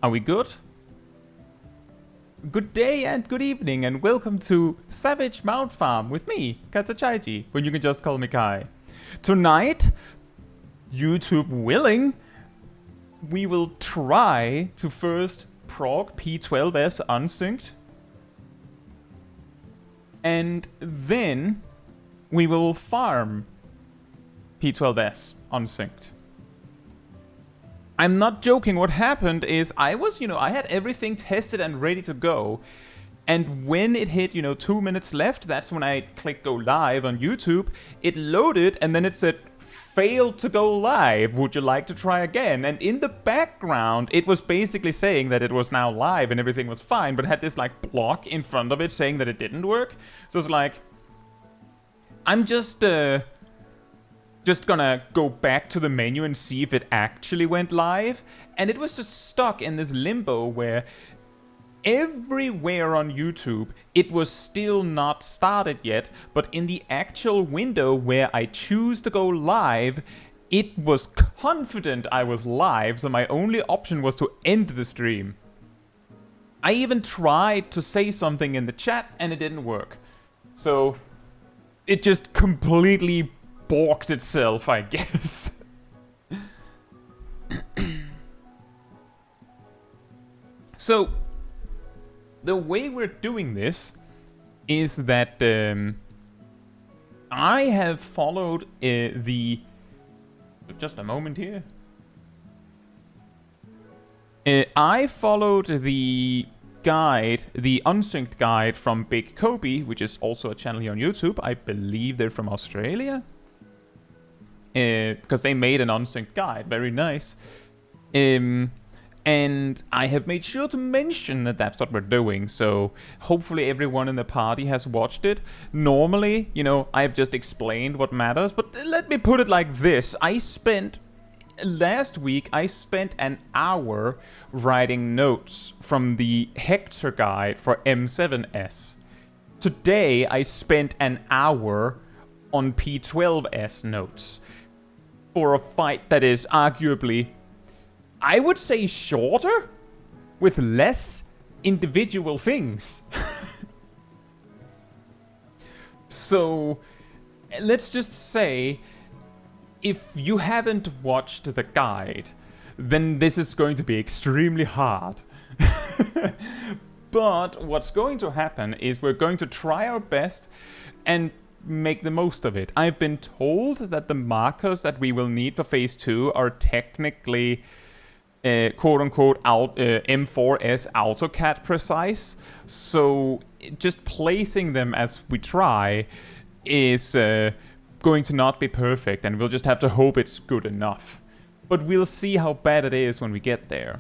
Are we good? Good day and good evening and welcome to Savage Mount Farm with me, Chaiji, when you can just call me Kai. Tonight, YouTube willing, we will try to first Prog P12S Unsynced. And then we will farm P12S Unsynced. I'm not joking. What happened is I had everything tested and ready to go. And when it hit, 2 minutes left, that's when I clicked go live on YouTube. It loaded and then it said, failed to go live. Would you like to try again? And in the background, it was basically saying that it was now live and everything was fine, but it had this like block in front of it saying that it didn't work. So it's like, I'm just gonna go back to the menu and see if it actually went live. And it was just stuck in this limbo where everywhere on YouTube it was still not started yet, but in the actual window where I choose to go live, it was confident I was live, so my only option was to end the stream. I even tried to say something in the chat and it didn't work. So it just completely balked itself, I guess. So, the way we're doing this is that I have followed the... Just a moment here. I followed the guide, the Unsynced guide from Big Kobe, which is also a channel here on YouTube. I believe they're from Australia. Because they made an Unsynced guide. Very nice. And I have made sure to mention that that's what we're doing. So hopefully everyone in the party has watched it. Normally, I've just explained what matters. But let me put it like this. Last week, I spent an hour writing notes from the Hector guide for M7S. Today, I spent an hour on P12S notes for a fight that is arguably, I would say, shorter with less individual things. So let's just say, if you haven't watched the guide, then this is going to be extremely hard. But what's going to happen is we're going to try our best and make the most of it. I've been told that the markers that we will need for phase 2 are technically quote-unquote M4S AutoCAD precise. So just placing them as we try is going to not be perfect, and we'll just have to hope it's good enough. But we'll see how bad it is when we get there.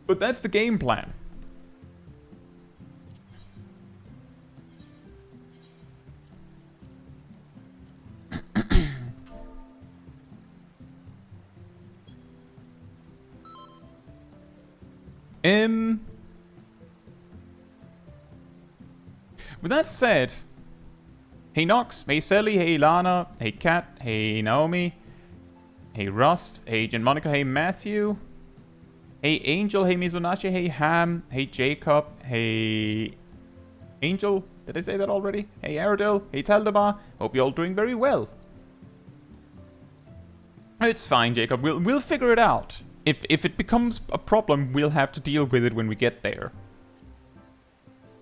But that's the game plan. With that said, hey Nox, hey Sally, hey Lana, hey Kat, hey Naomi, hey Rust, hey Monica, hey Matthew, hey Angel, hey Mizunashi, hey Ham, hey Jacob, hey Angel, did I say that already? Hey Aradil, hey Taldaba, hope you're all doing very well. It's fine, Jacob, we'll figure it out. If it becomes a problem, we'll have to deal with it when we get there.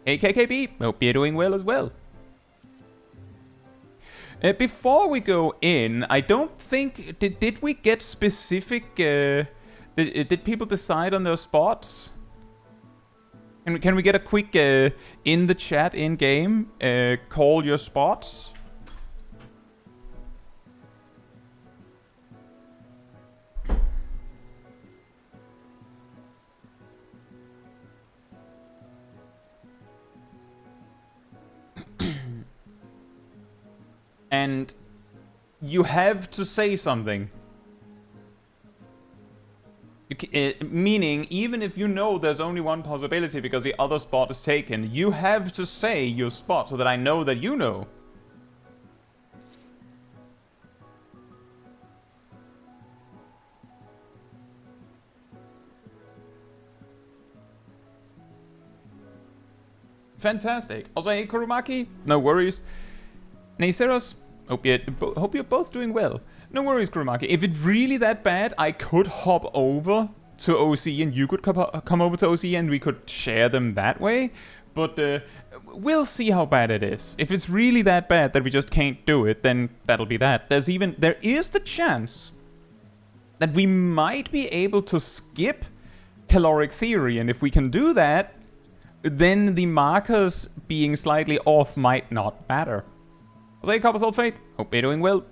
Hey KKB, hope you're doing well as well. Before we go in, I don't think... Did we get specific... Did people decide on their spots? Can we get a quick in the chat, in-game, call your spots? And you have to say something. Meaning, even if you know there's only one possibility because the other spot is taken, you have to say your spot so that I know that you know. Fantastic. Also, hey, Kurumaki, no worries. Nayceros, hope you're both doing well. No worries, Kurumaki. If it's really that bad, I could hop over to OC and you could come over to OC and we could share them that way. But we'll see how bad it is. If it's really that bad that we just can't do it, then that'll be that. There is the chance that we might be able to skip caloric theory, and if we can do that, then the markers being slightly off might not matter. Say, Copper Sulfate, hope you're doing well.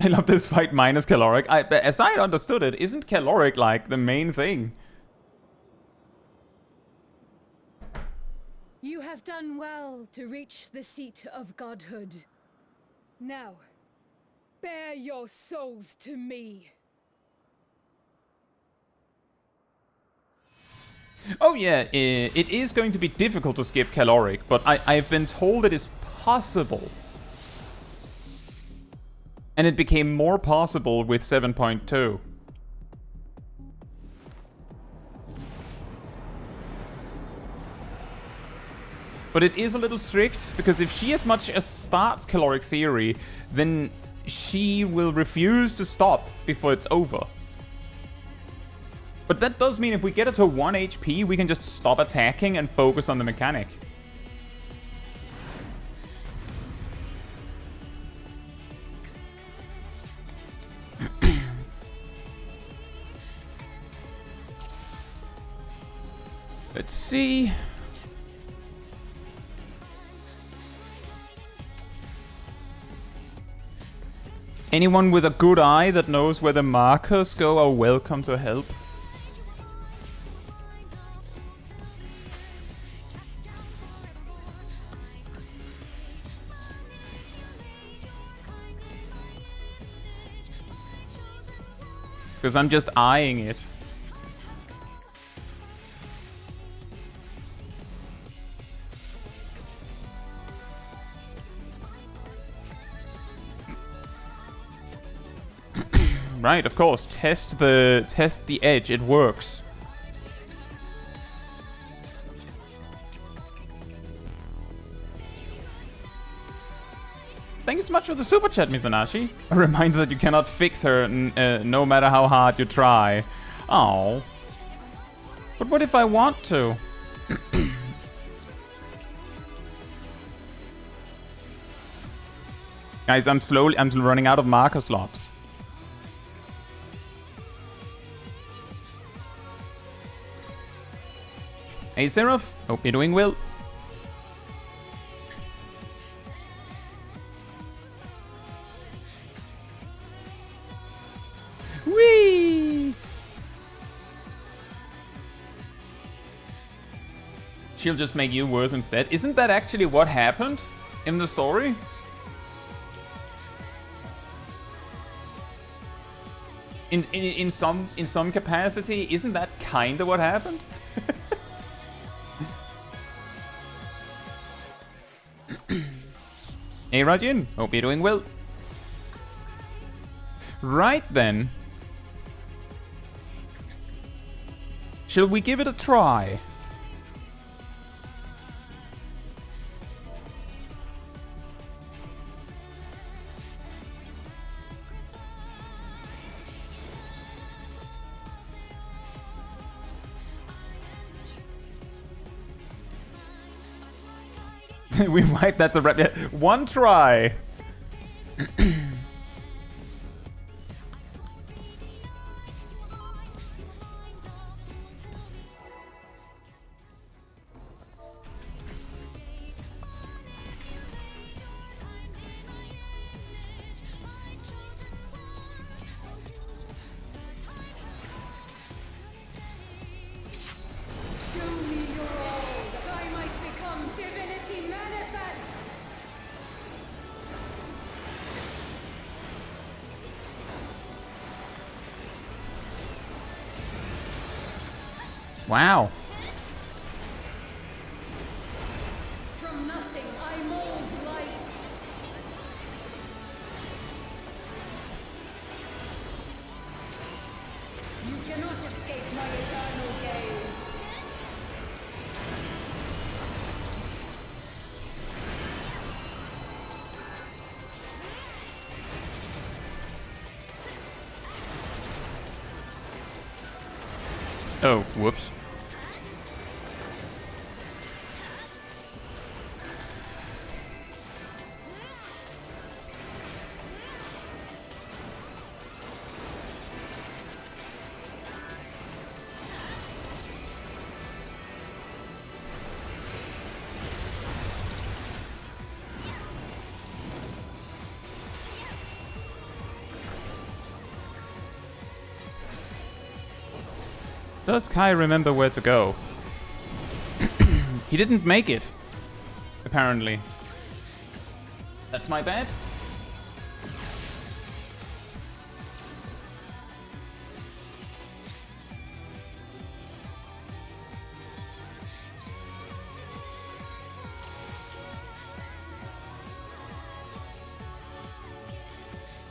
I love this fight minus caloric. As I understood it, isn't caloric like the main thing? You have done well to reach the seat of godhood. Now, bear your souls to me. Oh yeah, it is going to be difficult to skip caloric, but I've been told it is possible. And it became more possible with 7.2. But it is a little strict, because if she as much as starts caloric theory, then she will refuse to stop before it's over. But that does mean if we get her to 1 HP, we can just stop attacking and focus on the mechanic. Let's see. Anyone with a good eye that knows where the markers go are welcome to help. Because I'm just eyeing it. Right, of course. Test the edge. It works. Thank you so much for the super chat, Mizanashi. A reminder that you cannot fix her no matter how hard you try. Oh. But what if I want to? Guys, I'm running out of marker slots. Hey Seraph, hope you're doing well. Whee! She'll just make you worse instead. Isn't that actually what happened in the story? In some capacity, isn't that kinda what happened? Hey Rajin, hope you're doing well. Right then. Shall we give it a try? We might, that's a rep. Yeah. One try. Wow. From nothing cannot escape my eternal gaze. Oh, whoops. Does Kai remember where to go? He didn't make it, apparently. That's my bad?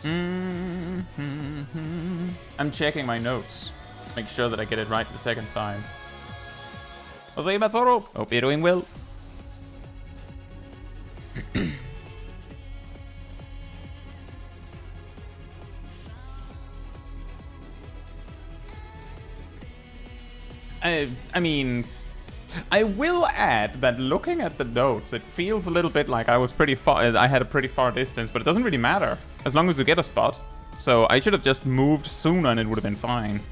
I'm checking my notes. Make sure that I get it right the second time. Jose Mazzoro, hope you're doing well. I mean, I will add that looking at the notes, it feels a little bit like I was pretty far. I had a pretty far distance, but it doesn't really matter as long as you get a spot. So I should have just moved sooner and it would have been fine.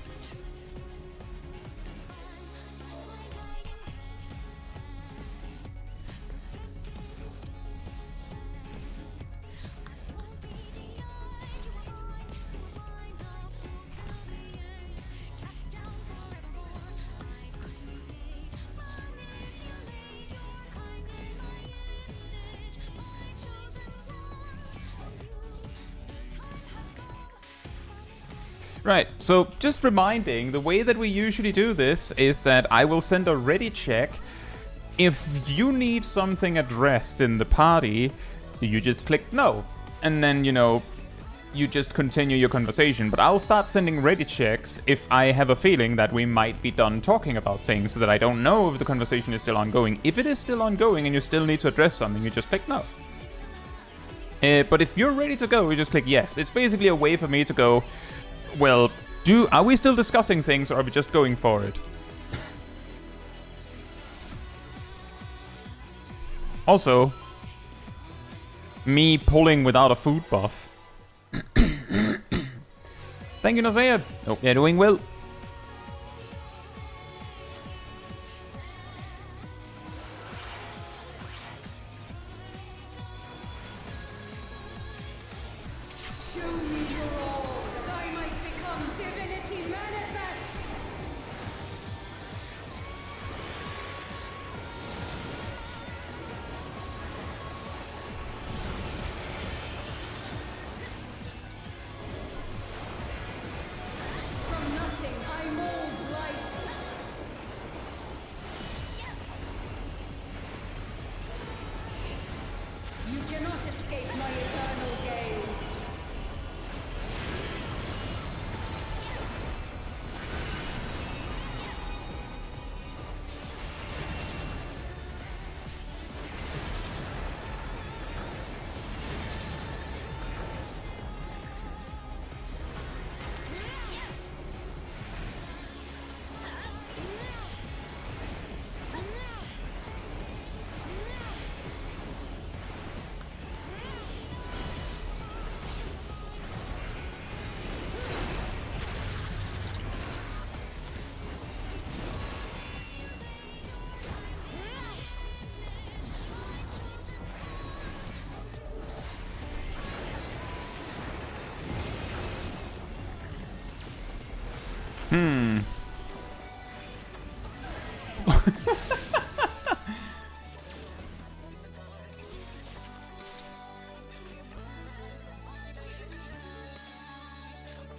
Right, so just reminding, the way that we usually do this is that I will send a ready check. If you need something addressed in the party, you just click no. And then, you know, you just continue your conversation. But I'll start sending ready checks if I have a feeling that we might be done talking about things, so that I don't know if the conversation is still ongoing. If it is still ongoing and you still need to address something, you just click no. But if you're ready to go, you just click yes. It's basically a way for me to go, well, are we still discussing things, or are we just going for it? Also, me pulling without a food buff. Thank you, Nazea. Hope you're doing well.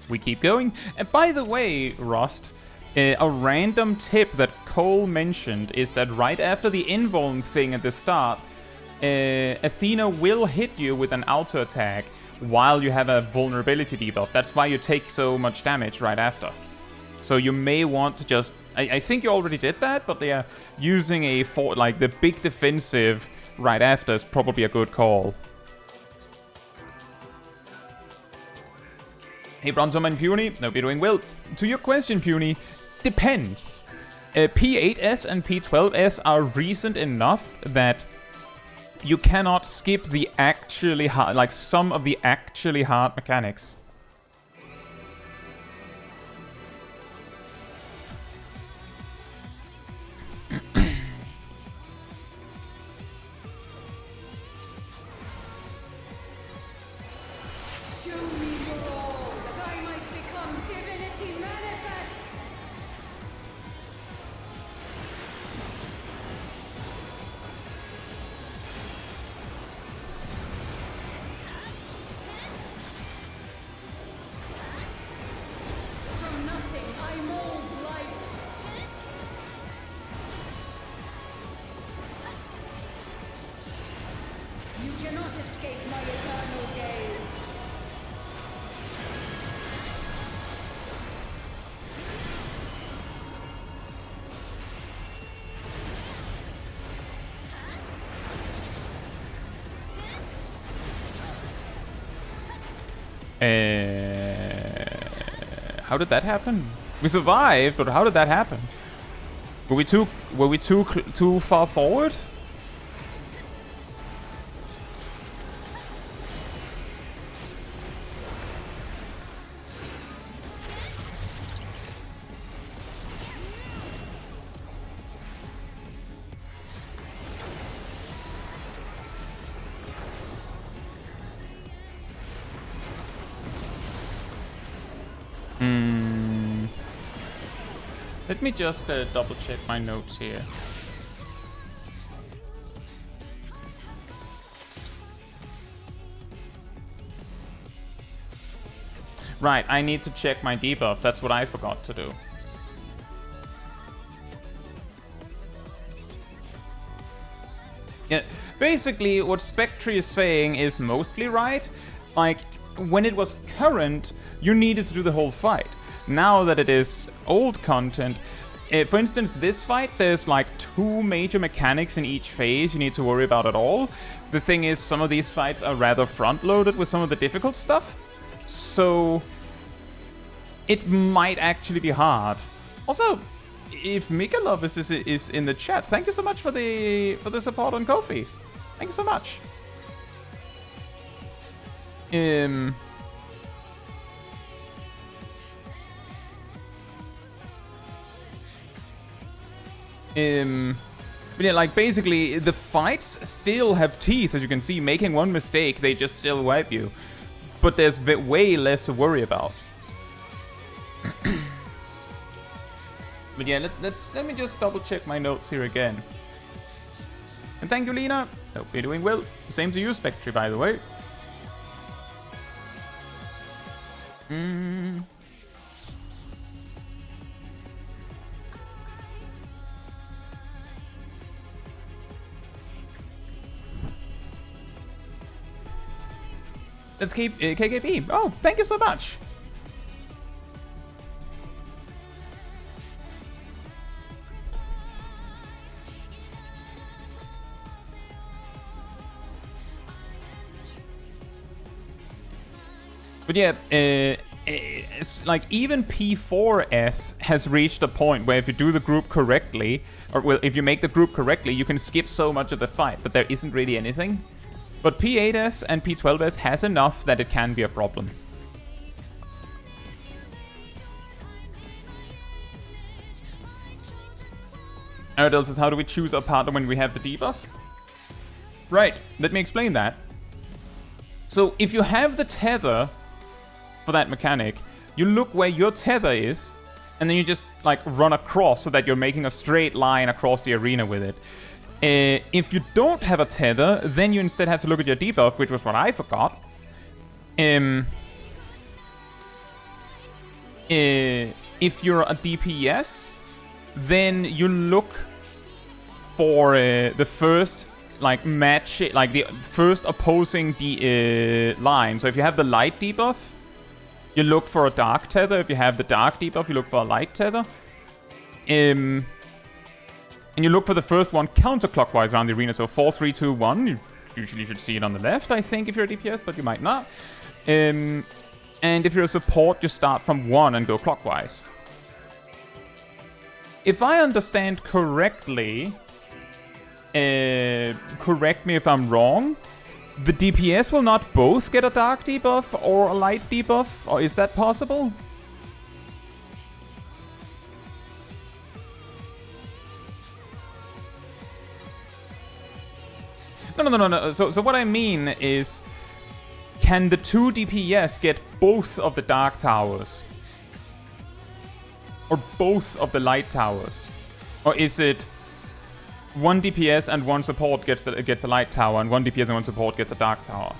We keep going. And by the way, Rust, a random tip that Cole mentioned is that right after the invuln thing at the start, Athena will hit you with an auto attack while you have a vulnerability debuff. That's why you take so much damage right after. So you may want to just... I think you already did that, but yeah, using like the big defensive right after is probably a good call. Hey, Bronzoman Puny, hope you're doing well. To your question, Puny, depends. P8S and P12S are recent enough that you cannot skip the actually hard, like some of the actually hard mechanics. How did that happen? We survived, but how did that happen? Were we too far forward? Let me just double check my notes here. Right, I need to check my debuff. That's what I forgot to do. Yeah, basically what Spectre is saying is mostly right. Like, when it was current, you needed to do the whole fight. Now that it is old content, for instance, this fight, there's like 2 major mechanics in each phase you need to worry about at all. The thing is, some of these fights are rather front-loaded with some of the difficult stuff, so it might actually be hard. Also, if Mikalov is in the chat, thank you so much for the support on Ko-fi. Thank you so much. But yeah, like, basically, the fights still have teeth, as you can see. Making one mistake, they just still wipe you. But there's way less to worry about. But yeah, let me just double check my notes here again. And thank you, Lena. Hope you're doing well. Same to you, Spectre, by the way. Let's keep KKP. Oh, thank you so much. But yeah, it's like even P4S has reached a point where if you do the group correctly, or well, if you make the group correctly, you can skip so much of the fight, but there isn't really anything. But P8S and P12S has enough that it can be a problem. Aradel says, how do we choose our partner when we have the debuff? Right, let me explain that. So if you have the tether for that mechanic, you look where your tether is, and then you just like run across so that you're making a straight line across the arena with it. If you don't have a tether, then you instead have to look at your debuff, which was what I forgot. If you're a DPS, then you look for the first like match, like the first opposing line. So if you have the light debuff, You look for a dark tether. If you have the dark debuff, you look for a light tether. And you look for the first one counterclockwise around the arena. So 4, 3, 2, 1. You usually should see it on the left, I think, if you're a DPS, but you might not. And if you're a support, you start from 1 and go clockwise. If I understand correctly, correct me if I'm wrong, the DPS will not both get a dark debuff or a light debuff, or is that possible? No. So what I mean is, can the 2 DPS get both of the dark towers? Or both of the light towers? Or is it 1 DPS and 1 support gets a light tower, and 1 DPS and 1 support gets a dark tower?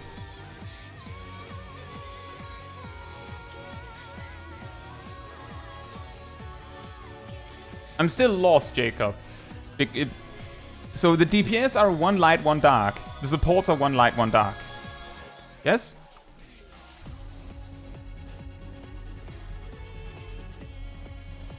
I'm still lost, Jacob. So the DPS are 1 light, 1 dark. The supports are 1 light, 1 dark. Yes?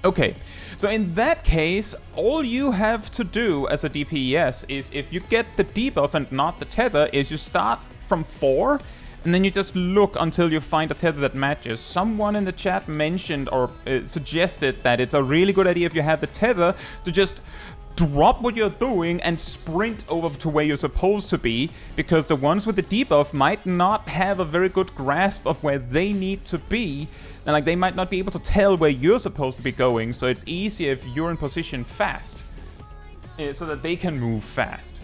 Okay, so in that case, all you have to do as a DPS is, if you get the debuff and not the tether, is you start from 4, and then you just look until you find a tether that matches. Someone in the chat mentioned or suggested that it's a really good idea if you have the tether to just drop what you're doing and sprint over to where you're supposed to be, because the ones with the debuff might not have a very good grasp of where they need to be, and like they might not be able to tell where you're supposed to be going, so it's easier if you're in position fast, so that they can move fast.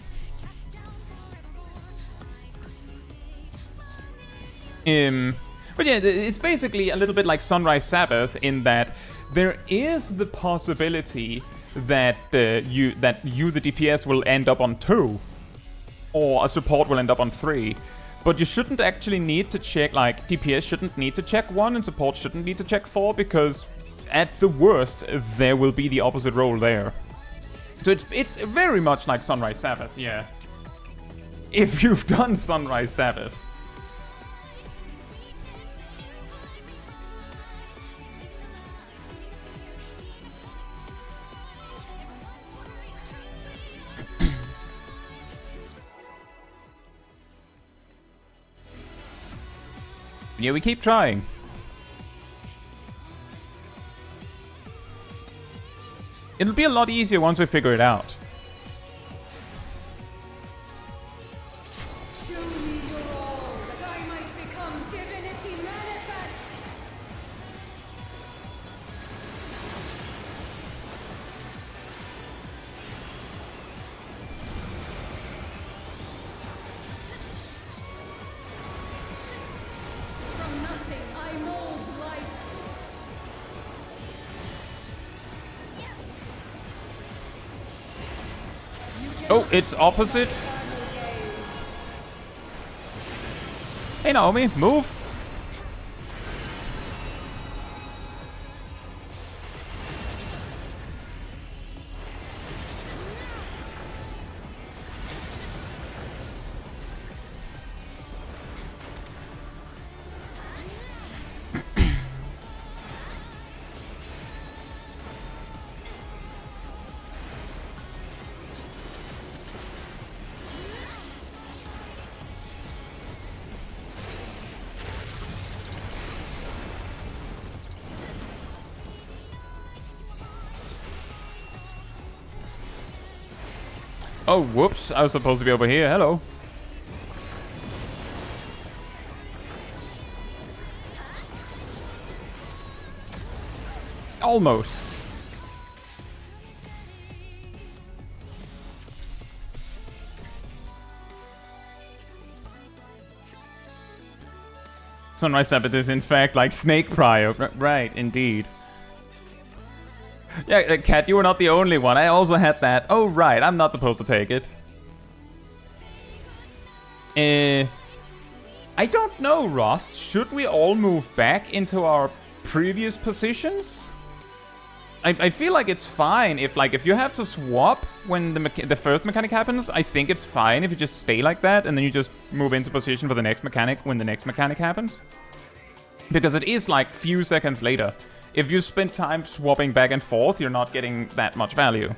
But yeah, it's basically a little bit like Sunrise Sabbath in that there is the possibility that you, the DPS, will end up on 2, or a support will end up on 3. But you shouldn't actually need to check, like, DPS shouldn't need to check 1 and support shouldn't need to check 4, because at the worst, there will be the opposite role there. So it's very much like Sunrise Sabbath, yeah. If you've done Sunrise Sabbath. Yeah, we keep trying. It'll be a lot easier once we figure it out. Show me your all, that I might become divinity manifest. From nothing I mold life. Oh, it's opposite. Hey Naomi, move. Oh, whoops. I was supposed to be over here. Hello. Almost. Sunrise Sabbath is in fact like Snake Pryor. Right, indeed. Yeah, Kat, you were not the only one. I also had that. Oh, right. I'm not supposed to take it. I don't know, Rost. Should we all move back into our previous positions? I feel like it's fine if you have to swap when the first mechanic happens. I think it's fine if you just stay like that and then you just move into position for the next mechanic when the next mechanic happens. Because it is like few seconds later. If you spend time swapping back and forth, you're not getting that much value.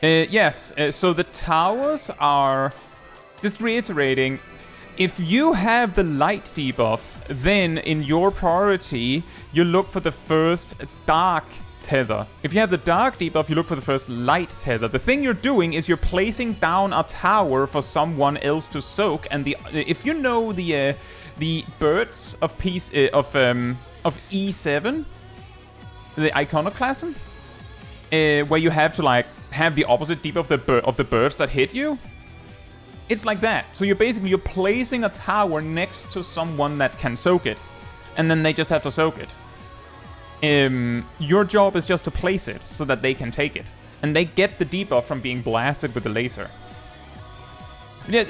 Yes, so the towers are... Just reiterating, if you have the light debuff, then in your priority, you look for the first dark tether. If you have the dark debuff, you look for the first light tether. The thing you're doing is you're placing down a tower for someone else to soak, and if you know the birds of E7, the iconoclasm, where you have to like have the opposite debuff of the birds that hit you. It's like that. So you're placing a tower next to someone that can soak it, and then they just have to soak it. Your job is just to place it so that they can take it, and they get the debuff from being blasted with the laser. Yeah,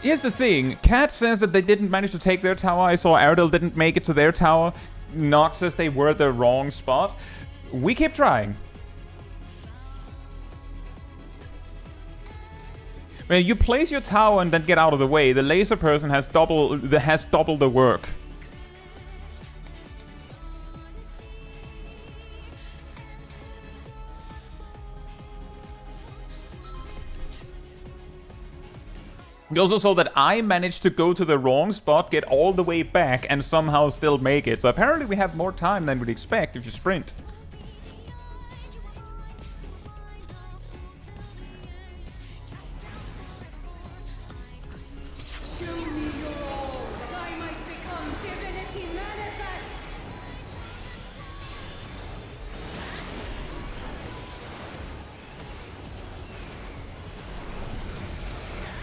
here's the thing. Cat says that they didn't manage to take their tower. I saw Ardell didn't make it to their tower. Nox says they were the wrong spot. We keep trying. When you place your tower and then get out of the way, the laser person has double the work. You also saw that I managed to go to the wrong spot, get all the way back, and somehow still make it. So apparently we have more time than we'd expect if you sprint.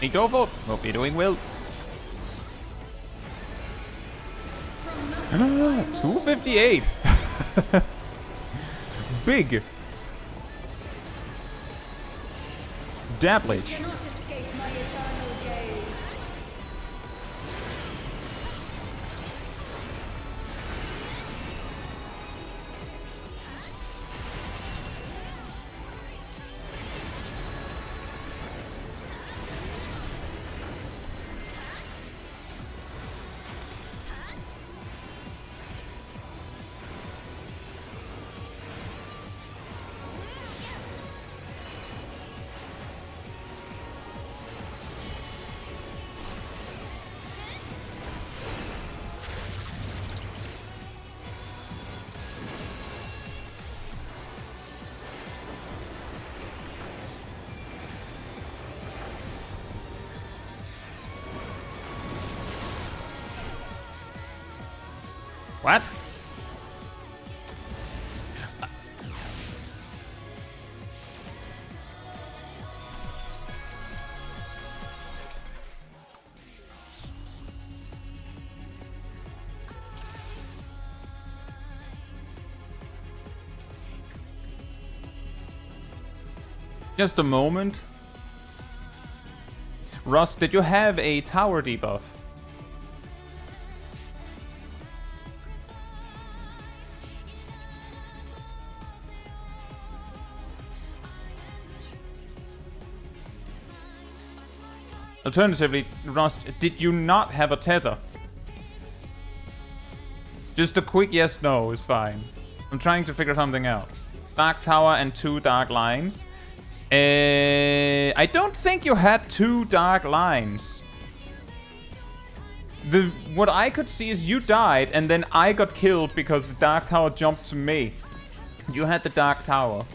Need over. Hope you're doing well. 258. Big. Dabblage. What? Just a moment. Russ, did you have a tower debuff? Alternatively, Rust, did you not have a tether? Just a quick yes/no is fine. I'm trying to figure something out. Dark Tower and 2 Dark Lines. I don't think you had 2 Dark Lines. What I could see is you died and then I got killed because the Dark Tower jumped to me. You had the Dark Tower.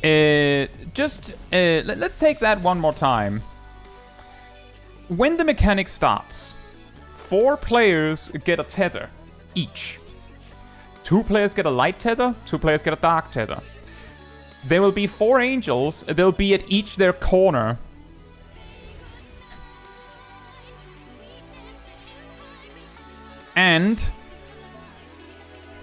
Let's take that one more time. When the mechanic starts, 4 players get a tether each. 2 players get a light tether, 2 players get a dark tether. There will be 4 angels, they'll be at each their corner. And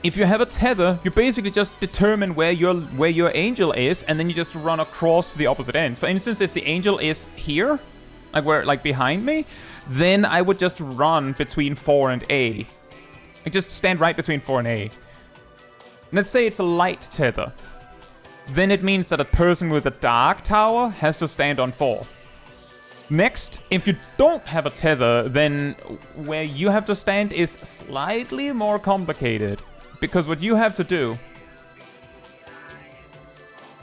if you have a tether, you basically just determine where your angel is, and then you just run across to the opposite end. For instance, if the angel is here, like behind me, then I would just run between 4 and A. Like just stand right between 4 and A. Let's say it's a light tether. then it means that a person with a dark tower has to stand on 4. Next, if you don't have a tether, then where you have to stand is slightly more complicated. Because what you have to do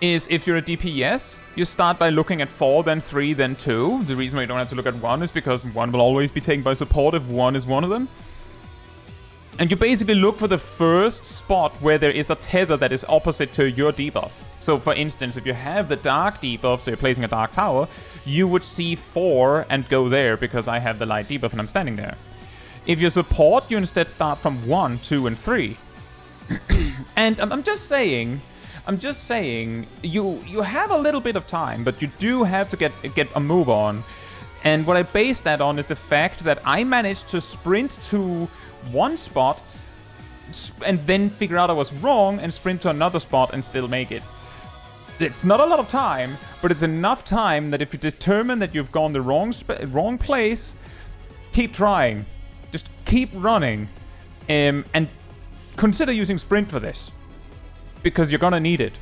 is, if you're a DPS, you start by looking at 4, then 3, then 2. The reason why you don't have to look at 1 is because 1 will always be taken by support if 1 is one of them. And you basically look for the first spot where there is a tether that is opposite to your debuff. So for instance, if you have the dark debuff, so you're placing a dark tower, you would see 4 and go there because I have the light debuff and I'm standing there. If you support, you instead start from 1, 2, and 3. And I'm just saying, you have a little bit of time, but you do have to get a move on. And what I base that on is the fact that I managed to sprint to one spot and then figure out I was wrong and sprint to another spot and still make it. It's not a lot of time, but it's enough time that if you determine that you've gone the wrong place, keep trying. Just keep running. And consider using sprint for this, because you're gonna need it.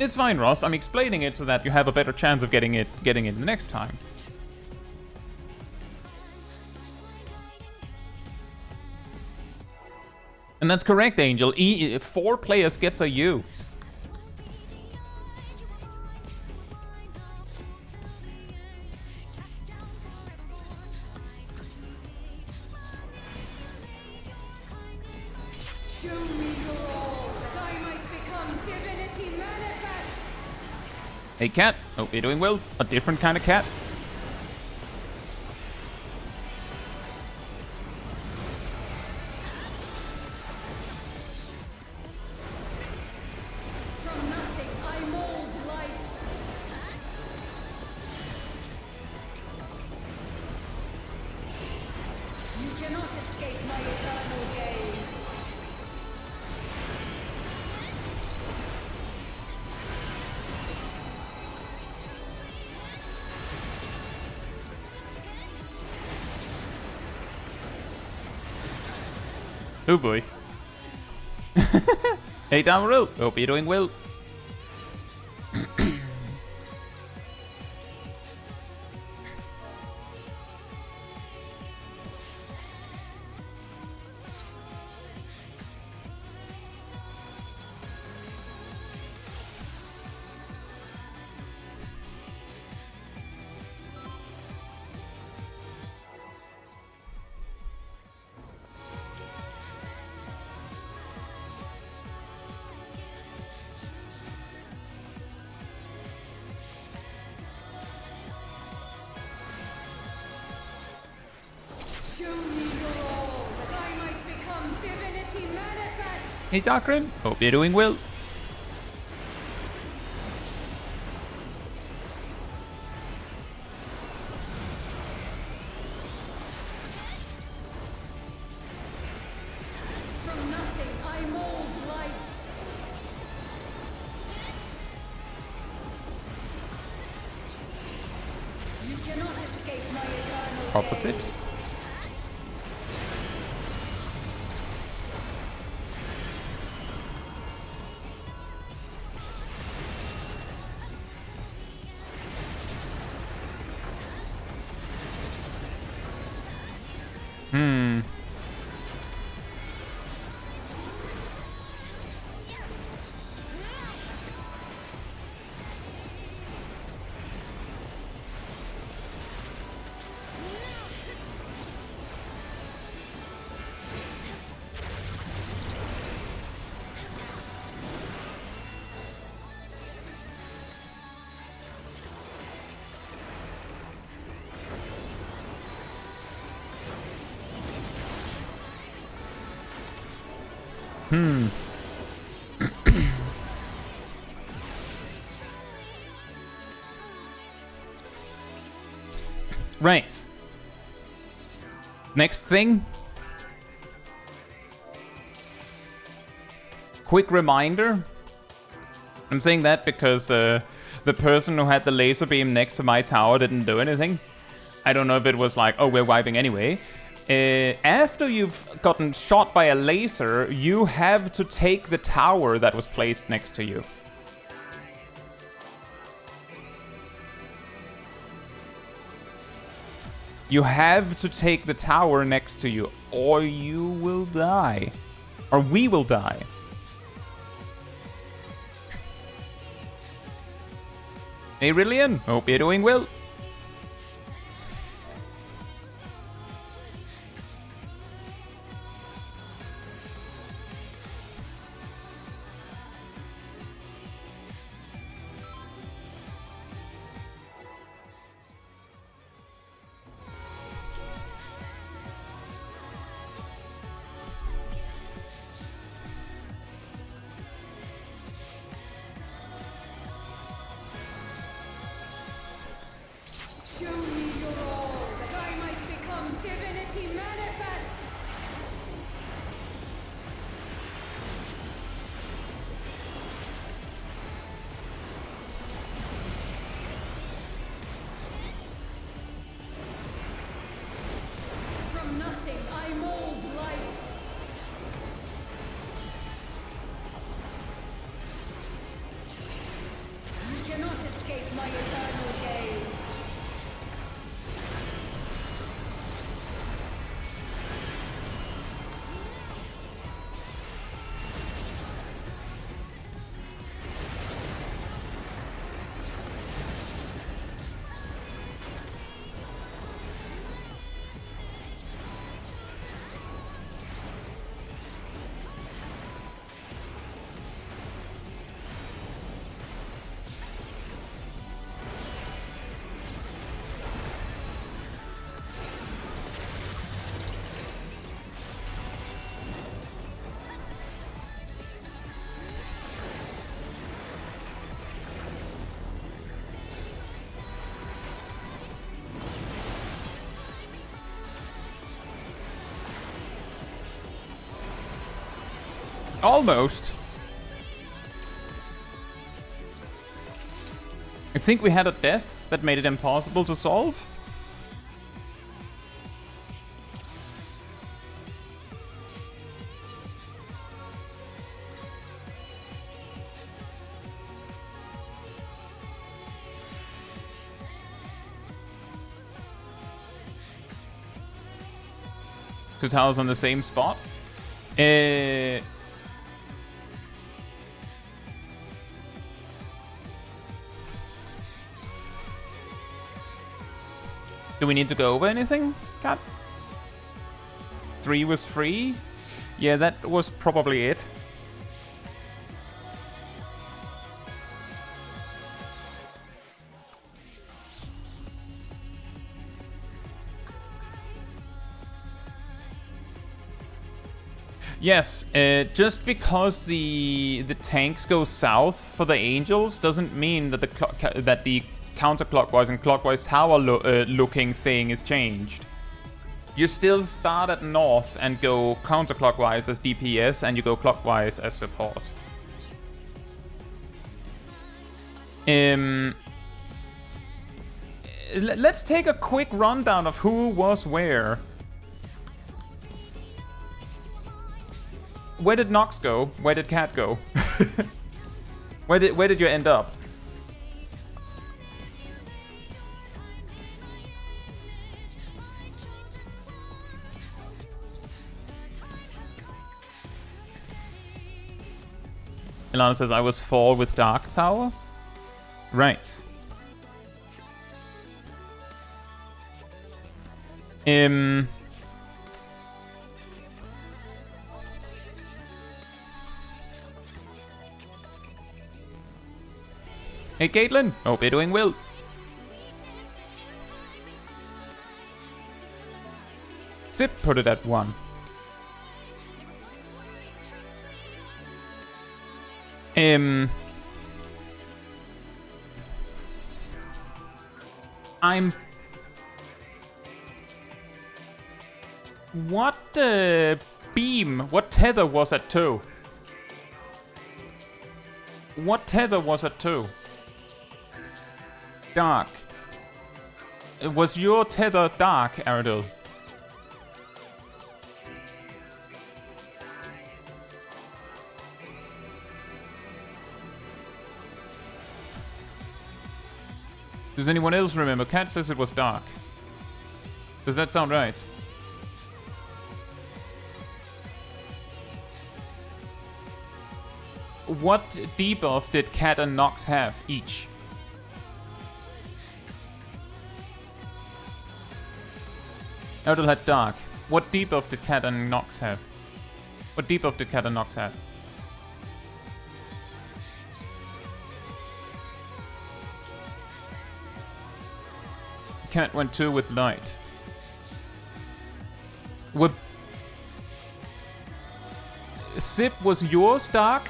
It's fine, Ross. I'm explaining it so that you have a better chance of getting it the next time. And that's correct, Angel. 4 players gets a U. Hey, cat. Hope you're doing well. A different kind of cat. From nothing, I mold life. You cannot escape my eternal gaze. Oh boy. Hey, Damaril. Hope you're doing well. Hey, Darkrin. Hope you're doing well. From nothing, I mold life. You cannot escape my eternal Opposite. gaze. Right. Next thing. Quick reminder. I'm saying that because the person who had the laser beam next to my tower didn't do anything. I don't know if it was like, oh, we're wiping anyway. After you've gotten shot by a laser, you have to take the tower that was placed next to you. You have to take the tower next to you, or you will die. Or we will die. Hey, Rillian, hope you're doing well. Show me your all, that I might become divinity manifest! From nothing I mold life. You cannot escape my eternal gaze. Almost. I think we had a death that made it impossible to solve. Two towers on the same spot. Do we need to go over anything, Cat? 3 was free? Yeah, that was probably it. Yes, just because the tanks go south for the angels doesn't mean that the counterclockwise and clockwise tower looking thing is changed. You still start at north and go counterclockwise as DPS, and you go clockwise as support. Let's take a quick rundown of who was where. Where did Nox go? Where did Cat go? Where did you end up? Ilana says, I was fall with Dark Tower. Right. Hey, Caitlin. Hope you're doing well. Zip put it at 1. What beam? What tether was at 2? What tether was at 2? Dark. Was your tether dark, Aradil? Does anyone else remember? Cat says it was dark. Does that sound right? What debuff did Cat and Nox have each? Erdal had dark. What debuff did Cat and Nox have? What debuff did Cat and Nox have? Cat went 2 with light. What? Sip, was yours dark?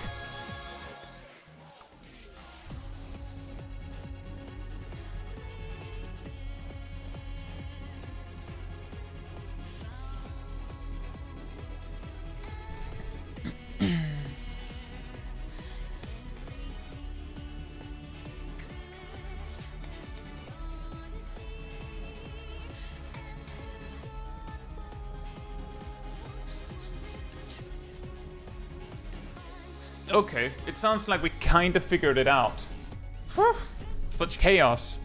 Okay, it sounds like we kind of figured it out. Whew. Such chaos.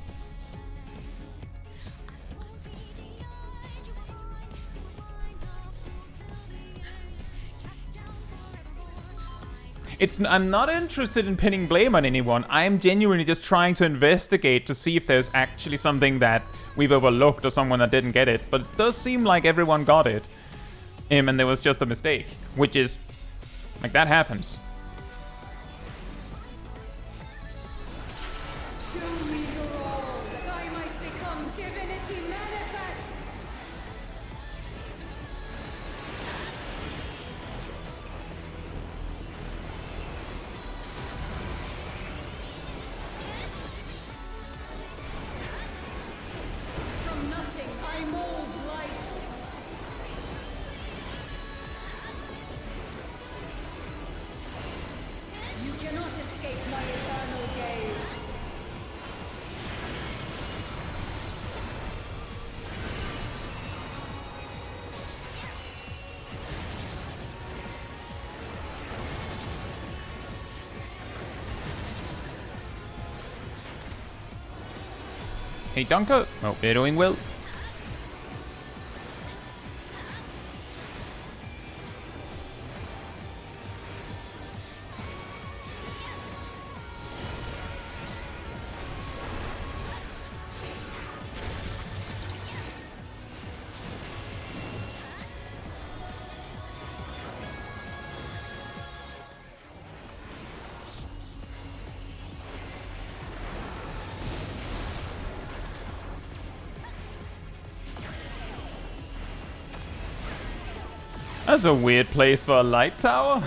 I'm not interested in pinning blame on anyone. I am genuinely just trying to investigate to see if there's actually something that we've overlooked or someone that didn't get it. But it does seem like everyone got it. And there was just a mistake. Which is... like, that happens. Hey, Dunker. Hope you're doing well. That's a weird place for a light tower.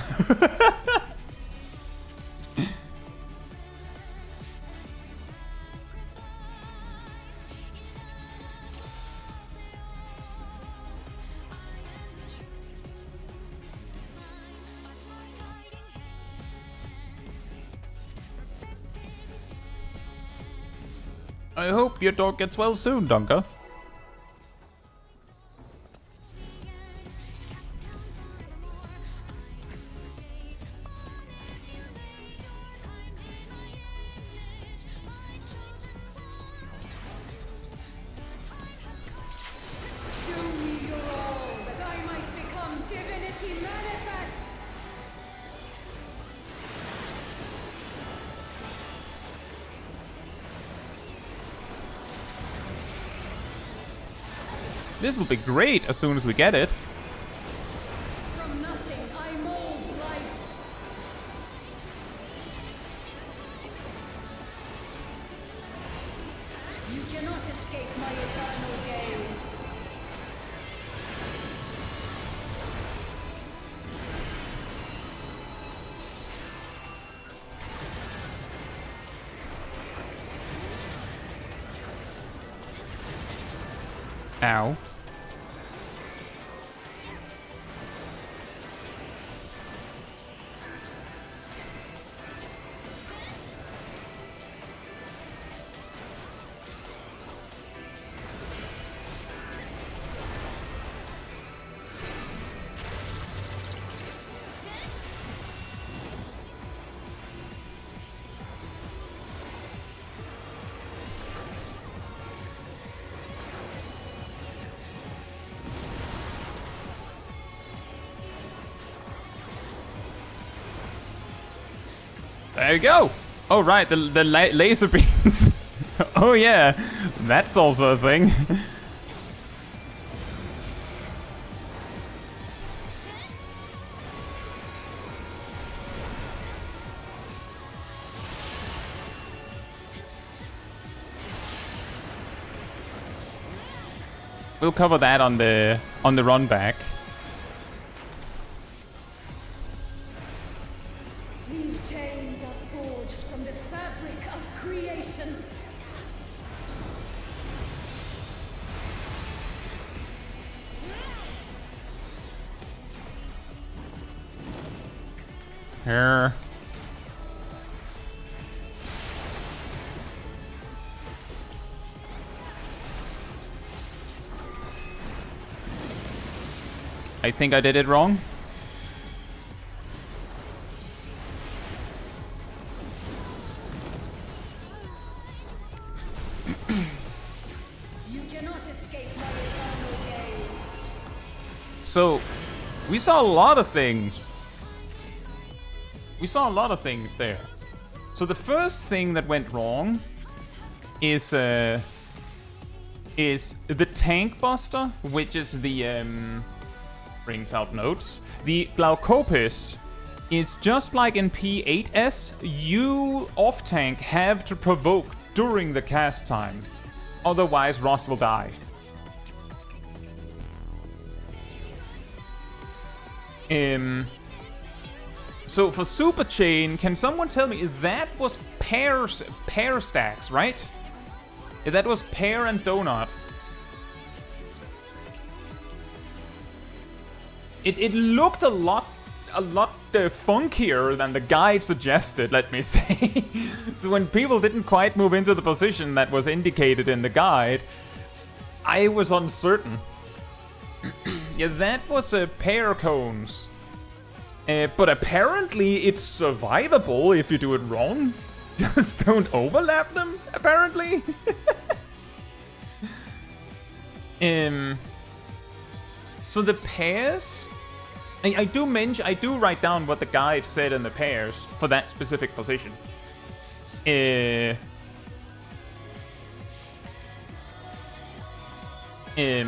I hope your dog gets well soon, Dunker. This will be great as soon as we get it. From nothing, I mold life. You cannot escape my eternal gaze. Ow. There you go. Oh, right, the laser beams. Oh, yeah, that's also a thing. We'll cover that on the run back. These chains are forged from the fabric of creation. Here. I think I did it wrong. You cannot escape my eternal gaze. So, we saw a lot of things. We saw a lot of things there. So the first thing that went wrong is the tank buster, which is the brings out notes. The Glaucopis is just like in P8S. You off tank have to provoke during the cast time, otherwise Rost will die. So for Super Chain, can someone tell me that was pair stacks, right? That was pear and donut. It looked a lot funkier than the guide suggested, let me say. So when people didn't quite move into the position that was indicated in the guide, I was uncertain. Yeah, that was pear cones. But apparently it's survivable if you do it wrong. Just don't overlap them, apparently. So the pairs, I do write down what the guide said in the pairs for that specific position.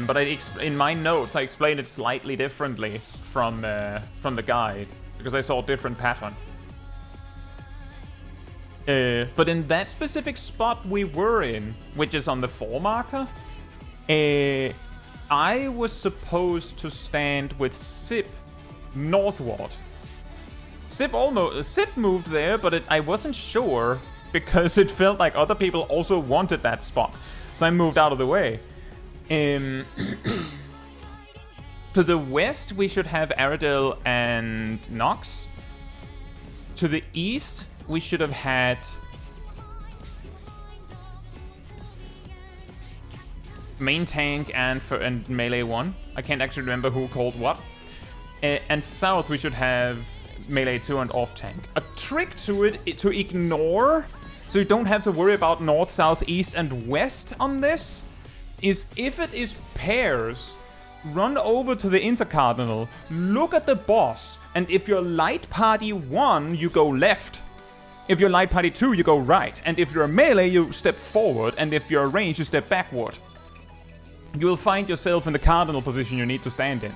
But in my notes I explained it slightly differently from the guide because I saw a different pattern. But in that specific spot we were in, which is on the 4 marker, I was supposed to stand with Sip northward. Sip moved there, but I wasn't sure because it felt like other people also wanted that spot, so I moved out of the way. To the west, we should have Aradil and Nox. To the east, we should have had main tank and melee 1. I can't actually remember who called what. And south, we should have melee 2 and off tank. A trick to it to ignore, so you don't have to worry about north, south, east, and west on this, is if it is pairs, run over to the intercardinal, look at the boss, and if you're light party 1, you go left. If you're light party 2, you go right. And if you're melee, you step forward, and if you're range, you step backward. You will find yourself in the cardinal position you need to stand in.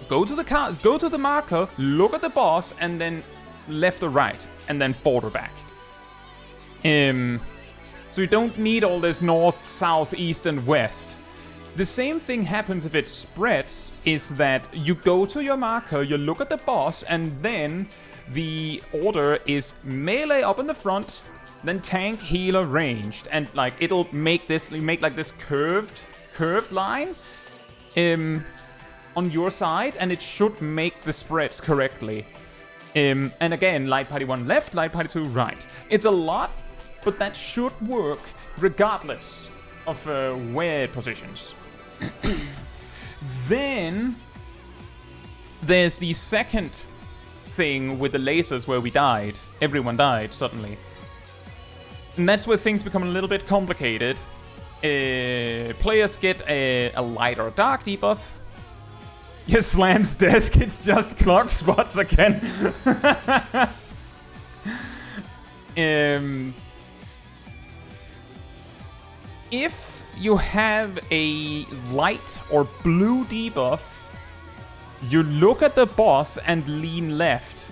Go to the marker, look at the boss, and then left or right, and then forward or back. So you don't need all this north, south, east, and west. The same thing happens if it spreads, is that you go to your marker, you look at the boss, and then the order is melee up in the front, then tank, healer, ranged, and like it'll make like this curved line on your side, and it should make the spreads correctly. And again, light party 1 left, light party 2 right. It's a lot, but that should work regardless of where it positions. Then there's the second thing with the lasers where we died. Everyone died suddenly. And that's where things become a little bit complicated. Players get a light or a dark debuff. Your Slam's desk, it's just clock spots again. If you have a light or blue debuff, you look at the boss and lean left.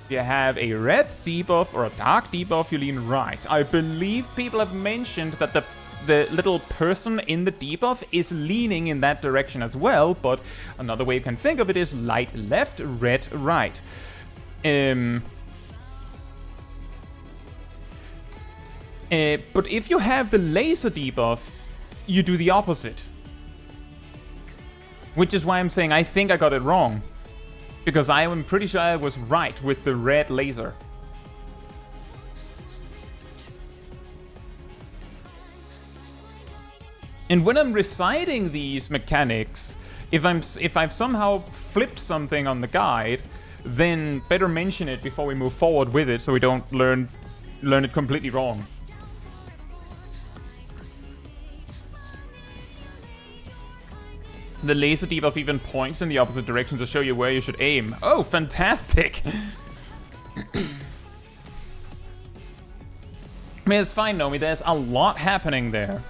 If you have a red debuff or a dark debuff, you lean right. I believe people have mentioned that the little person in the debuff is leaning in that direction as well, but another way you can think of it is light left, red right. But if you have the laser debuff, you do the opposite. Which is why I'm saying I think I got it wrong. Because I am pretty sure I was right with the red laser. And when I'm reciting these mechanics, if I've somehow flipped something on the guide, then better mention it before we move forward with it so we don't learn it completely wrong. The laser debuff even points in the opposite direction to show you where you should aim. Oh, fantastic! I mean, it's fine, Nomi. There's a lot happening there.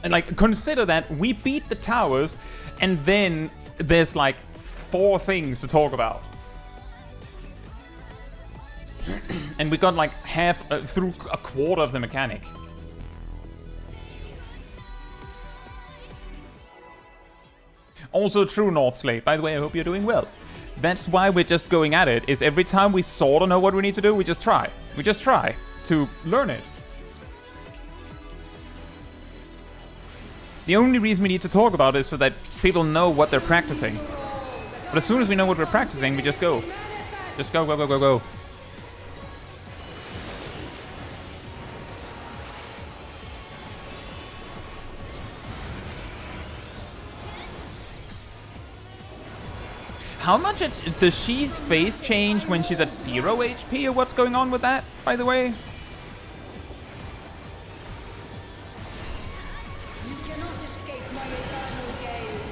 And, like, consider that we beat the towers, and then there's, like, 4 things to talk about. And we got, like, through a quarter of the mechanic. Also true, North Slate. By the way, I hope you're doing well. That's why we're just going at it, is every time we sort of know what we need to do, we just try. We just try to learn it. The only reason we need to talk about it is so that people know what they're practicing. But as soon as we know what we're practicing, we just go. Just go, go, go, go, go. How much does she face change when she's at 0 HP, or what's going on with that, by the way? You cannot escape my eternal gaze.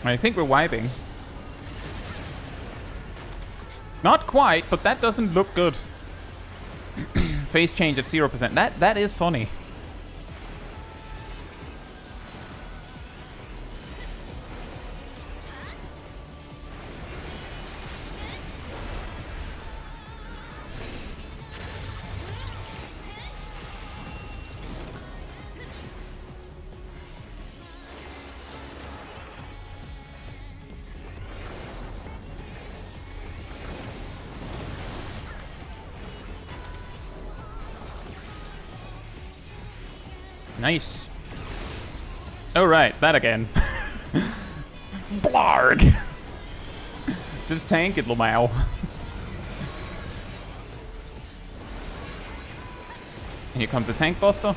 I think we're wiping. Not quite, but that doesn't look good. Face change at 0%. That is funny. Nice. Oh, right, that again. Blarg! Just tank it, lmao. Here comes a tank buster.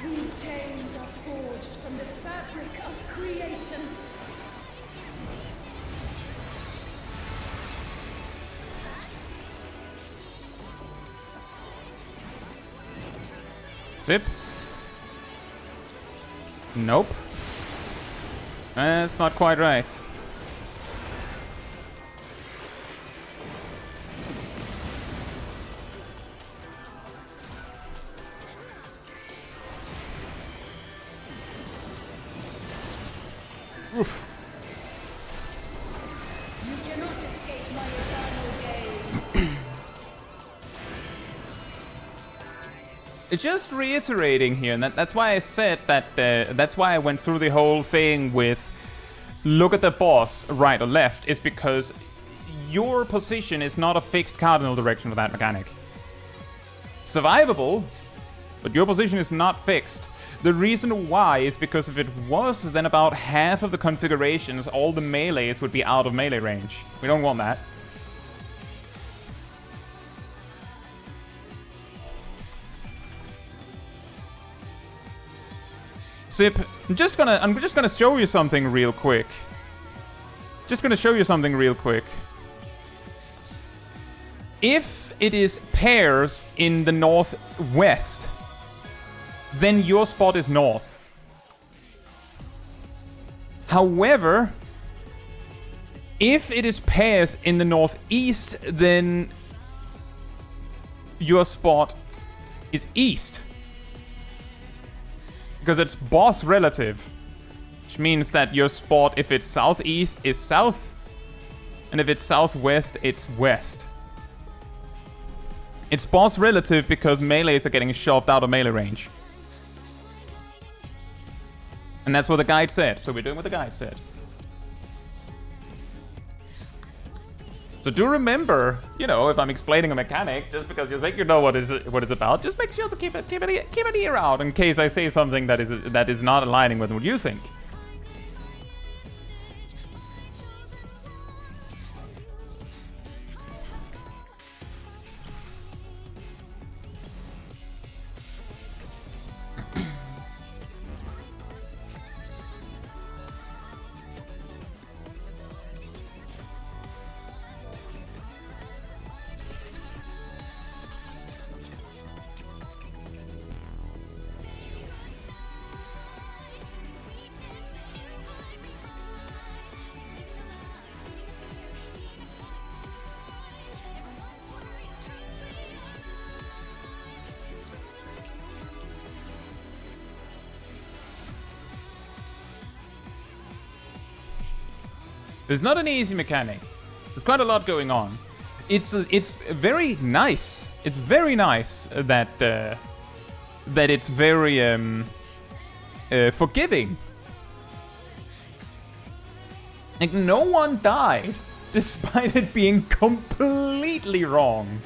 These chains are forged from the fabric of creation. Zip. Nope. That's not quite right. Oof. You cannot escape my eternal gaze. It's just reiterating here, and that's why I said that. That's why I went through the whole thing with look at the boss, right or left, is because your position is not a fixed cardinal direction for that mechanic. Survivable, but your position is not fixed. The reason why is because if it was, then about half of the configurations, all the melees would be out of melee range. We don't want that. Zip, I'm just gonna show you something real quick. Just gonna show you something real quick. If it is pairs in the northwest, then your spot is north. However, if it is pairs in the northeast, then your spot is east. Because it's boss relative. Which means that your spot, if it's southeast, is south. And if it's southwest, it's west. It's boss relative because melees are getting shoved out of melee range. And that's what the guide said. So we're doing what the guide said. So do remember, you know, if I'm explaining a mechanic, just because you think you know what it's about, just make sure to keep an ear out in case I say something that is not aligning with what you think. It's not an easy mechanic. There's quite a lot going on. It's very nice. It's very nice that it's very forgiving. Like, no one died despite it being completely wrong.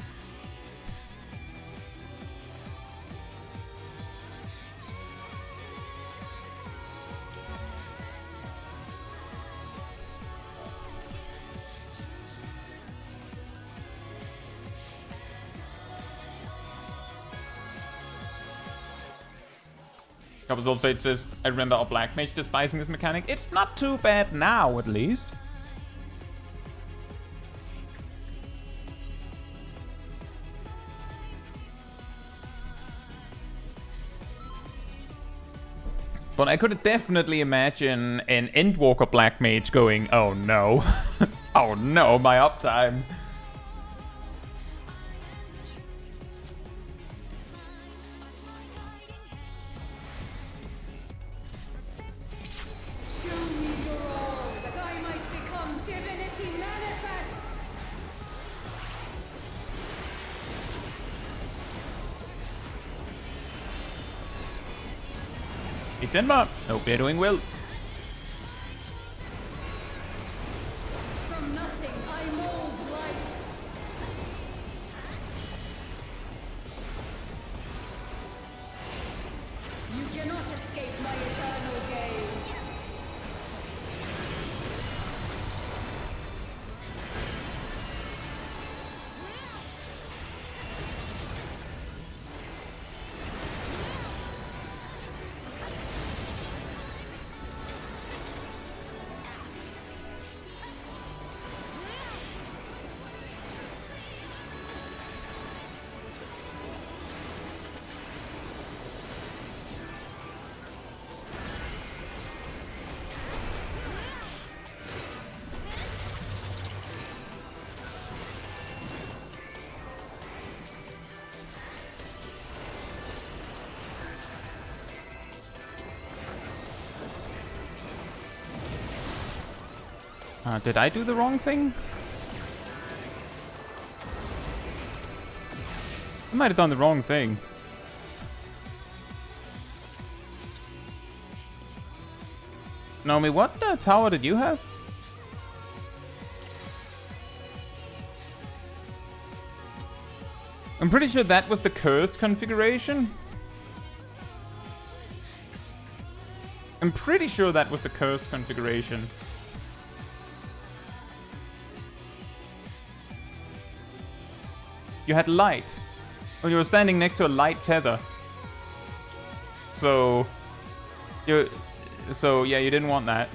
Couple Fate says, I remember our Black Mage despising this mechanic. It's not too bad now, at least. But I could definitely imagine an Endwalker Black Mage going, oh no. Oh no, my uptime. Tenma. Hope you're doing well. From nothing, I mold life. You cannot escape my eternal gaze. Did I do the wrong thing? I might have done the wrong thing. Naomi, what tower did you have? I'm pretty sure that was the cursed configuration. I'm pretty sure that was the cursed configuration. You had light. Well, you were standing next to a light tether. So So yeah, you didn't want that.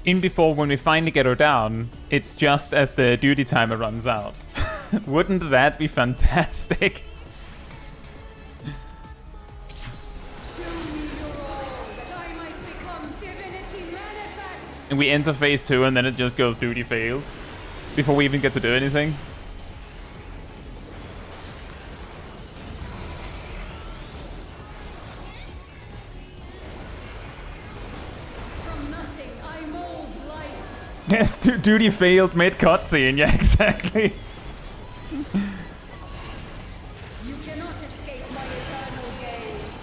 In before, when we finally get her down, it's just as the duty timer runs out. Wouldn't that be fantastic? And we enter phase 2 and then it just goes duty failed before we even get to do anything. Yes, duty failed mid cutscene. Yeah, exactly. You cannot escape my eternal gaze.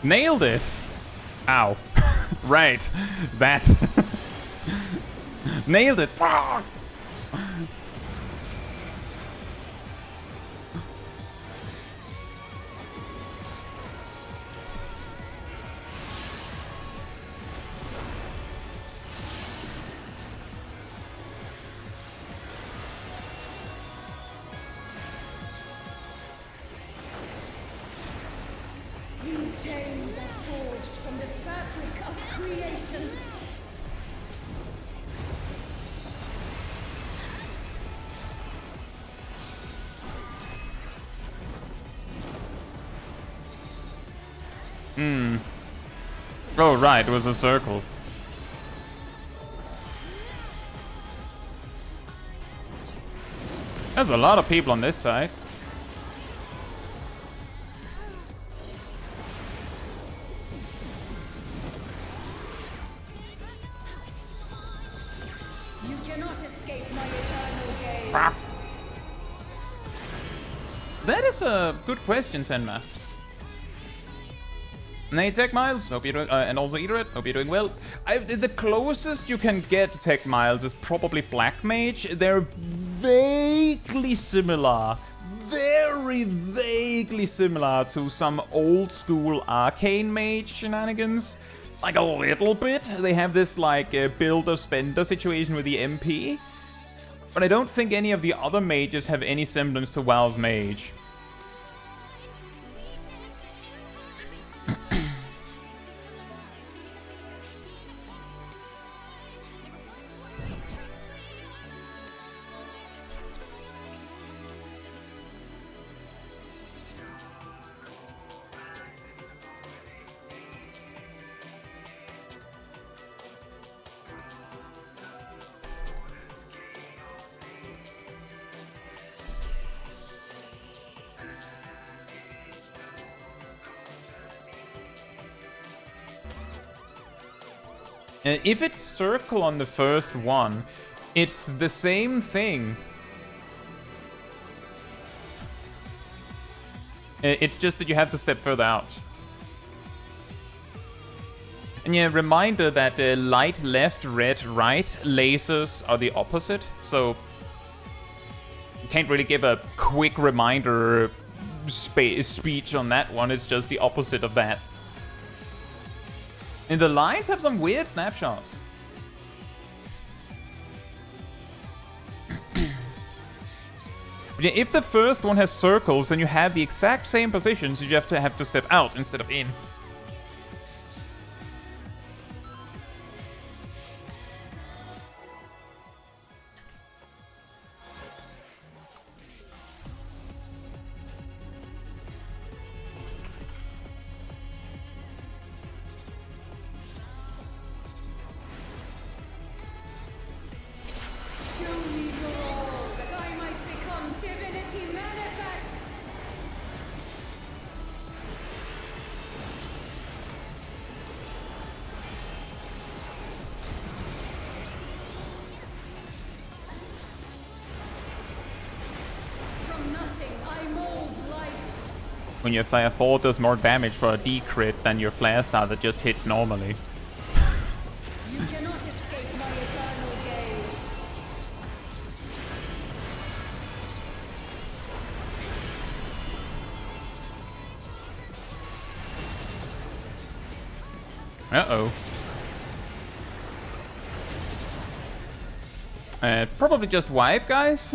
Nailed it! Ow. Right. That. Nailed it! These chains are forged from the fabric of creation. Oh, right, it was a circle. There's a lot of people on this side. You cannot escape my eternal gaze. That is a good question, Tenma. Hey, Tech Miles, hope you're doing, and also Eaterit, hope you're doing well. The closest you can get to Tech Miles is probably Black Mage. They're vaguely similar, very vaguely similar to some old school Arcane Mage shenanigans. Like a little bit. They have this like builder-spender situation with the MP. But I don't think any of the other mages have any semblance to WoW's mage. If it's circle on the first one, it's the same thing. It's just that you have to step further out. And yeah, reminder that the light left, red right lasers are the opposite, so you can't really give a quick reminder speech on that one, it's just the opposite of that. And the lines have some weird snapshots. But yeah, if the first one has circles, then you have the exact same positions, you have to step out instead of in. when your Flare 4 does more damage for a D-crit than your Flare Star that just hits normally. You cannot escape my eternal gaze. Uh-oh. Probably just wipe, guys.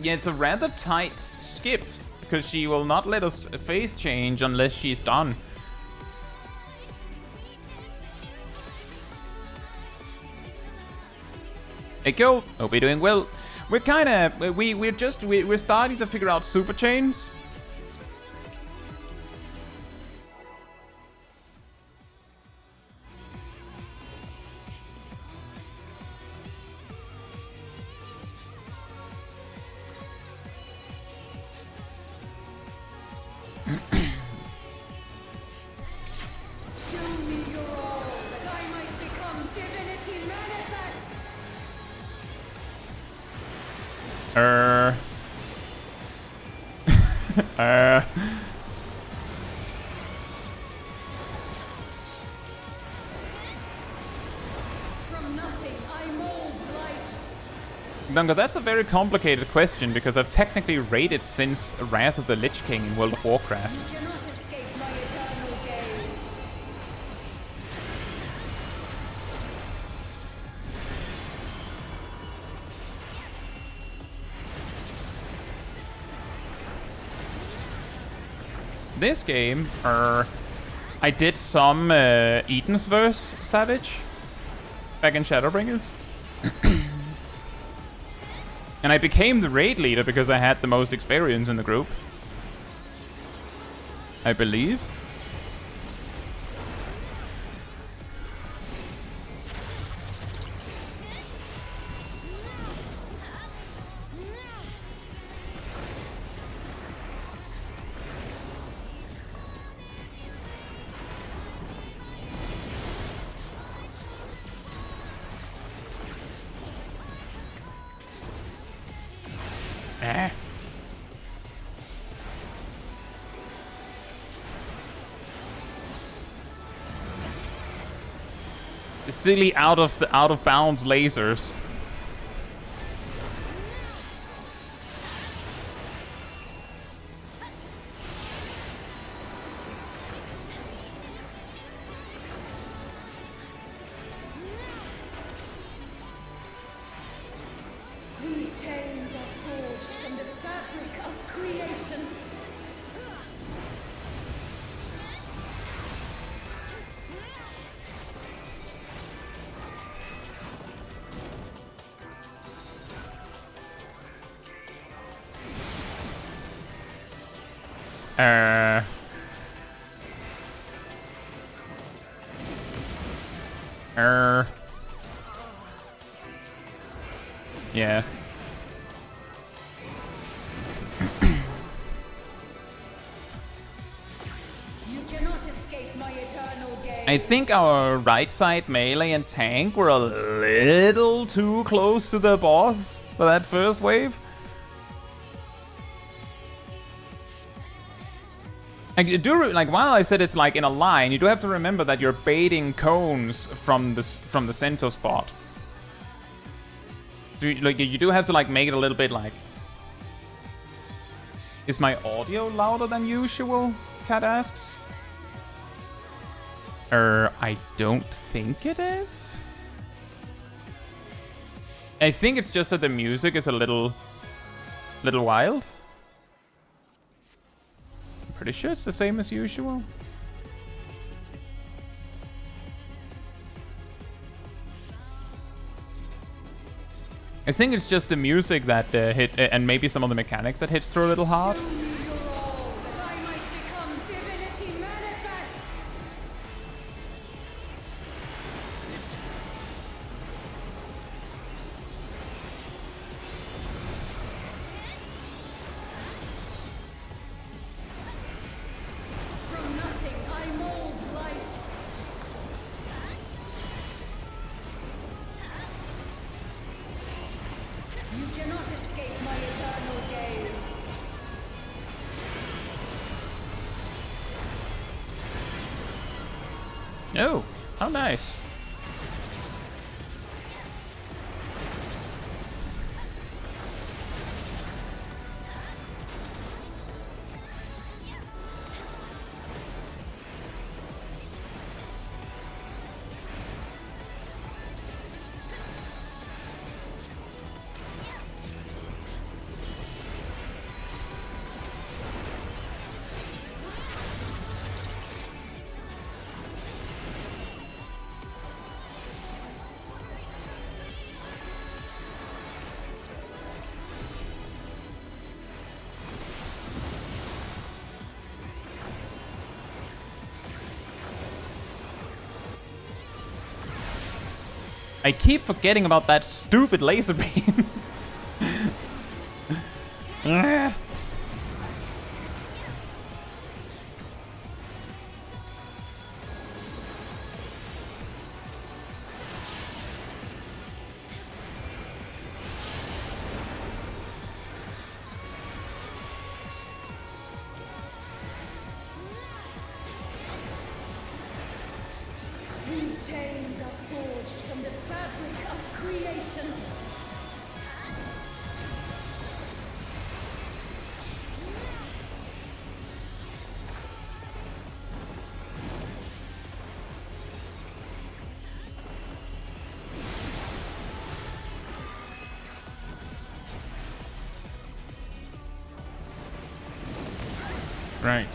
Yeah, it's a rather tight skip, because she will not let us phase change unless she's done. Hey, cool. Hope you're doing well. We're kind of we're starting to figure out super chains. Dunga, that's a very complicated question because I've technically raided since Wrath of the Lich King in World of Warcraft. You cannot escape my eternal gaze. This game, I did some Eden's Verse Savage back in Shadowbringers. And I became the raid leader because I had the most experience in the group, I believe. Silly out of bounds lasers. These chains are forged from the fabric of creation. Yeah. You cannot escape my eternal gaze. I think our right side melee and tank were a little too close to the boss for that first wave. I do like while I said it's like in a line, you do have to remember that you're baiting cones from the center spot. So you do have to like make it a little bit like. Is my audio louder than usual? Cat asks. I don't think it is. I think it's just that the music is a little wild. I'm pretty sure it's the same as usual. I think it's just the music that hit, and maybe some of the mechanics that hits through a little hard. Show me your all, that I might become divinity manifest. From nothing I mold life. Oh, how nice. I keep forgetting about that stupid laser beam. These chains are forged from the fabric of creation. Right.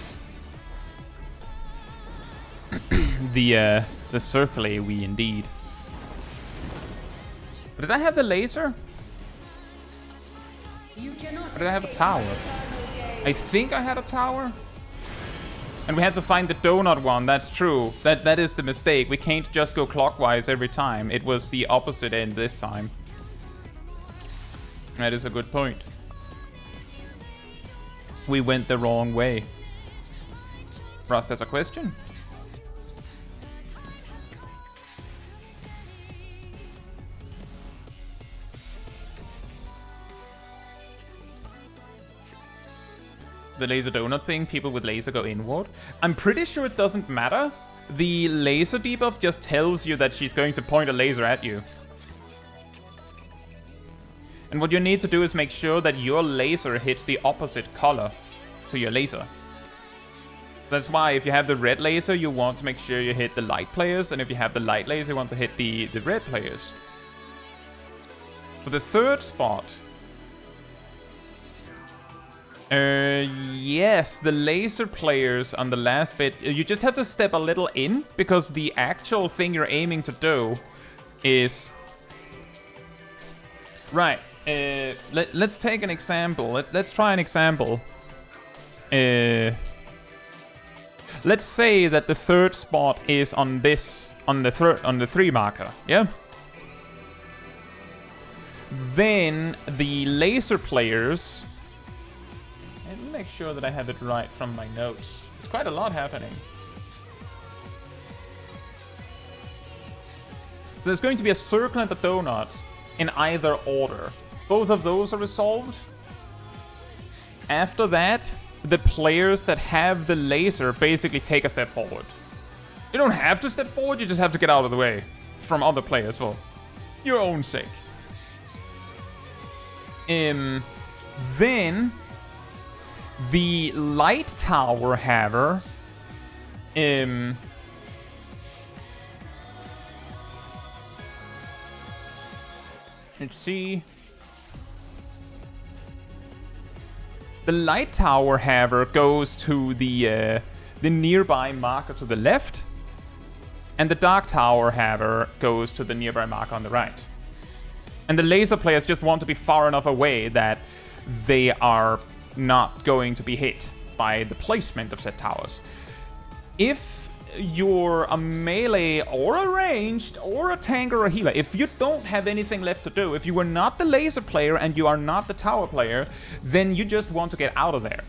The circle AoE indeed. But did I have the laser? You cannot Or did I have a escape tower? my eternal gaze. I think I had a tower. And we had to find the donut one, that's true. That is the mistake. We can't just go clockwise every time. It was the opposite end this time. That is a good point. We went the wrong way. Rust has a question. The laser donut thing, people with laser go inward. I'm pretty sure it doesn't matter. The laser debuff just tells you that she's going to point a laser at you. And what you need to do is make sure that your laser hits the opposite color to your laser. That's why if you have the red laser, you want to make sure you hit the light players, and if you have the light laser, you want to hit the red players. For the third spot... yes, the laser players on the last bit, you just have to step a little in, because the actual thing you're aiming to do is... Right, let's take an example. Let's try an example. Let's say that the third spot is on this, on the 3 marker, yeah? Then the laser players... Let me make sure that I have it right from my notes. It's quite a lot happening. So there's going to be a circle and a donut in either order. Both of those are resolved. After that, the players that have the laser basically take a step forward. You don't have to step forward, you just have to get out of the way from other players for your own sake. Then the light tower haver let's see. The light tower haver goes to the nearby marker to the left, and the dark tower haver goes to the nearby marker on the right. And the laser players just want to be far enough away that they are not going to be hit by the placement of said towers. If you're a melee or a ranged or a tank or a healer, if you don't have anything left to do, if you are not the laser player and you are not the tower player, then you just want to get out of there.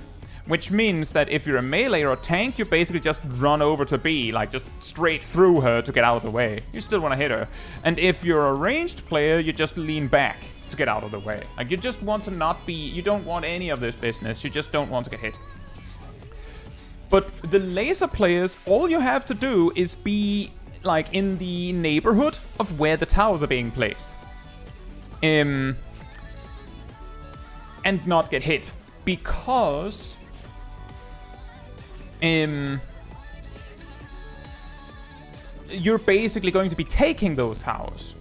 Which means that if you're a melee or a tank, you basically just run over to B, like just straight through her to get out of the way. You still want to hit her. And if you're a ranged player, you just lean back to get out of the way. Like, you just want to not be... You don't want any of this business. You just don't want to get hit. But the laser players, all you have to do is be like in the neighborhood of where the towers are being placed. And not get hit. Because you're basically going to be taking those towers.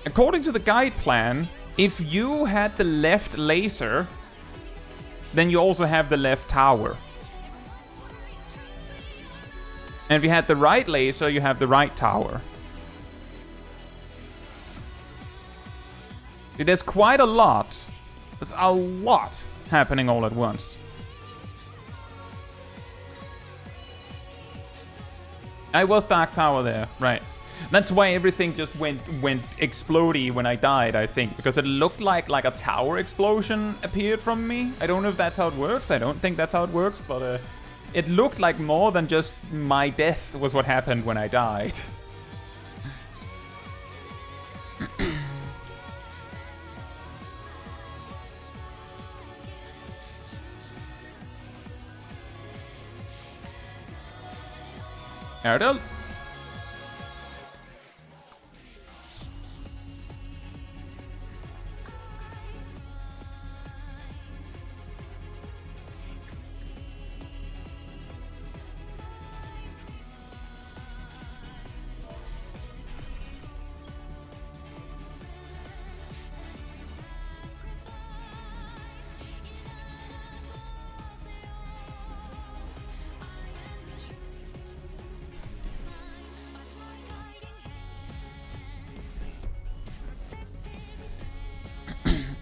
According to the guide plan, if you had the left laser, then you also have the left tower. And if you had the right laser, you have the right tower. There's quite a lot. There's a lot happening all at once. I was Dark Tower there, right. That's why everything just went explodey when I died, I think. Because it looked like a tower explosion appeared from me. I don't know if that's how it works. I don't think that's how it works, but it looked like more than just my death was what happened when I died. Erdal?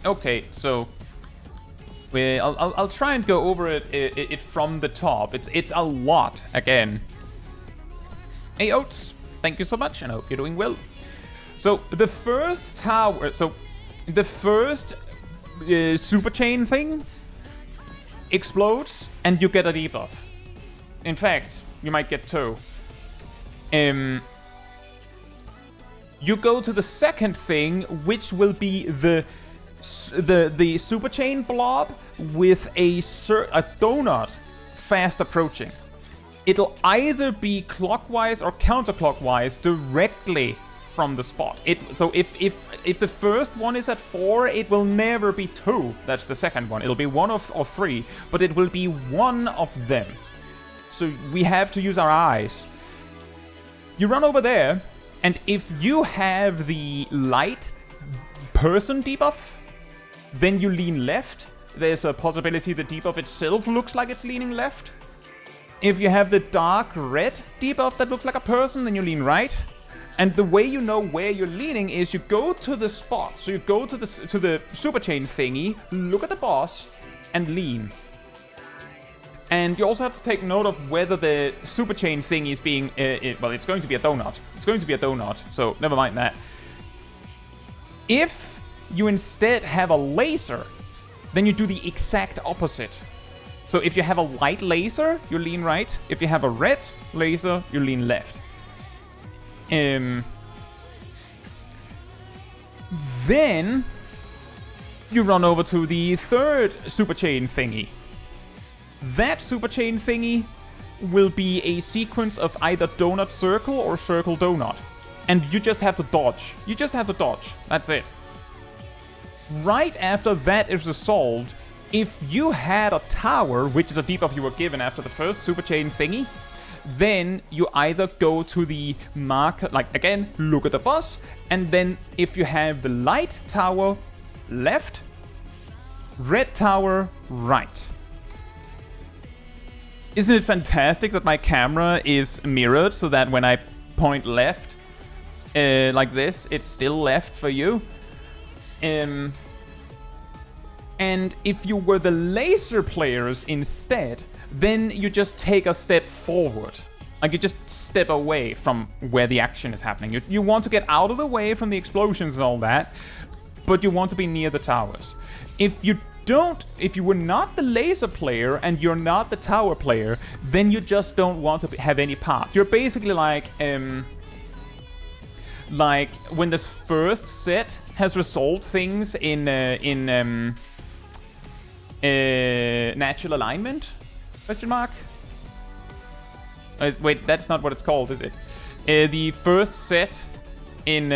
Okay, so I'll try and go over it from the top. It's a lot again. Hey Oats, thank you so much, and I hope you're doing well. So the first tower, the first super chain thing explodes, and you get a debuff. In fact, you might get two. You go to the second thing, which will be the super chain blob with a donut fast approaching. It'll either be clockwise or counterclockwise directly from the spot. So if the first one is at 4, it will never be 2. That's the second one. It'll be 1 or 3, but it will be one of them. So we have to use our eyes. You run over there, and if you have the light person debuff, then you lean left. There's a possibility the debuff itself looks like it's leaning left. If you have the dark red debuff that looks like a person, then you lean right. And the way you know where you're leaning is you go to the spot. So you go to the super chain thingy, look at the boss, and lean. And you also have to take note of whether the super chain thingy is being... well, it's going to be a donut. It's going to be a donut, so never mind that. If you instead have a laser, then you do the exact opposite. So if you have a white laser, you lean right. If you have a red laser, you lean left. Then you run over to the third super chain thingy. That super chain thingy will be a sequence of either donut circle or circle donut. And you just have to dodge. You just have to dodge. That's it. Right after that is resolved, if you had a tower, which is a debuff you were given after the first super chain thingy, then you either go to the marker, like again, look at the boss, and then if you have the light tower left, red tower right. Isn't it fantastic that my camera is mirrored so that when I point left, like this, it's still left for you? And if you were the laser players instead, then you just take a step forward. Like you just step away from where the action is happening. You want to get out of the way from the explosions and all that, but you want to be near the towers. If you were not the laser player and you're not the tower player, then you just don't want to have any part. You're basically like when this first set has resolved things in natural alignment? Question mark? Wait, that's not what it's called, is it? The first set in...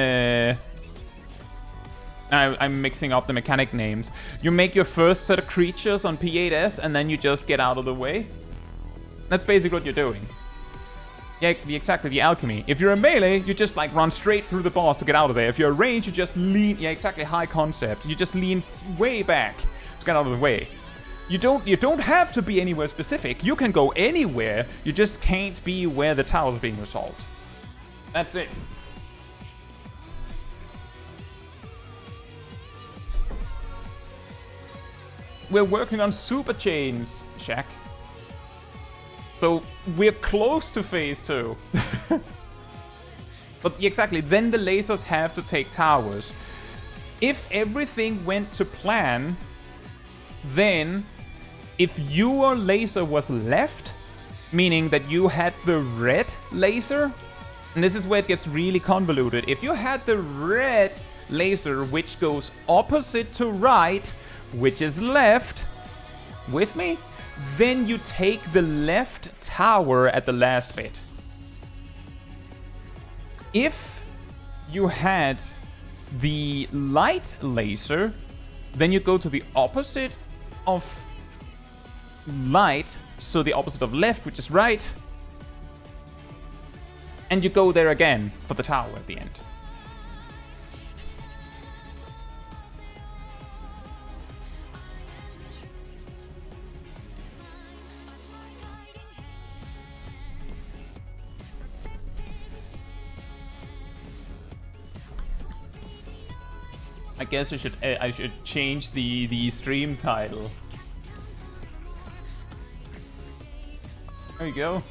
I'm mixing up the mechanic names. You make your first set of creatures on P8S, and then you just get out of the way. That's basically what you're doing. Yeah, exactly, the alchemy. If you're a melee, you just like run straight through the boss to get out of there. If you're a range, you just lean... Yeah, exactly, high concept. You just lean way back to get out of the way. You don't have to be anywhere specific. You can go anywhere. You just can't be where the tower's being assaulted. That's it. We're working on super chains, Shaq. So we're close to phase 2. But exactly, then the lasers have to take towers. If everything went to plan, then if your laser was left, meaning that you had the red laser, and this is where it gets really convoluted. If you had the red laser which goes opposite to right, which is left, with me, then you take the left tower at the last bit. If you had the light laser, then you go to the opposite of light, so the opposite of left, which is right, and you go there again for the tower at the end. I guess I should change the stream title. There you go.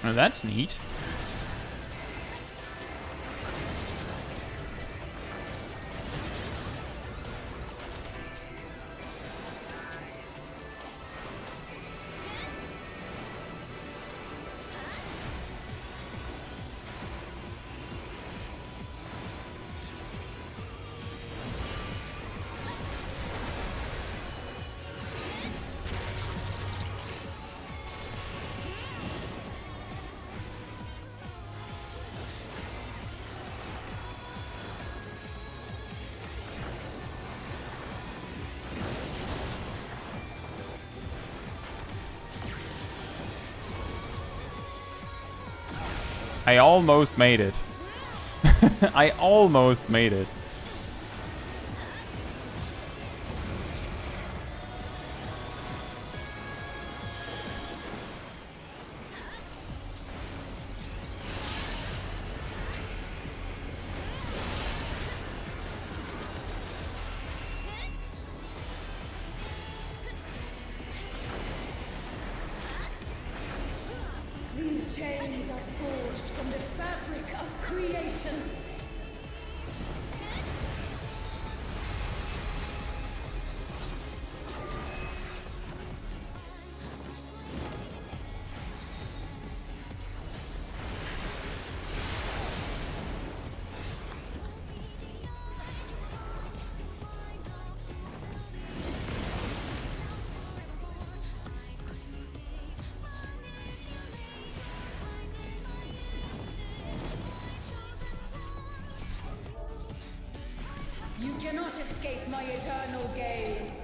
Oh, that's neat. I almost made it. I almost made it. These chains are forged from the fabric of creation. You cannot escape my eternal gaze.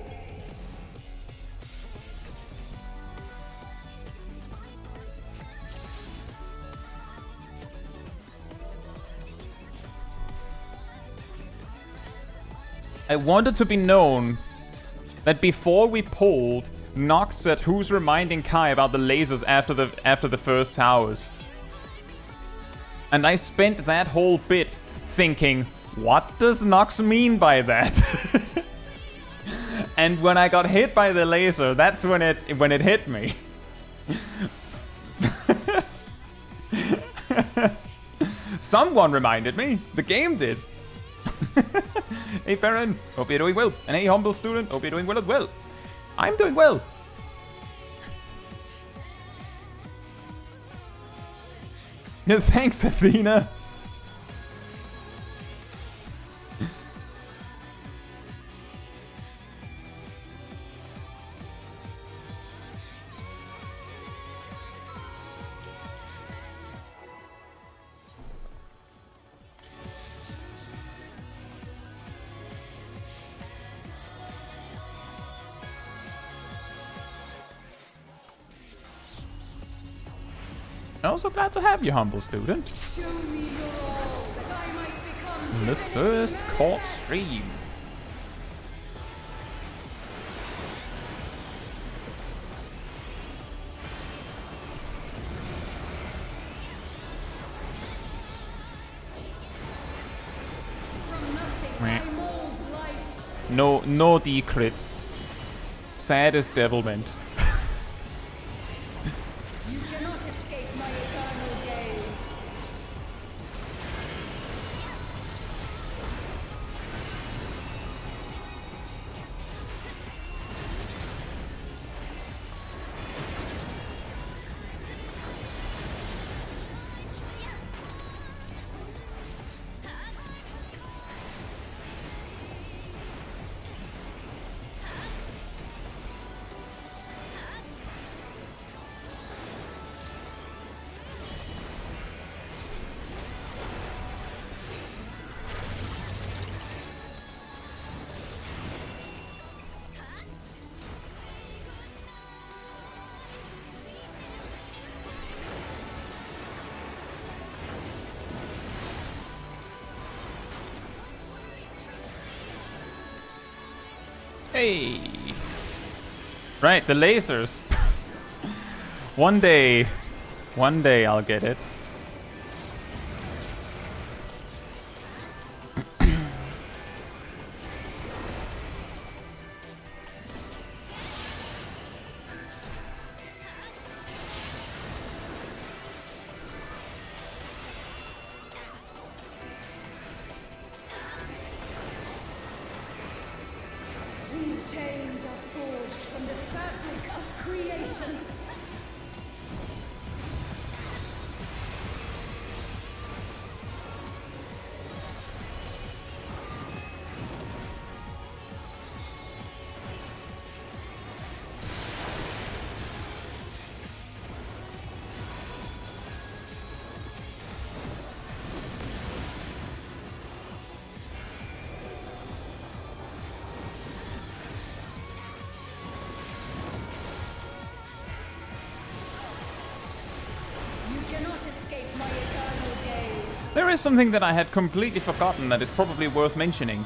I wanted to be known that before we pulled, Nox said, "Who's reminding Kai about the lasers after the first towers?" And I spent that whole bit thinking, what does Nox mean by that? And when I got hit by the laser, that's when it hit me. Someone reminded me. The game did. Hey Baron, hope you're doing well. And hey humble student, hope you're doing well as well. I'm doing well. Yeah, thanks, Athena. Also glad to have you, humble student. Show me your all, that I might become The first caught stream. From nothing I mold life. No decrits. Sad as devilment. You cannot escape my eternal gaze. Hey! Right, the lasers. One day I'll get it. These chains are forged from the fabric of creation. You cannot escape my eternal gaze. There is something that I had completely forgotten that is probably worth mentioning.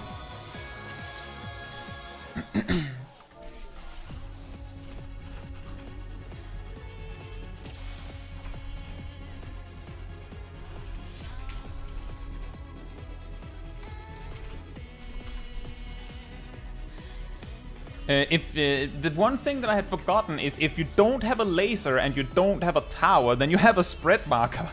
The one thing that I had forgotten is if you don't have a laser and you don't have a tower, then you have a spread marker.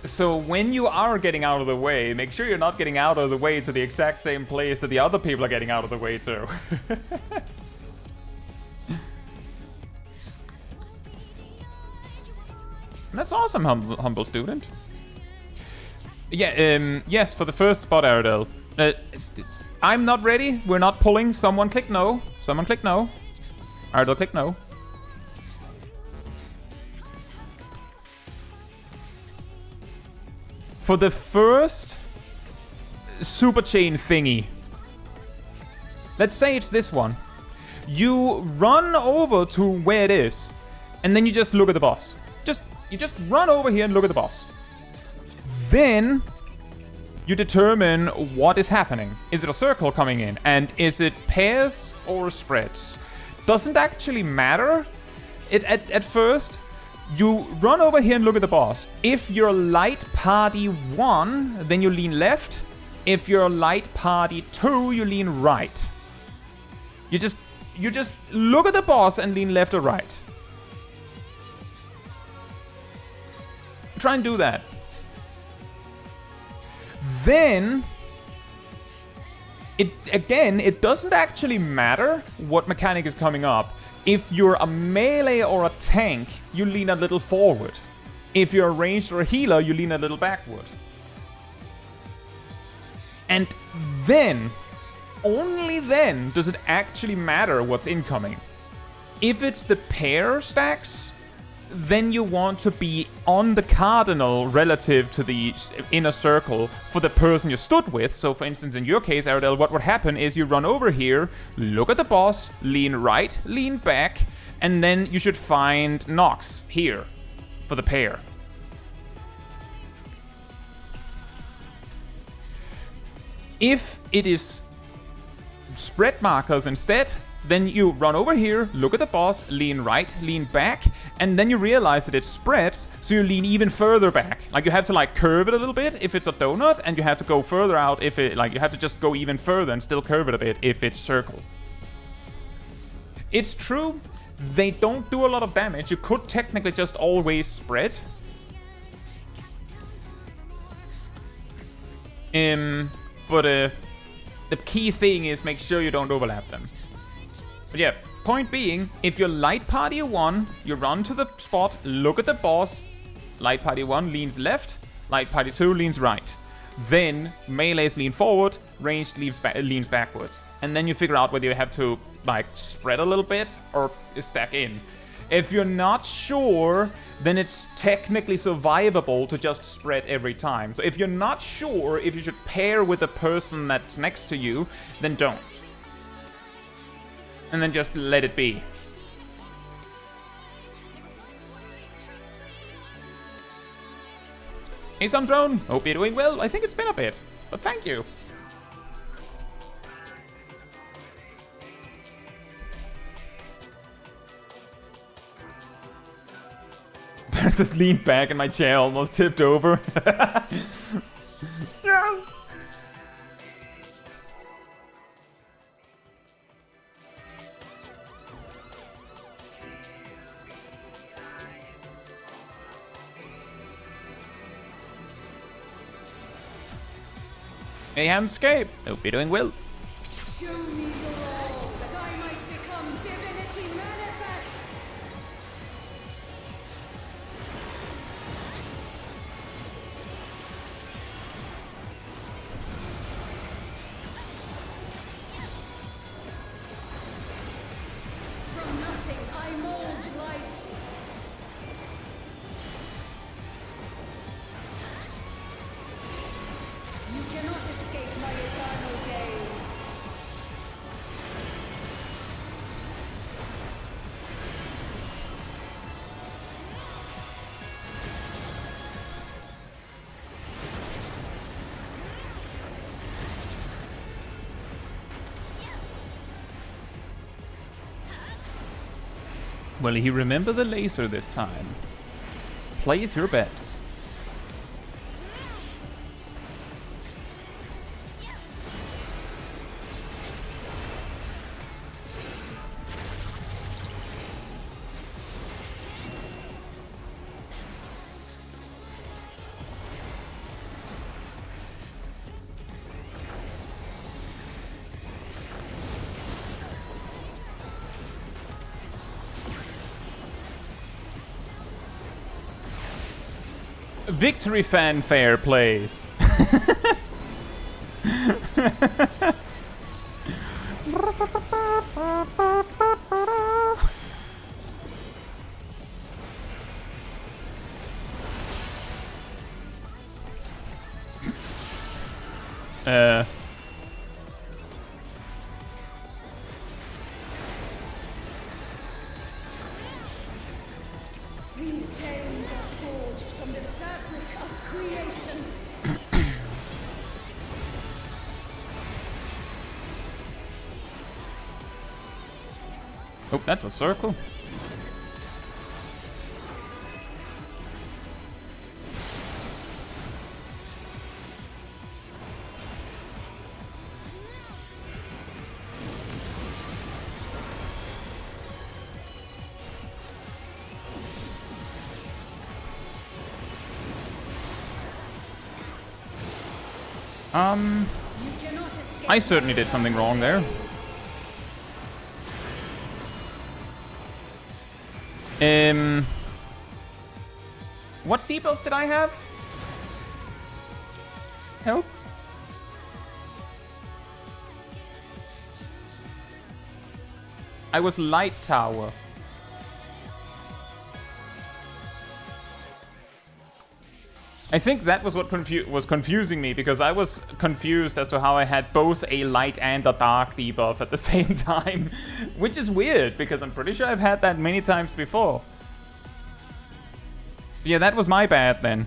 So when you are getting out of the way, make sure you're not getting out of the way to the exact same place that the other people are getting out of the way to. That's awesome, humble student. Yeah, yes, for the first spot, Aradel. I'm not ready. We're not pulling. Someone click no. Someone click no. Aradel click no. For the first super chain thingy, let's say it's this one. You run over to where it is, and then you just look at the boss. You just run over here and look at the boss. Then you determine what is happening. Is it a circle coming in? And is it pairs or spreads? Doesn't actually matter. At first, you run over here and look at the boss. If you're light party 1, then you lean left. If you're light party 2, you lean right. You just look at the boss and lean left or right. Try and do that. Then, it doesn't actually matter what mechanic is coming up. If you're a melee or a tank, you lean a little forward. If you're a ranged or a healer, you lean a little backward. And then, only then, does it actually matter what's incoming. If it's the pair stacks, then you want to be on the cardinal relative to the inner circle for the person you stood with. So for instance, in your case, Aradel, what would happen is you run over here, look at the boss, lean right, lean back, and then you should find Nox here for the pair. If it is spread markers instead, then you run over here, look at the boss, lean right, lean back, and then you realize that it spreads, so you lean even further back. Like, you have to, like, curve it a little bit if it's a donut, and you have to go further out if it, like, you have to just go even further and still curve it a bit if it's circle. It's true, they don't do a lot of damage. You could technically just always spread. But the key thing is make sure you don't overlap them. But yeah, point being, if you're light party 1, you run to the spot, look at the boss, light party 1 leans left, light party 2 leans right. Then melees lean forward, ranged leans backwards. And then you figure out whether you have to, like, spread a little bit or stack in. If you're not sure, then it's technically survivable to just spread every time. So if you're not sure if you should pair with the person that's next to you, then don't. And then just let it be. Hey, Drone. Hope you're doing well. I think it's been a bit, but thank you. I just leaned back and my chair almost tipped over. Yeah. Mayhemscape. Hope you're doing well. Show me your all, that I might become divinity manifest. From nothing I mold life. You cannot escape my eternal gaze. Will he remember the laser this time? Place your bets. Victory fanfare plays. These chains are forged from the fabric of creation. Oh, that's a circle. I certainly did something wrong there. What debuffs did I have? Help? I was light tower. I think that was what was confusing me, because I was confused as to how I had both a light and a dark debuff at the same time. Which is weird, because I'm pretty sure I've had that many times before. Yeah, that was my bad then.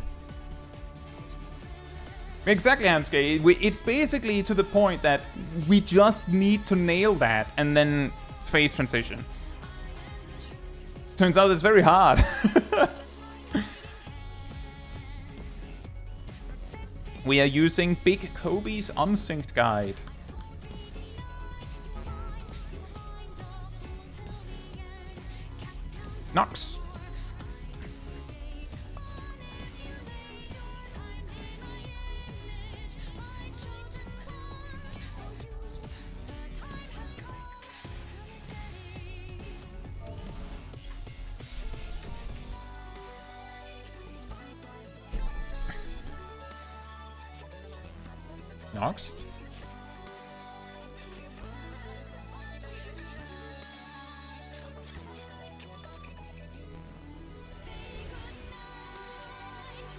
Exactly, Hamske. It's basically to the point that we just need to nail that and then phase transition. Turns out it's very hard. We are using Big Kobe's Unsynced guide. Nox. Nox.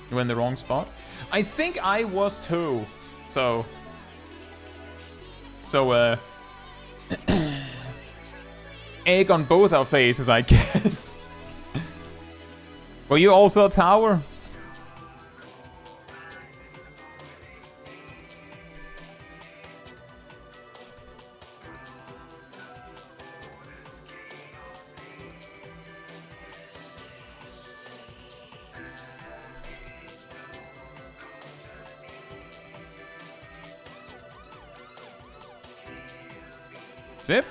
You in the wrong spot? I think I was too. So egg on both our faces, I guess. Were you also a tower? Zip.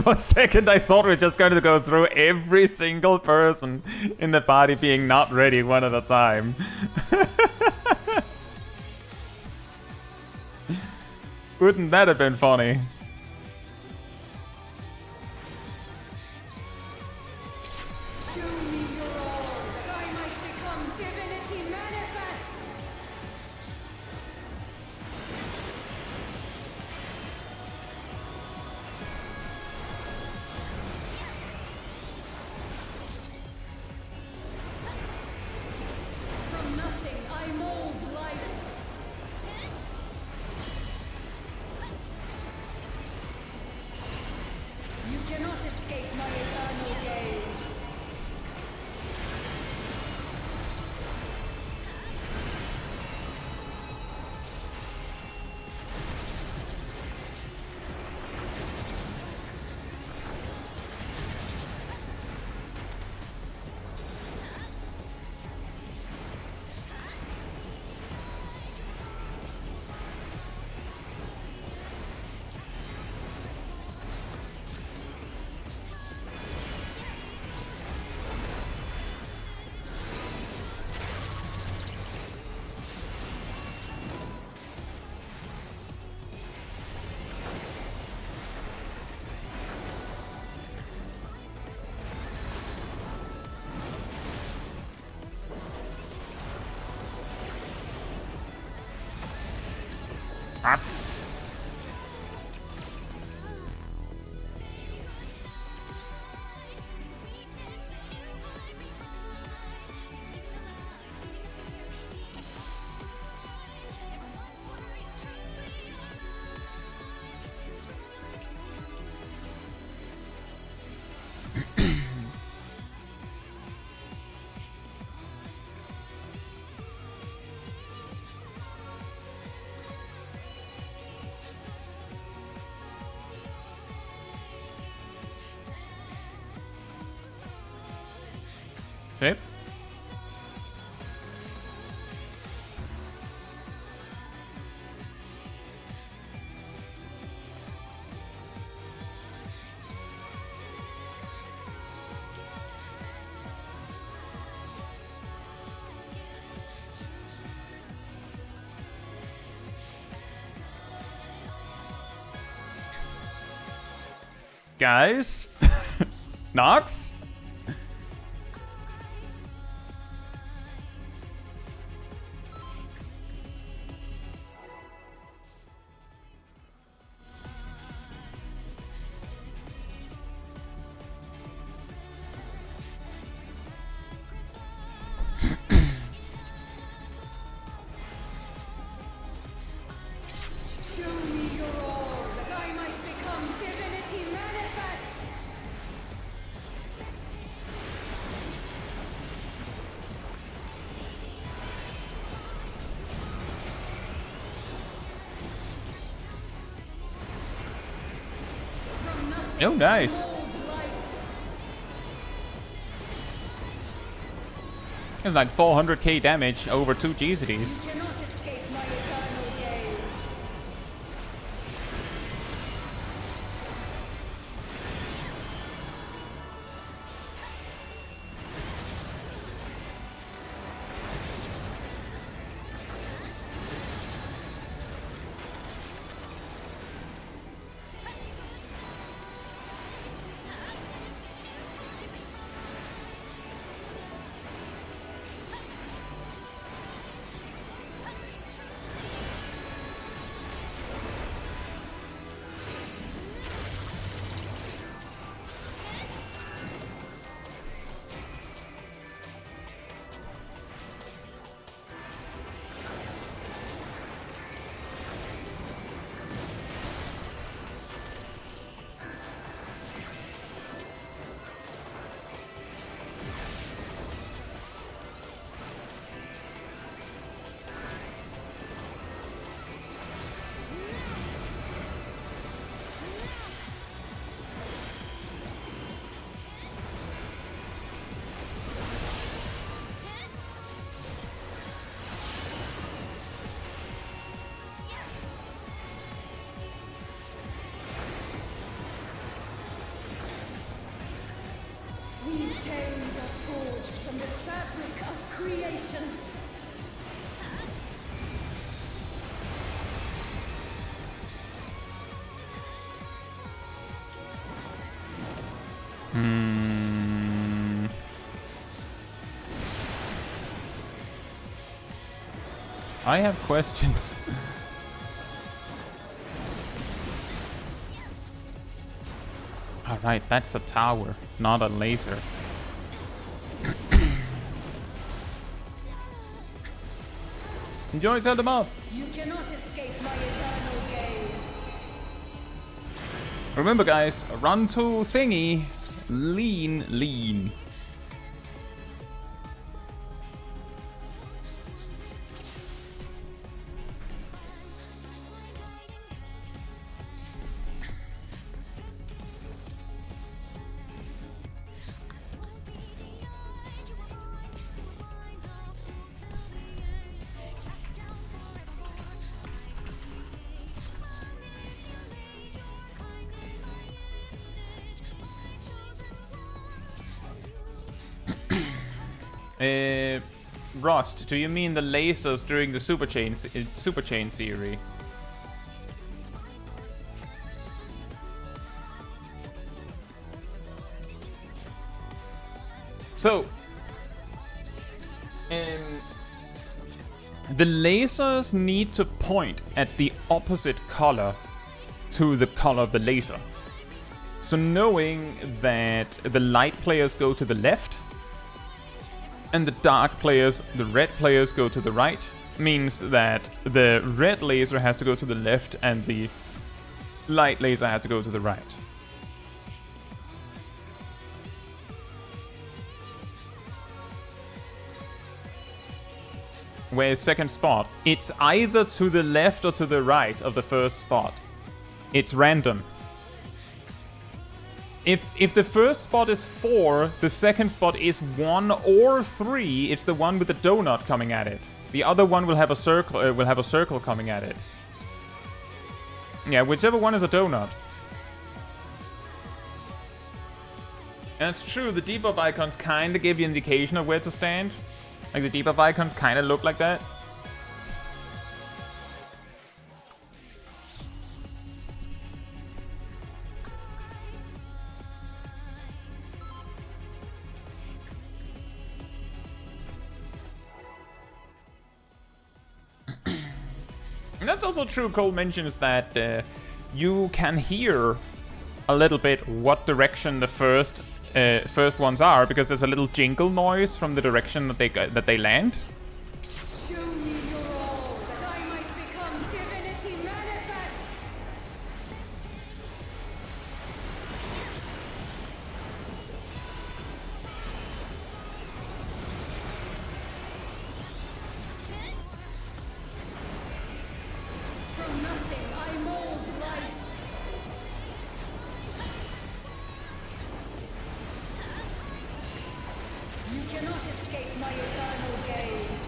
For a second I thought we were just going to go through every single person in the party being not ready one at a time. Wouldn't that have been funny? Sip. Guys? Nox? Show me your all, that I might become divinity manifest! Oh, nice. It's like 400k damage over 2 GCDs. You cannot escape my eternal gaze. These chains are forged from the fabric of creation. I have questions. Alright, that's a tower, not a laser. Enjoy, set them up! You cannot escape my eternal gaze. Remember guys, run to thingy, lean, lean. Rust, do you mean the lasers during the super chain theory? So, the lasers need to point at the opposite color to the color of the laser. So knowing that the light players go to the left and the dark players, the red players, go to the right, means that the red laser has to go to the left and the light laser has to go to the right. Whereas second spot, it's either to the left or to the right of the first spot. It's random. If the first spot is 4, the second spot is 1 or 3. It's the one with the donut coming at it. The other one will have a circle coming at it. Yeah, whichever one is a donut. And it's true, the debuff icons kind of give you indication of where to stand. Like, the debuff icons kind of look like that. And that's also true. Cole mentions that you can hear a little bit what direction the first ones are, because there's a little jingle noise from the direction that they land. Show me your all, that I might become divinity manifest. From nothing I mold life. You cannot escape my eternal gaze.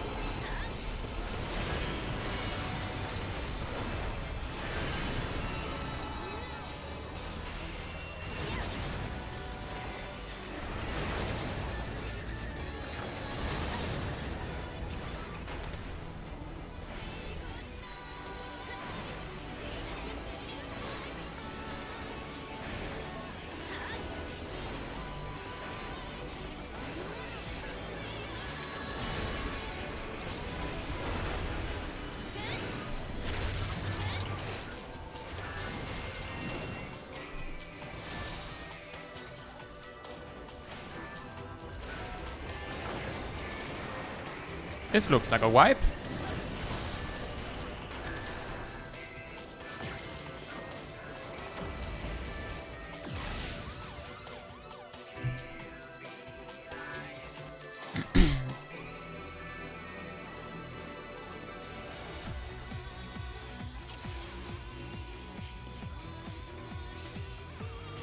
This looks like a wipe.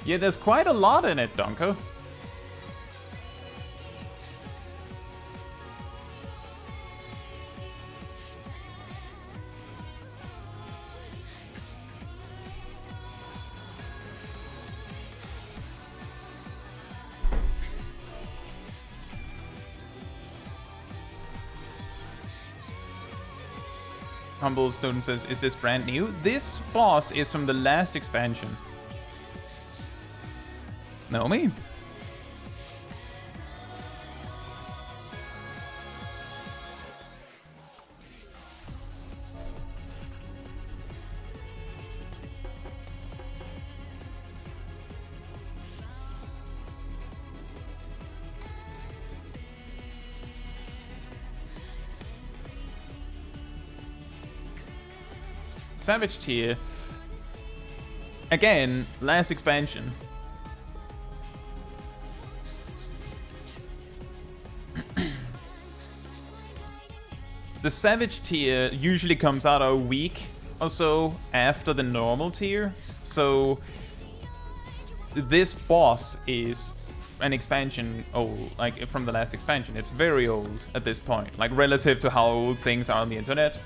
Yeah, there's quite a lot in it, Donko. Humble Stone says, is this brand new? This boss is from the last expansion. Naomi? Savage tier. Again, last expansion. The Savage tier usually comes out a week or so after the normal tier. So this boss is an expansion old, like from the last expansion. It's very old at this point, like relative to how old things are on the internet.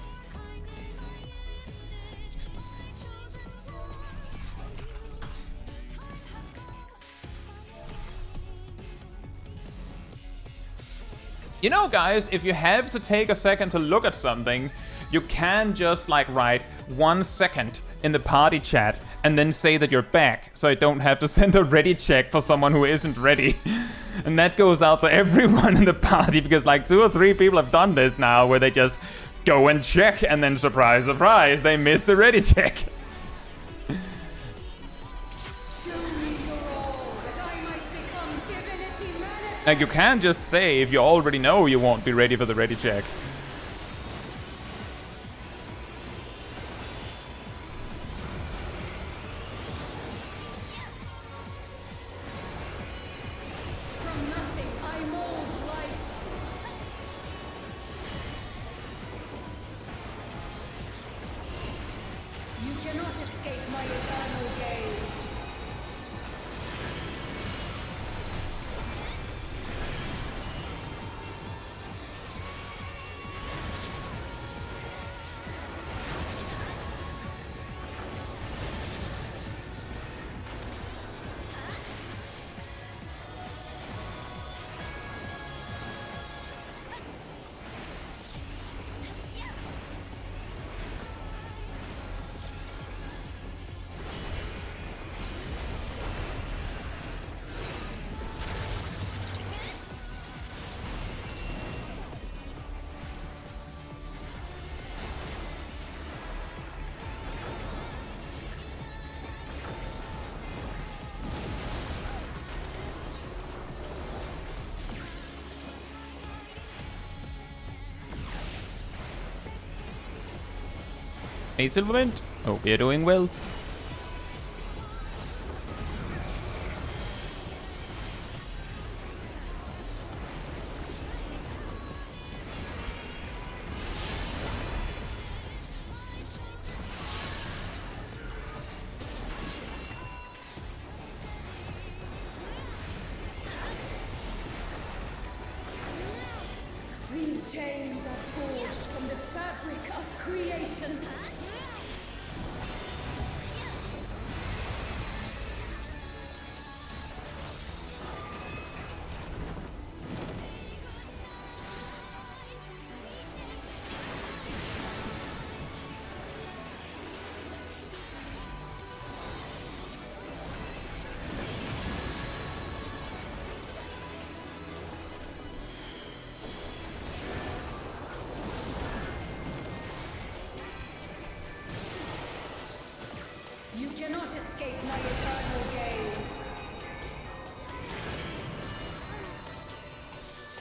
You know, guys, if you have to take a second to look at something, you can just like write 1 second in the party chat and then say that you're back, so I don't have to send a ready check for someone who isn't ready. And that goes out to everyone in the party, because like 2 or 3 people have done this now, where they just go and check and then surprise, surprise, they missed the ready check. Like, you can't just say if you already know you won't be ready for the ready check. From nothing I mold life. You cannot escape my eternal gaze. A silver mint. Oh, we are doing well. These chains are forged from the fabric of creation. You cannot escape my eternal gaze.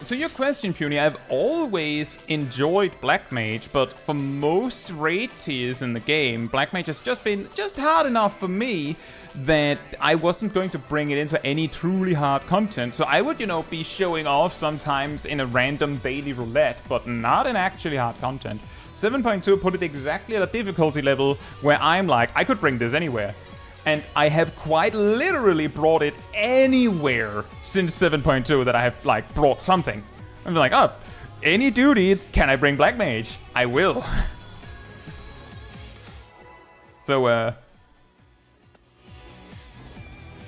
To your question, Puny, I've always enjoyed Black Mage, but for most raid tiers in the game, Black Mage has just been hard enough for me that I wasn't going to bring it into any truly hard content. So I would, be showing off sometimes in a random daily roulette, but not in actually hard content. 7.2 put it exactly at a difficulty level where I'm like, I could bring this anywhere. And I have quite literally brought it anywhere since 7.2 that I have, brought something. I'm like, oh, any duty, can I bring Black Mage? I will. So,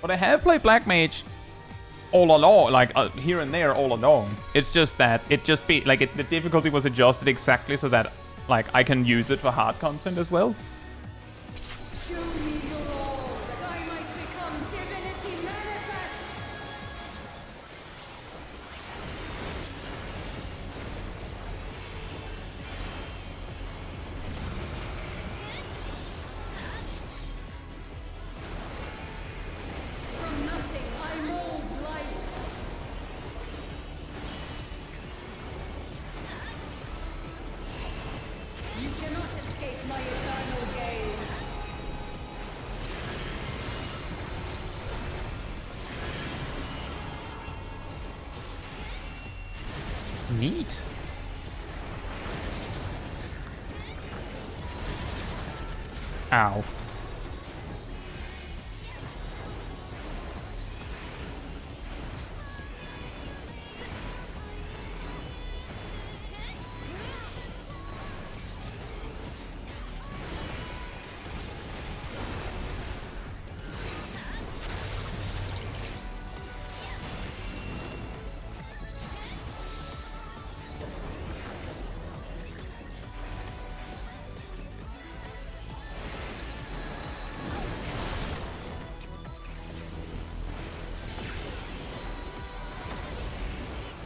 but I have played Black Mage all along, here and there all along. It's just that the difficulty was adjusted exactly so that, I can use it for hard content as well. Show me your all, that I might become divinity manifest. From nothing I mold life. You cannot escape my eternal gaze. Neat. Ow.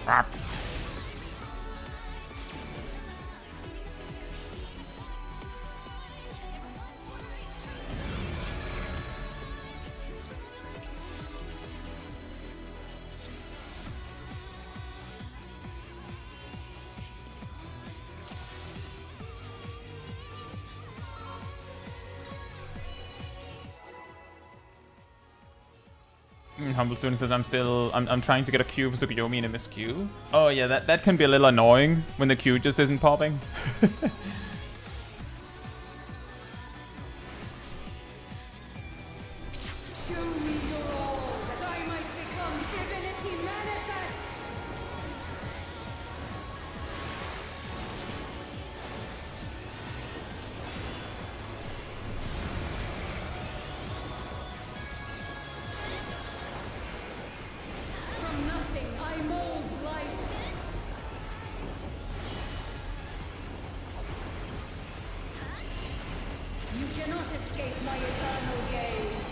Ah. Humble Student says I'm trying to get a Q for Tsukuyomi in a miscue. Oh yeah, that can be a little annoying when the Q just isn't popping. Show me your all, that I might become divinity manifest. From nothing I mold life. You cannot escape my eternal gaze.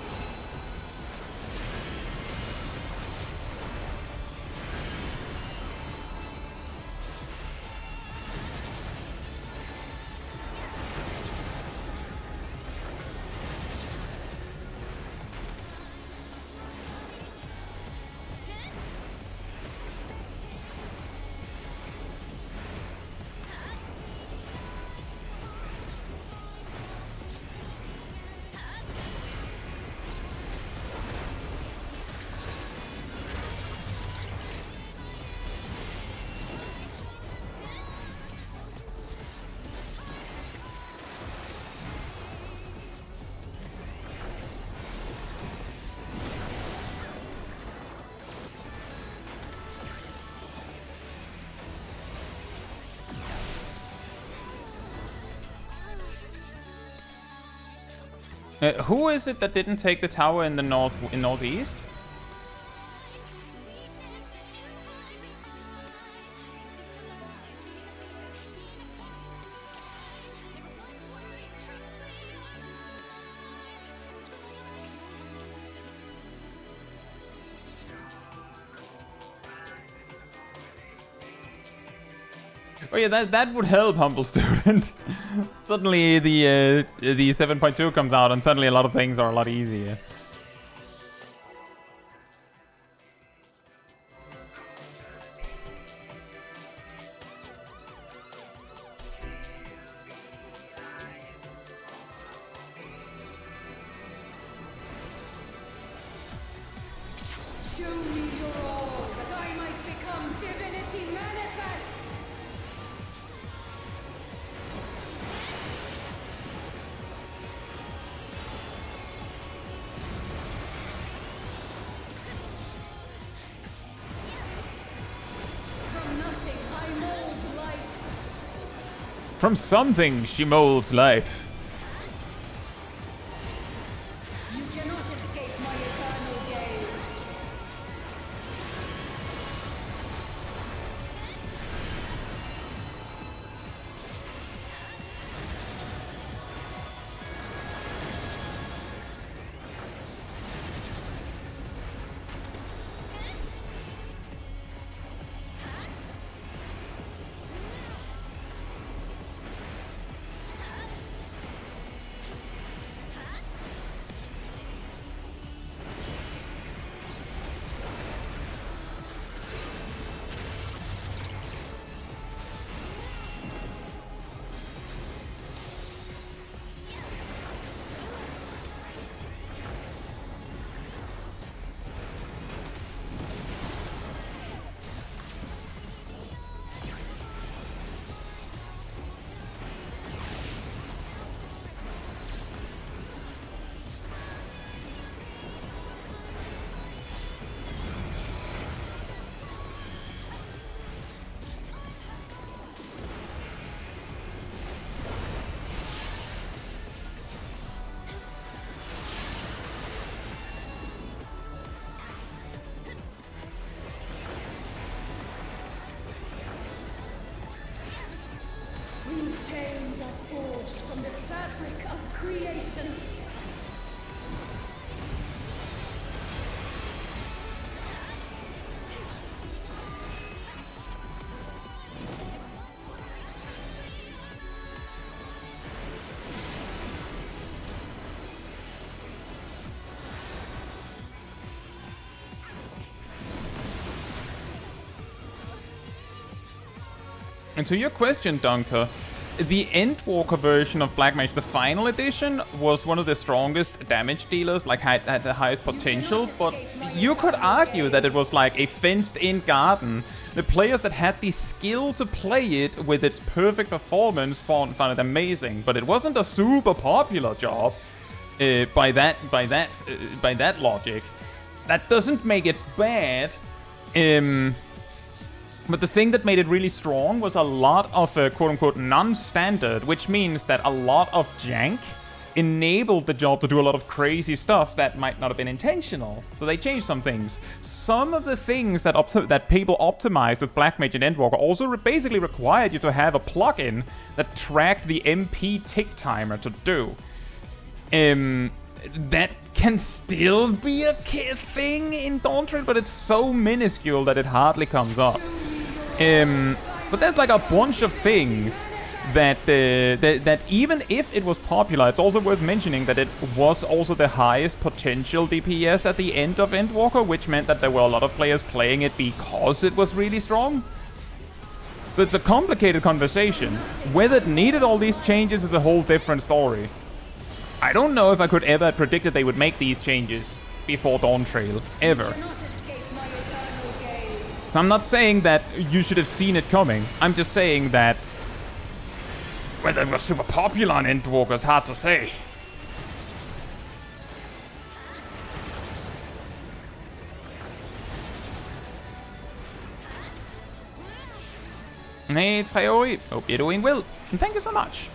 Who is it that didn't take the tower in the northeast? Oh yeah, that would help, humble student. Suddenly the 7.2 comes out, and suddenly a lot of things are a lot easier. Show me your all, that I might become divinity manifest! From nothing I mold life. From something, she molds life. You cannot escape my eternal gaze. These chains are forged from the fabric of creation. And to your question, Dunker, the Endwalker version of Black Mage, the final edition, was one of the strongest damage dealers, like had the highest potential, but you could argue that it was like a fenced-in garden. The players that had the skill to play it with its perfect performance found it amazing, but it wasn't a super popular job by that logic. That doesn't make it bad. But the thing that made it really strong was a lot of quote-unquote non-standard, which means that a lot of jank enabled the job to do a lot of crazy stuff that might not have been intentional. So they changed some things. Some of the things that people optimized with Black Mage and Endwalker also basically required you to have a plugin that tracked the MP tick timer to do. That can still be a thing in Dawntrail, but it's so minuscule that it hardly comes up. But there's like a bunch of things that that even if it was popular, it's also worth mentioning that it was also the highest potential DPS at the end of Endwalker, which meant that there were a lot of players playing it because it was really strong. So it's a complicated conversation. Whether it needed all these changes is a whole different story. I don't know if I could ever have predicted they would make these changes before Dawntrail, ever. So I'm not saying that you should have seen it coming. I'm just saying that whether it was super popular on Endwalker is hard to say. Hey, it's Hayori. Hope you're doing well. And thank you so much.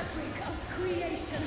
fabric of creation.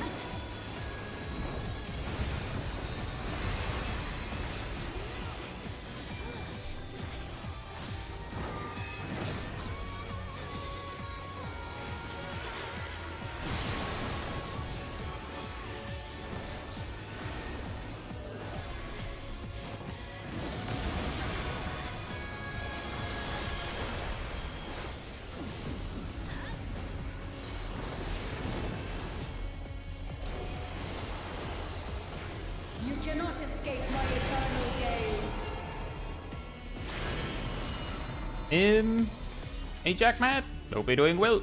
You cannot escape my eternal gaze. Hey Jackmat, hope you're doing well.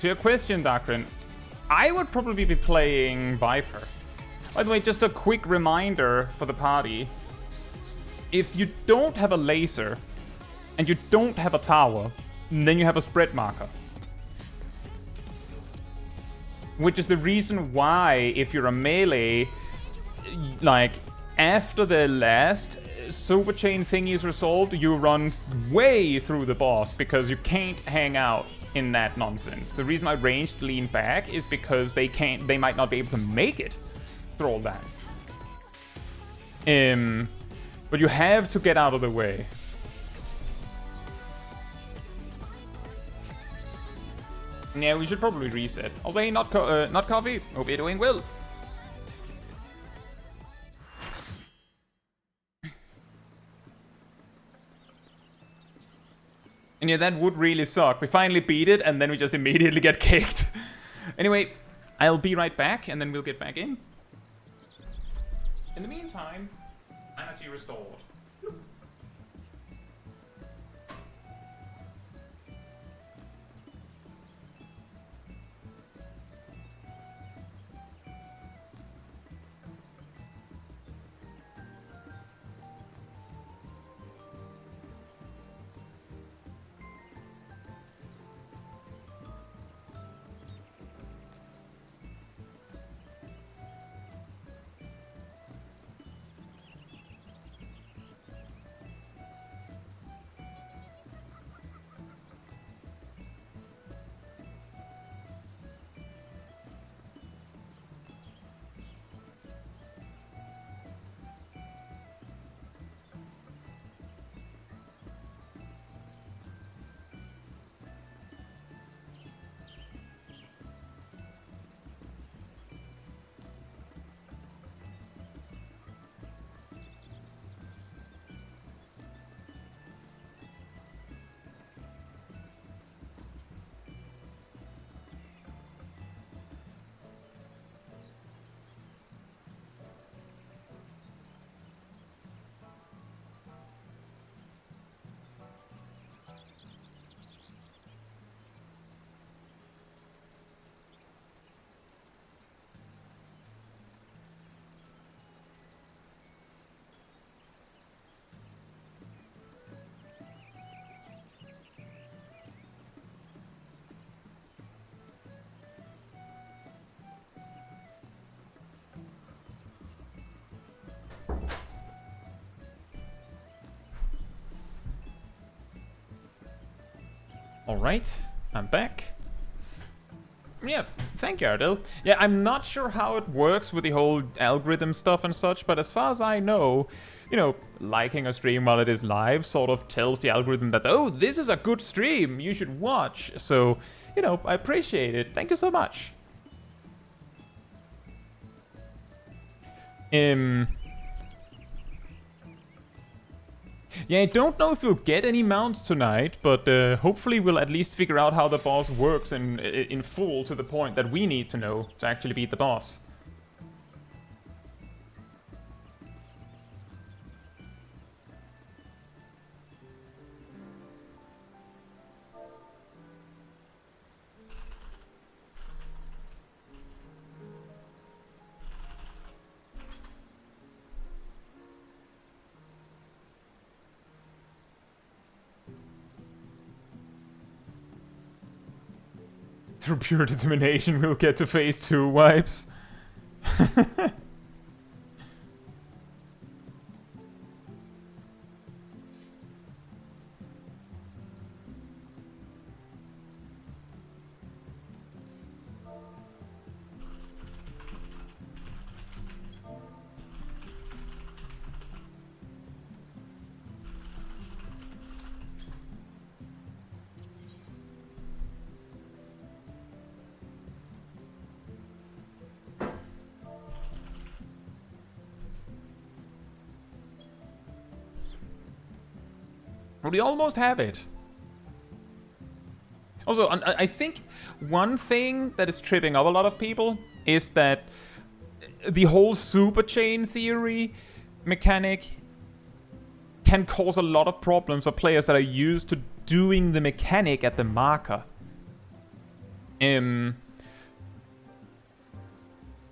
To your question, Darkrin, I would probably be playing Viper. By the way, just a quick reminder for the party. If you don't have a laser, and you don't have a tower, then you have a spread marker. Which is the reason why, if you're a melee, like, after the last super chain thingy is resolved, you run way through the boss because you can't hang out in that nonsense. The reason I ranged lean back is because they might not be able to make it through all that. But you have to get out of the way. Yeah, we should probably reset. I'll say not coffee. Hope you're doing well. And yeah, that would really suck. We finally beat it, and then we just immediately get kicked. Anyway, I'll be right back, and then we'll get back in. In the meantime, energy restored. Alright, I'm back. Yeah, thank you, Ardell. Yeah, I'm not sure how it works with the whole algorithm stuff and such, but as far as I know, you know, liking a stream while it is live sort of tells the algorithm that, oh, this is a good stream, you should watch. So, you know, I appreciate it. Thank you so much. Yeah, I don't know if we'll get any mounts tonight, but hopefully we'll at least figure out how the boss works in full to the point that we need to know to actually beat the boss. Through pure determination, we'll get to phase 2 wipes. We almost have it. Also, I think one thing that is tripping up a lot of people is that the whole super chain theory mechanic can cause a lot of problems for players that are used to doing the mechanic at the marker.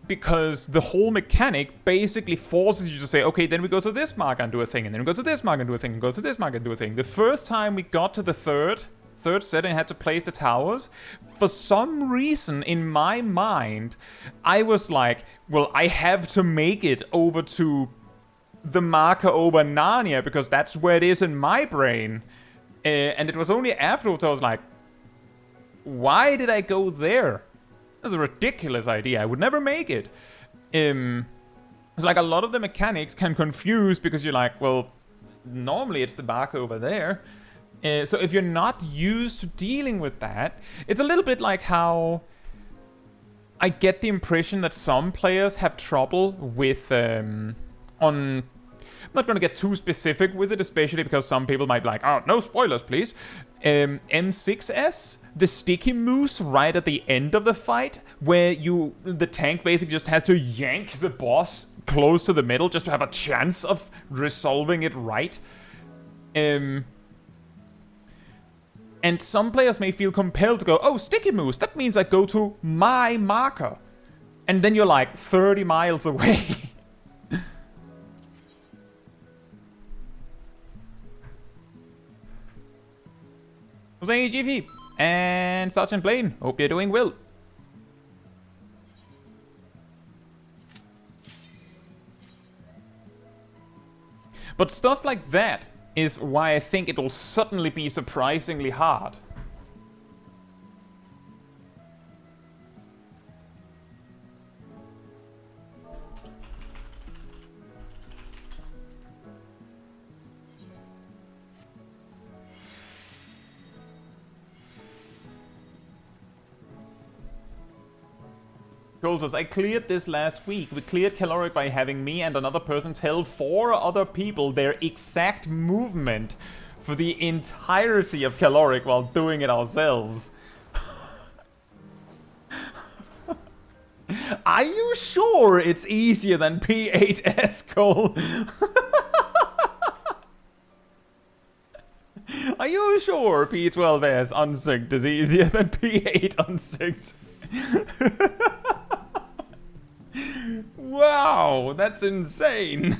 Because the whole mechanic basically forces you to say, okay, then we go to this marker and do a thing, and then we go to this marker and do a thing, and go to this marker and do a thing. The first time we got to the third set and had to place the towers, for some reason in my mind, I was like, well, I have to make it over to the marker over Narnia, because that's where it is in my brain. And it was only afterwards I was like, why did I go there? That's a ridiculous idea. I would never make it. It's like a lot of the mechanics can confuse because you're like, well, normally it's the marker over there. So if you're not used to dealing with that, it's a little bit like how I get the impression that some players have trouble with I'm not going to get too specific with it, especially because some people might be like, oh, no spoilers, please. M6S, the sticky moose right at the end of the fight, where the tank basically just has to yank the boss close to the middle just to have a chance of resolving it right. And some players may feel compelled to go, oh, sticky moose, that means I go to my marker. And then you're like 30 miles away. Jose GV and Sergeant Blaine, hope you're doing well. But stuff like that is why I think it will suddenly be surprisingly hard. I cleared this last week. We cleared Caloric by having me and another person tell 4 other people their exact movement for the entirety of Caloric while doing it ourselves. Are you sure it's easier than P8S, Cole? Are you sure P12S Unsynced is easier than P8 Unsynced? Wow, that's insane.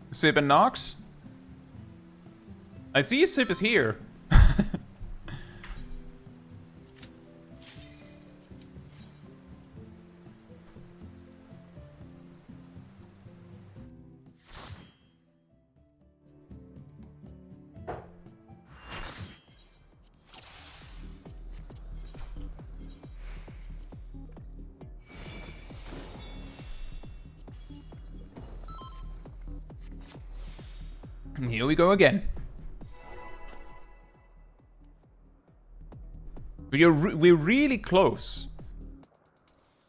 Sip and Nox? I see Sip is here. Here we go again. We're really close.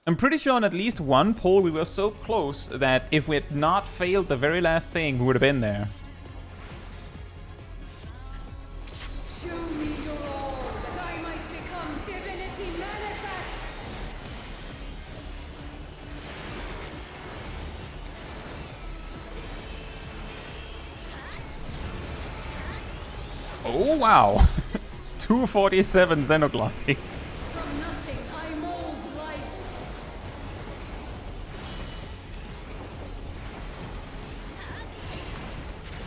I'm pretty sure on at least one poll we were so close that if we had not failed the very last thing, we would have been there. Show me your all, that I might become divinity manifest. Oh wow. 247 Xenoglossy. From nothing I mold life.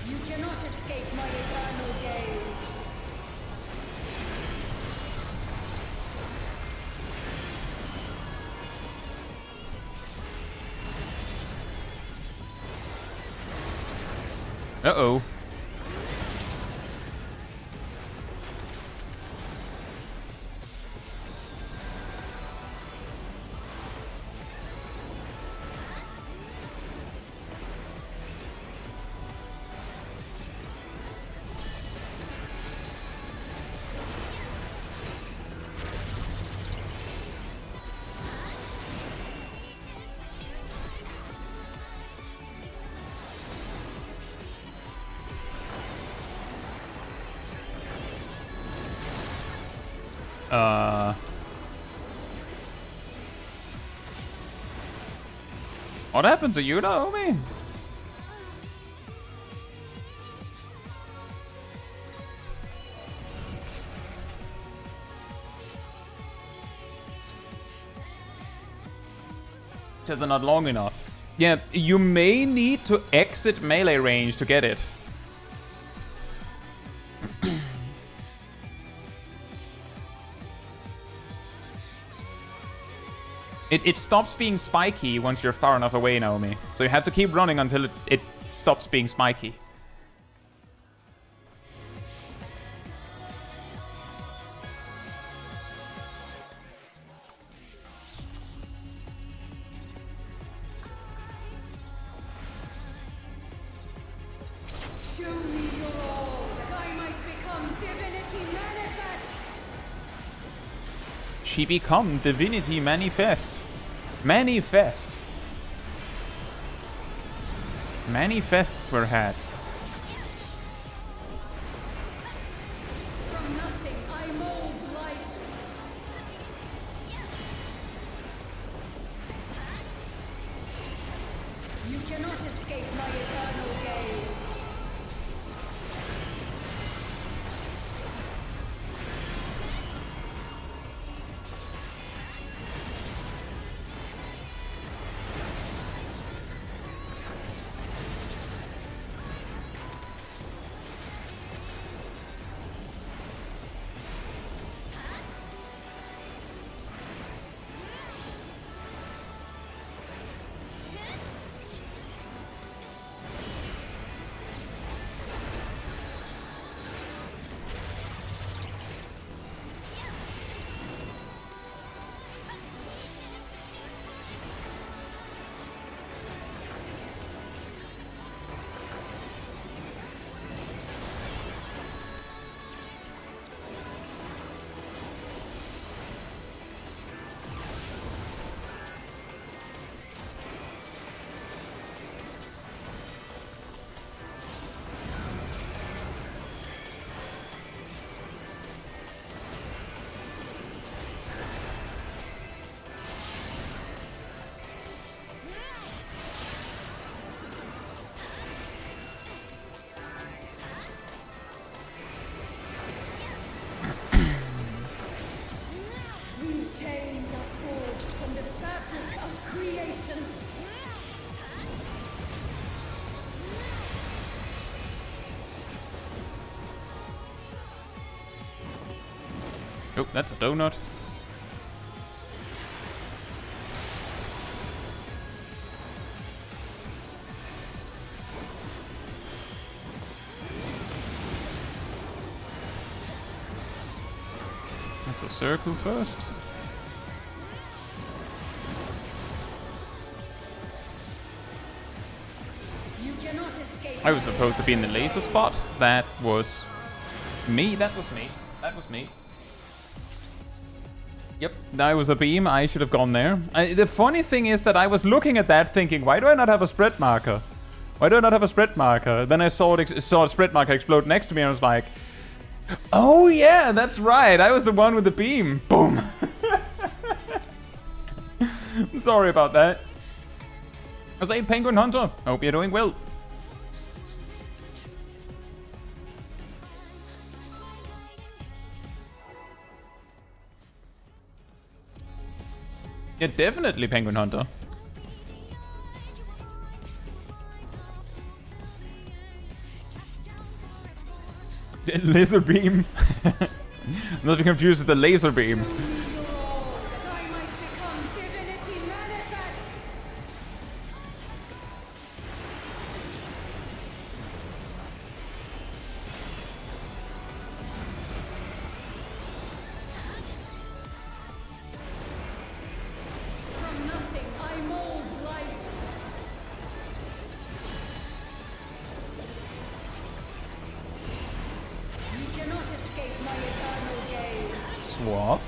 You cannot escape my eternal gaze. Uh-oh. What happened to you, Naomi? Said they're not long enough. Yeah, you may need to exit melee range to get it. It stops being spiky once you're far enough away, Naomi. So you have to keep running until it stops being spiky. Show me your all, that I might become divinity manifest. She become divinity manifest. Manifest. Manifests were had. From nothing I mold life. You cannot escape my eternal gaze. These chains are forged from the fabric of creation. Oh, that's a donut. That's a circle first. You cannot escape. I was supposed to be in the laser spot. That was me. That was me. That was me. Yep, that was a beam. I should have gone there. The funny thing is that I was looking at that thinking, why do I not have a spread marker? Why do I not have a spread marker? Then I saw a spread marker explode next to me and I was like, oh yeah, that's right. I was the one with the beam. Boom. Sorry about that. I was a Penguin Hunter. Hope you're doing well. Yeah, definitely Penguin Hunter. Laser beam. Not be confused with the laser beam. Swap.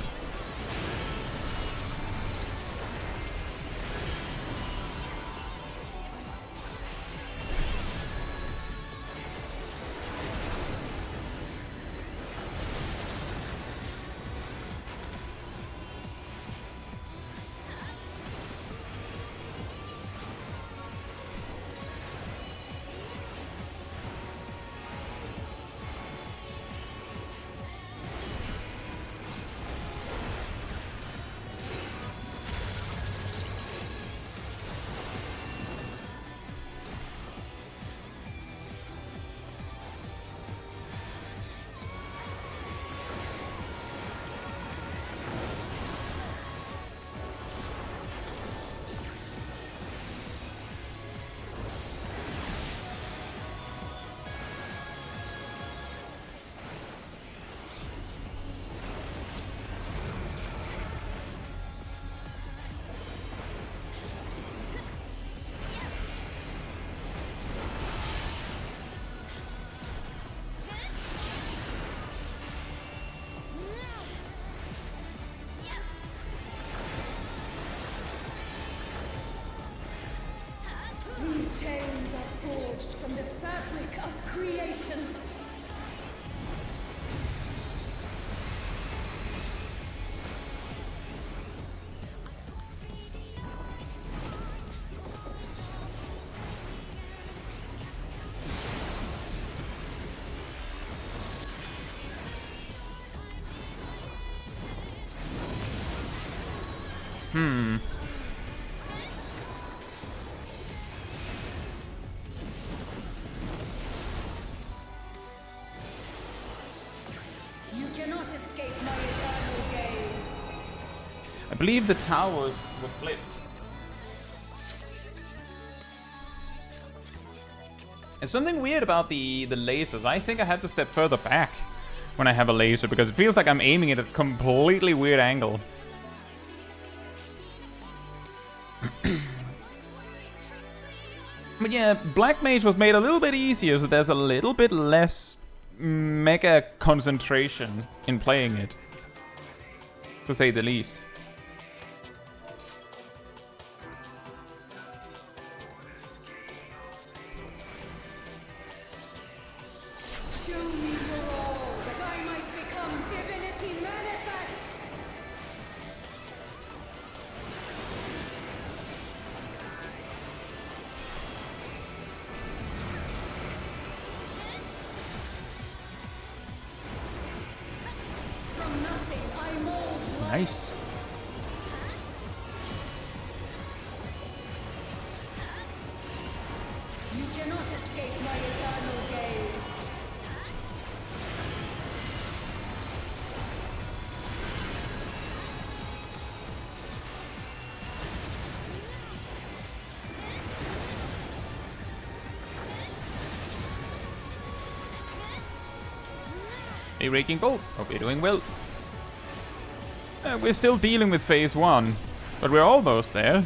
chains are forged from the fabric of creation. You cannot escape my eternal gaze. I believe the towers were flipped. There's something weird about the lasers. I think I have to step further back when I have a laser, because it feels like I'm aiming at a completely weird angle. But yeah, Black Mage was made a little bit easier, so there's a little bit less mega concentration in playing it, to say the least. Show me your all, that I might become divinity manifest. From nothing I mold life. Nice. You cannot escape my eternal gaze. A Raking Bolt. Hope you're doing well. We're still dealing with phase 1, but we're almost there.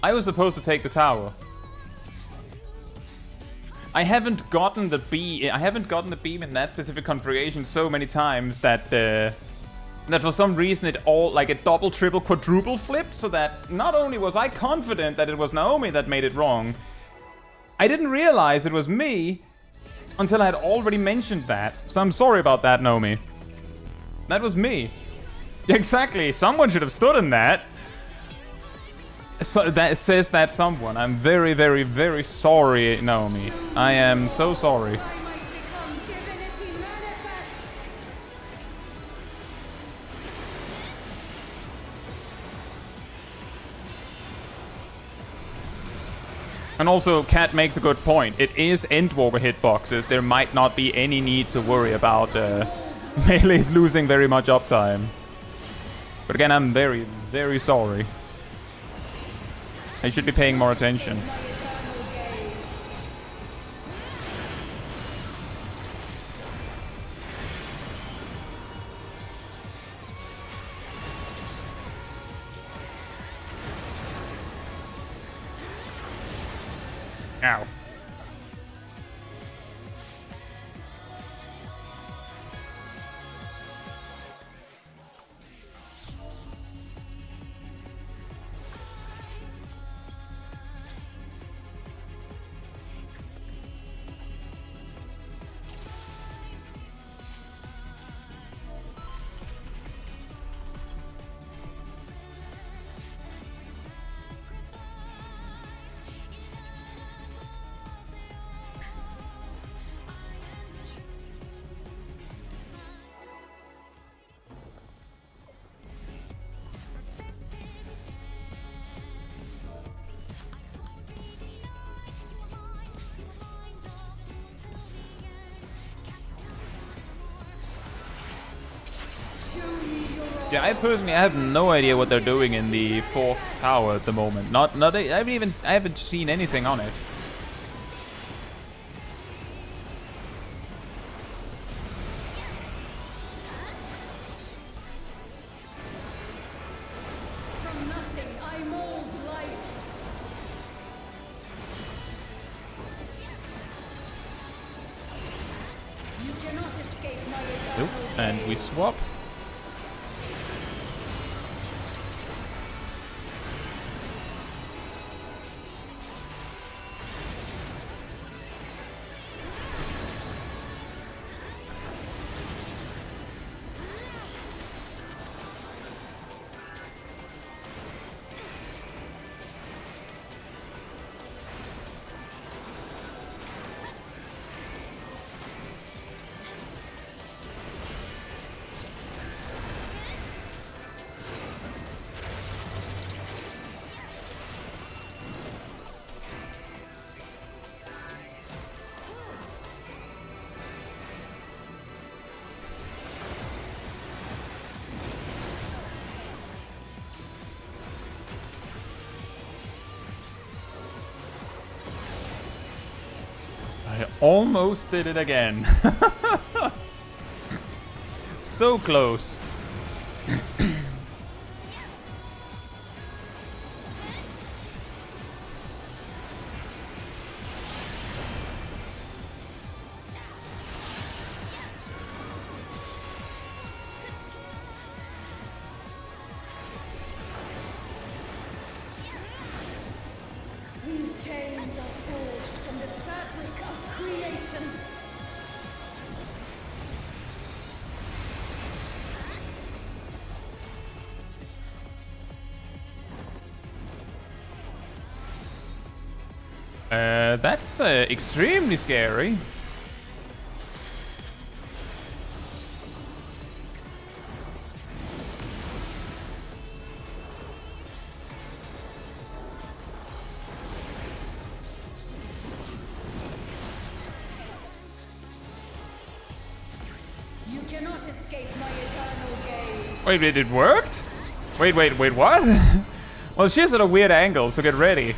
I was supposed to take the tower. I haven't gotten the beam in that specific configuration so many times that that for some reason it all like a double, triple, quadruple flipped, so that not only was I confident that it was Naomi that made it wrong, I didn't realize it was me until I had already mentioned that. So I'm sorry about that, Naomi. That was me. Exactly. Someone should have stood in that. So that says that someone. I'm very, very, very sorry, Naomi. I am so sorry. I might become divinity manifest. And also, Kat makes a good point. It is Endwalker hitboxes. There might not be any need to worry about melees losing very much uptime. But again, I'm very, very sorry. I should be paying more attention. My eternal gaze. Ow. Yeah, I personally have no idea what they're doing in the fourth tower at the moment. I haven't seen anything on it. From nothing I mold life. You cannot escape my eternal Oop, and we swap. I almost did it again. So close. These chains are forged from the fabric of creation. That's extremely scary. You cannot escape my eternal gaze. Wait, it worked? Wait, what? Well, she's at a weird angle, so get ready.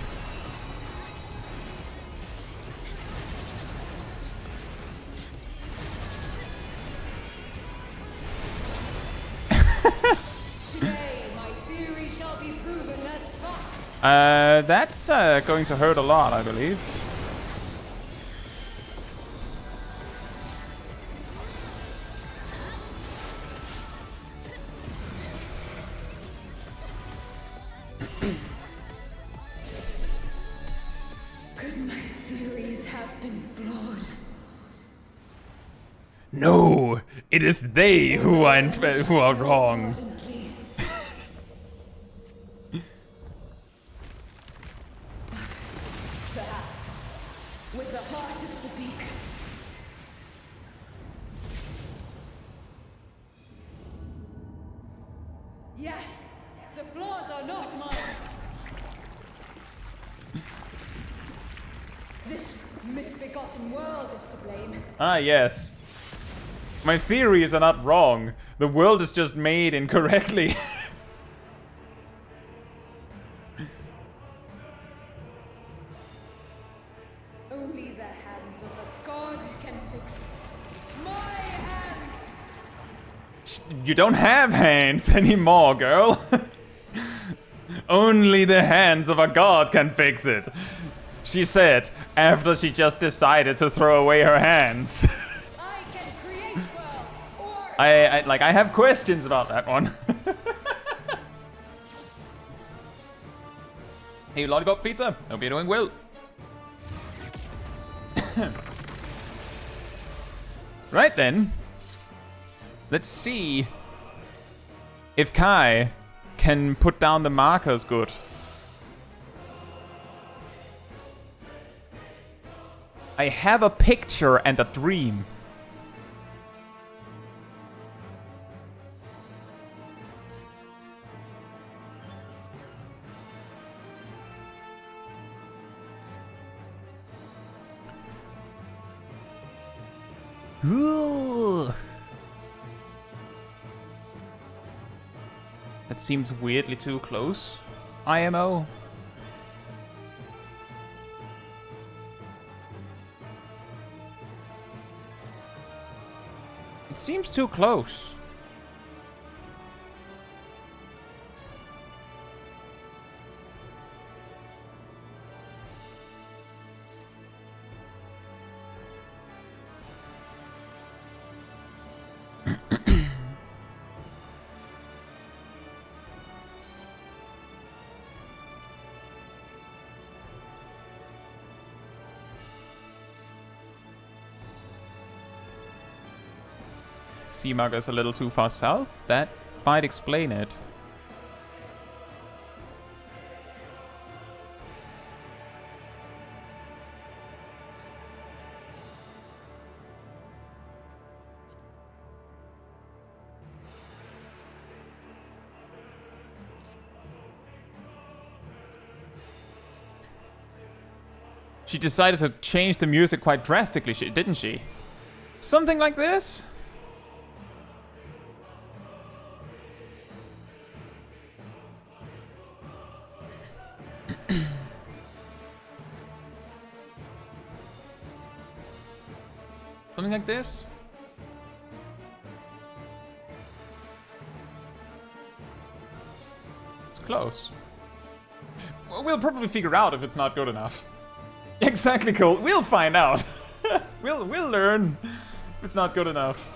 Today, my theory shall be proven as fact. That's going to hurt a lot, I believe. Could my theories have been flawed? No, it is they who are wrong. Ardently. But perhaps, with the heart of Sabik, yes, the flaws are not mine. This misbegotten world is to blame. Ah, yes. My theories are not wrong. The world is just made incorrectly. Only the hands of a god can fix it. My hands! You don't have hands anymore, girl. Only the hands of a god can fix it. She said after she just decided to throw away her hands. I can create worlds, or I have questions about that one. Hey, Lollipop Pizza. Hope you're doing well. Right then. Let's see if Kai can put down the markers good. I have a picture and a dream. Ooh. That seems weirdly too close. IMO. It seems too close. Seamug is a little too far south. That might explain it. She decided to change the music quite drastically, didn't she? Something like this? Something like this? It's close. Well, we'll probably figure out if it's not good enough. Exactly, Cole. We'll find out. We'll learn if it's not good enough.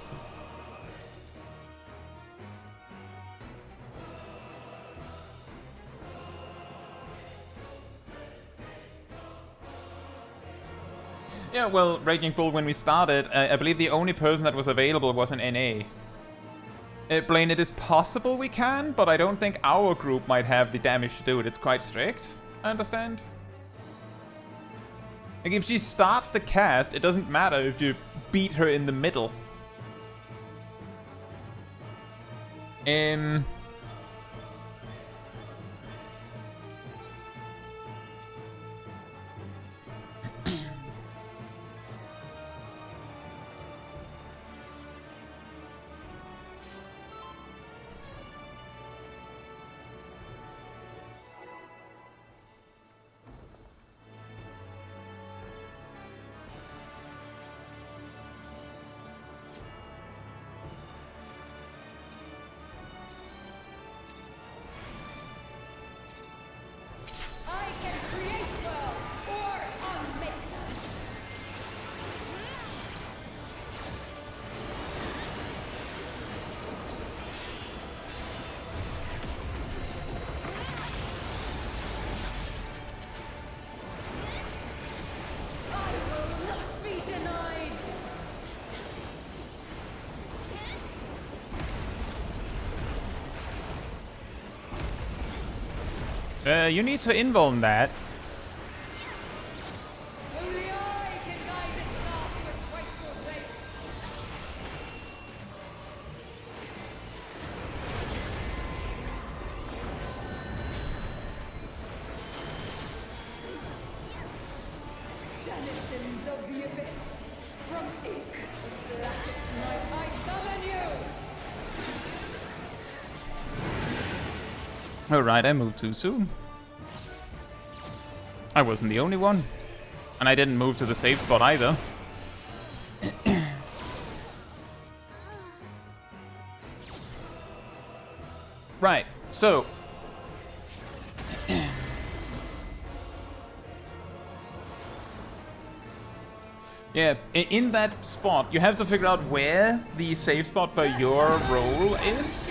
Yeah, well, Raging Bull, when we started, I believe the only person that was available was an NA. Blaine, it is possible we can, but I don't think our group might have the damage to do it. It's quite strict, I understand. Like, if she starts the cast, it doesn't matter if you beat her in the middle. You need to invuln that. Only I can guide its path with frightful grace. Denizens of the abyss, from ink of blackest night I summon you! Alright, I moved too soon. I wasn't the only one. And I didn't move to the safe spot either. Right, so... yeah, in that spot, you have to figure out where the safe spot for your role is.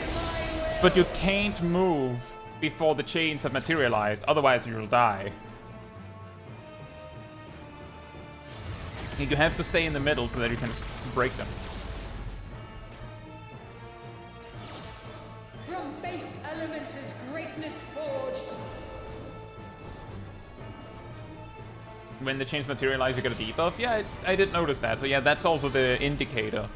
But you can't move before the chains have materialized, otherwise you'll die. You have to stay in the middle so that you can just break them. From base elements is greatness forged. When the chains materialize, you get a debuff? Yeah, I did notice that. So yeah, that's also the indicator.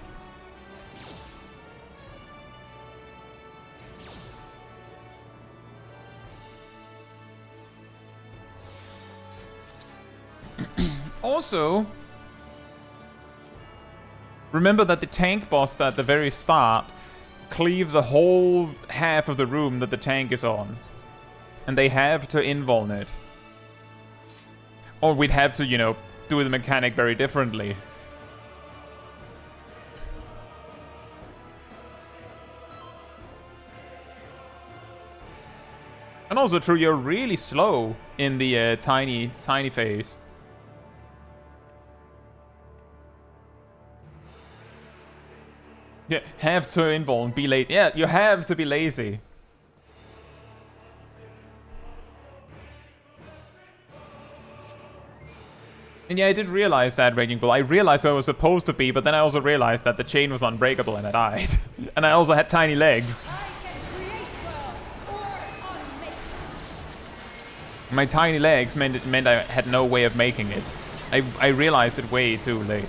Also, remember that the tank boss at the very start cleaves a whole half of the room that the tank is on. And they have to invuln it. Or we'd have to, you know, do the mechanic very differently. And also true, you're really slow in the tiny phase. Yeah, have to invuln, be lazy. Yeah, you have to be lazy. And yeah, I did realize that, Raging Bull. I realized where I was supposed to be, but then I also realized that the chain was unbreakable and I died. And I also had tiny legs. My tiny legs meant I had no way of making it. I realized it way too late.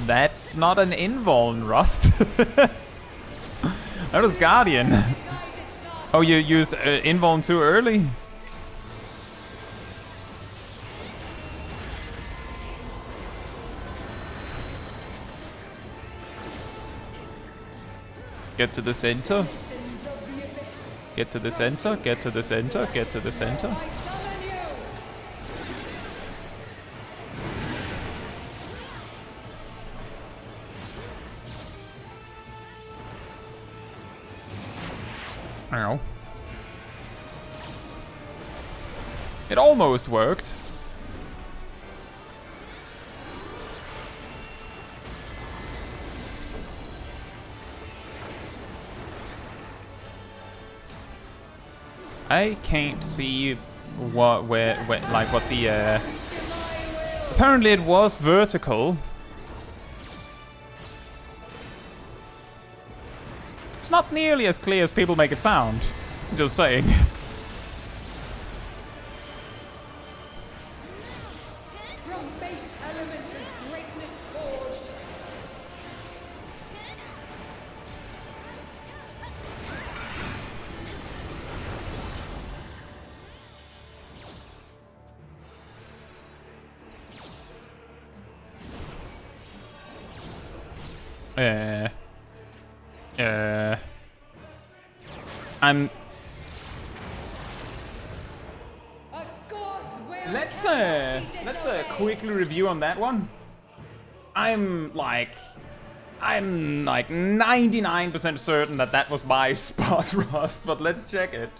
That's not an invuln, Rust. That was Guardian. Oh, you used invuln too early? Get to the center. Get to the center, get to the center, get to the center. Ow. It almost worked. I can't see what the apparently it was vertical. It's not nearly as clear as people make it sound. Just saying. From base elements is greatness forged. Let's quickly review on that one. I'm like 99% certain that was my spot, Rust, but let's check it.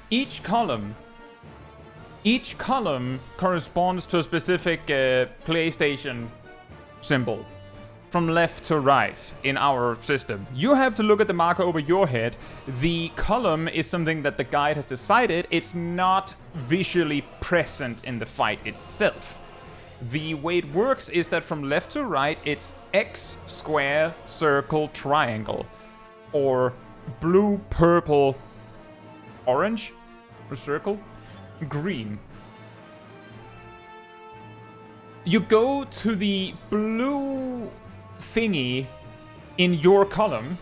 Each column corresponds to a specific PlayStation symbol from left to right in our system. You have to look at the marker over your head. The column is something that the guide has decided. It's not visually present in the fight itself. The way it works is that from left to right, it's X, square, circle, triangle. Or blue, purple, orange, or circle, green. You go to the blue thingy in your column,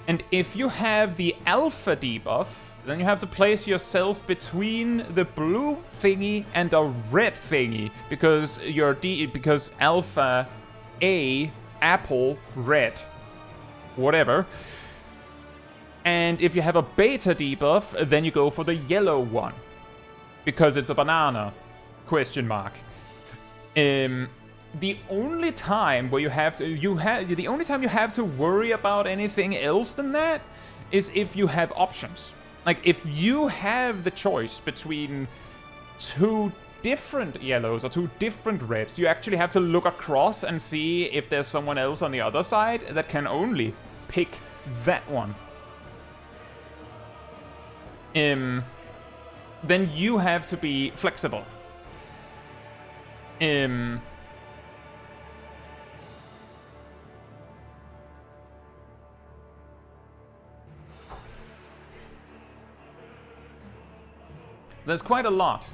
and if you have the alpha debuff, then you have to place yourself between the blue thingy and a red thingy, because because alpha A, apple, red, whatever. And if you have a beta debuff, then you go for the yellow one, because it's a banana, question mark. The only time where you have to worry about anything else than that is if you have options. Like if you have the choice between two different yellows or two different reds, you actually have to look across and see if there's someone else on the other side that can only pick that one. Then you have to be flexible. There's quite a lot.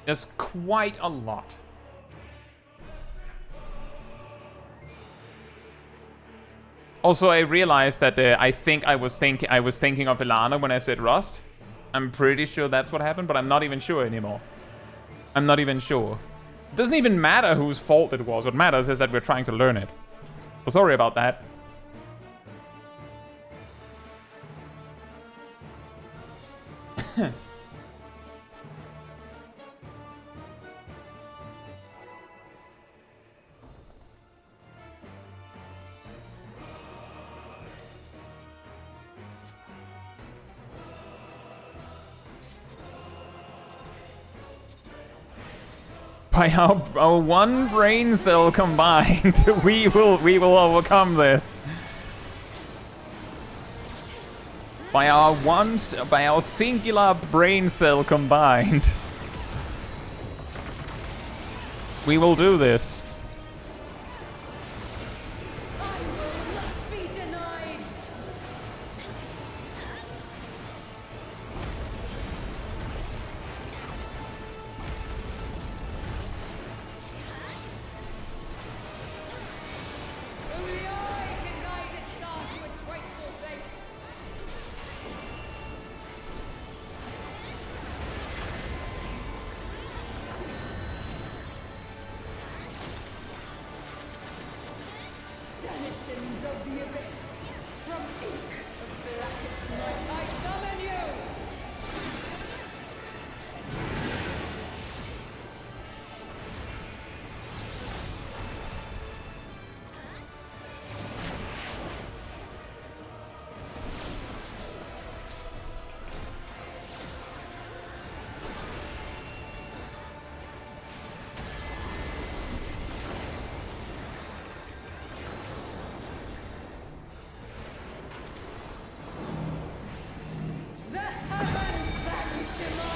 There's quite a lot. Also, I realized that I was thinking of Ilana when I said Rust. I'm pretty sure that's what happened, but I'm not even sure anymore. I'm not even sure. It doesn't even matter whose fault it was. What matters is that we're trying to learn it. So sorry about that. By our one brain cell combined, we will overcome this. By our singular brain cell combined, we will do this.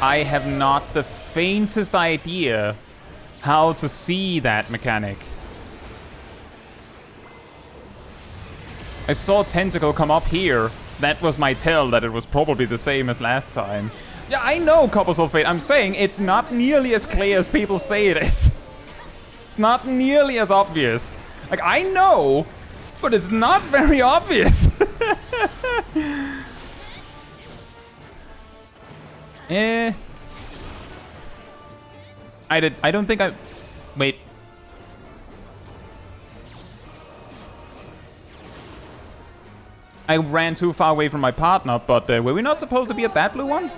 I have not the faintest idea how to see that mechanic. I saw Tentacle come up here. That was my tell that it was probably the same as last time. Yeah, I know, Copper Sulfate. I'm saying it's not nearly as clear as people say it is. It's not nearly as obvious. Like, I know, but it's not very obvious. I don't think I... Wait. I ran too far away from my partner, but were we not supposed to be at that blue one?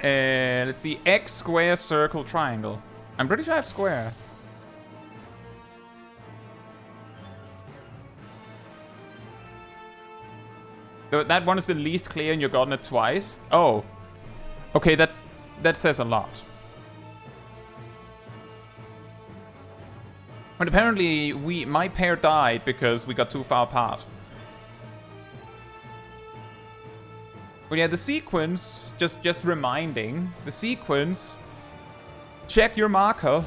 Let's see. X, square, circle, triangle. I'm pretty sure I have square. That one is the least clear and you've gotten it twice? Oh. Okay, that says a lot. But apparently my pair died because we got too far apart. But yeah, the sequence, just reminding, the sequence, check your marker,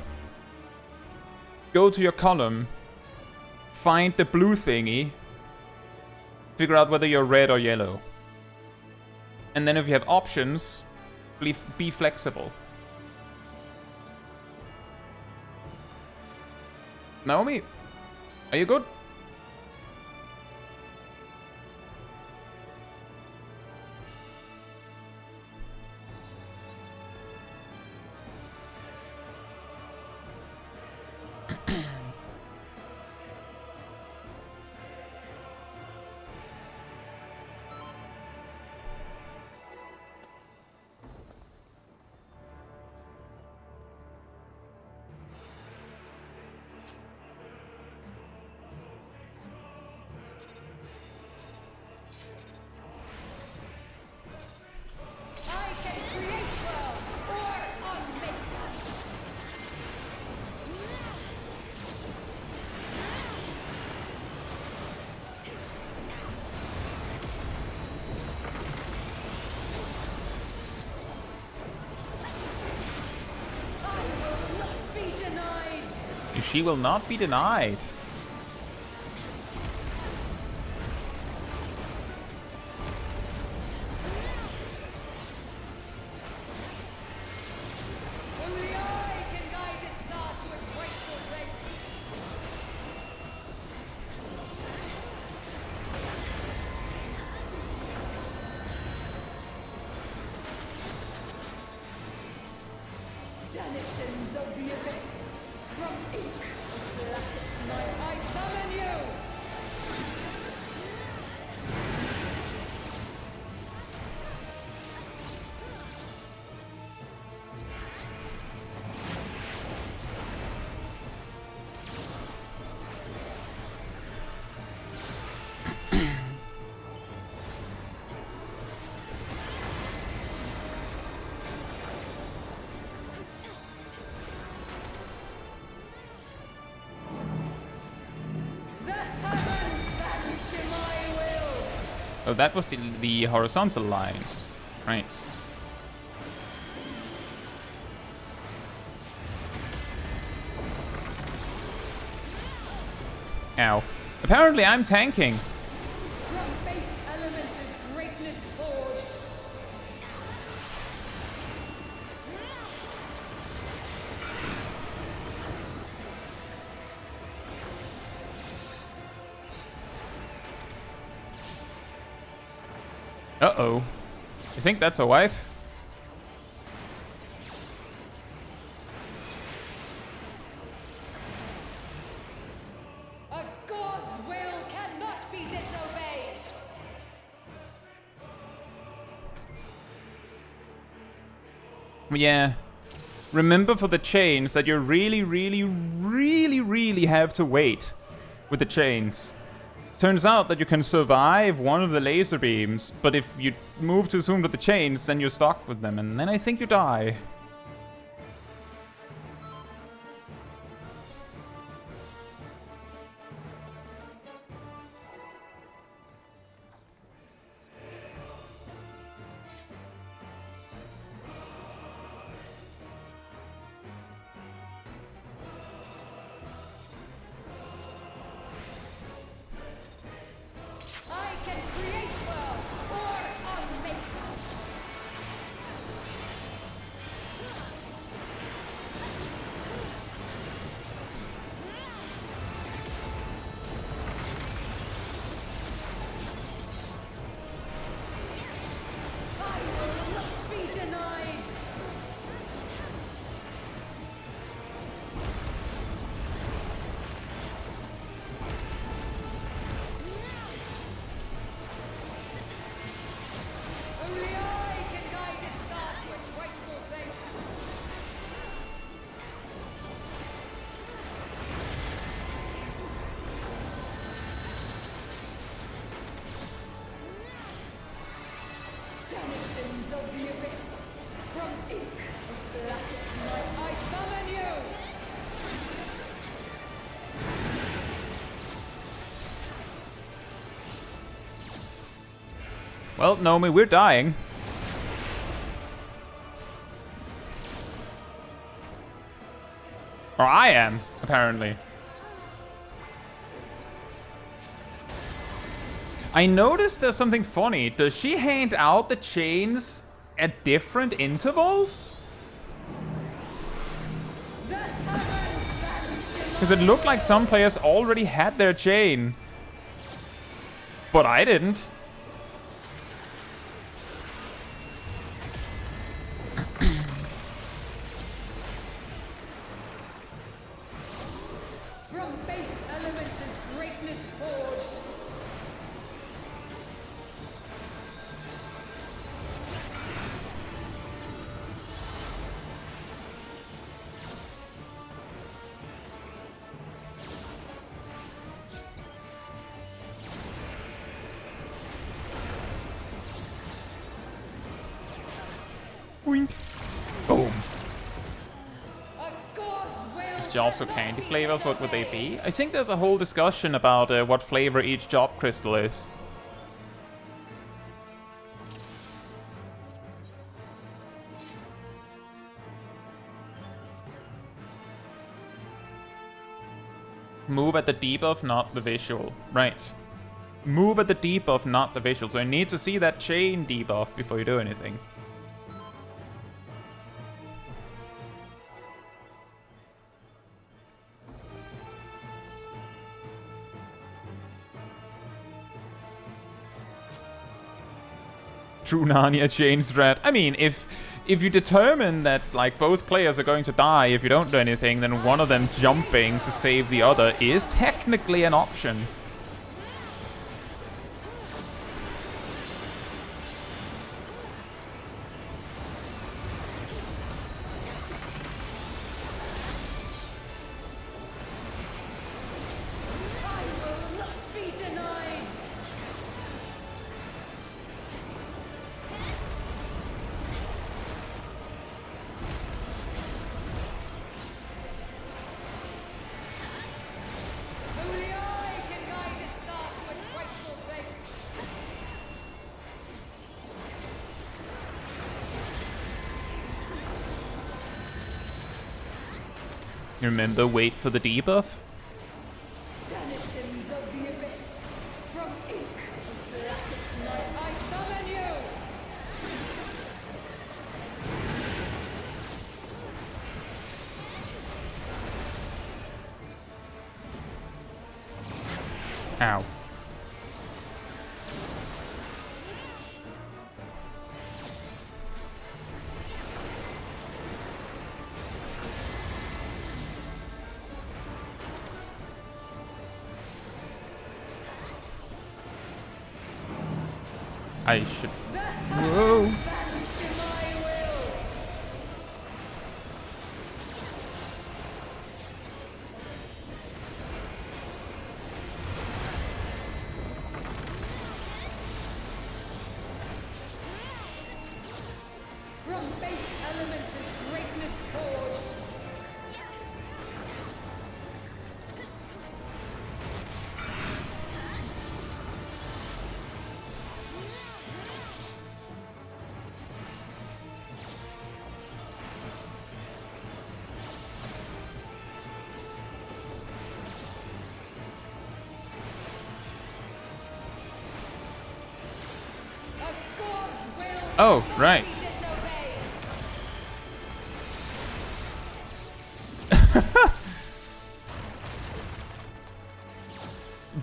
go to your column, find the blue thingy, figure out whether you're red or yellow. And then if you have options, be flexible. Naomi, are you good? She will not be denied. the abyss, from ink of blackest night, I summon you! Oh, that was the horizontal lines. Right. Ow. Apparently I'm tanking. From base elements is greatness forged. Uh-oh. You think that's a wife? A god's will cannot be disobeyed. Yeah. Remember for the chains that you really have to wait with the chains. Turns out that you can survive one of the laser beams, but if you move too soon with the chains, then you're stuck with them, and then I think you die. I can create well or unmake. I will not be denied. Only I can guide this star to its rightful place. Denizens of the abyss, from ink of blackest night, I summon you! Well, Nomi, we're dying. Or I am, apparently. I noticed there's something funny. Does she hand out the chains at different intervals? Because it looked like some players already had their chain. But I didn't. From base elements is greatness forged. Boing. Boom. A god's will If jobs were candy flavors, what would they be? I think there's a whole discussion about what flavor each job crystal is. Move at the debuff, not the visual. Right. Move at the debuff, not the visual. So I need to see that chain debuff before you do anything. True Narnia chain strat. I mean, if if you determine that like both players are going to die if you don't do anything, then one of them jumping to save the other is technically an option. Remember, wait for the debuff. Denizens of the abyss, from ink of blackest night, I summon you! Ow. I should... Whoa! From base elements is greatness forged. A god's will Oh, right. disobeyed.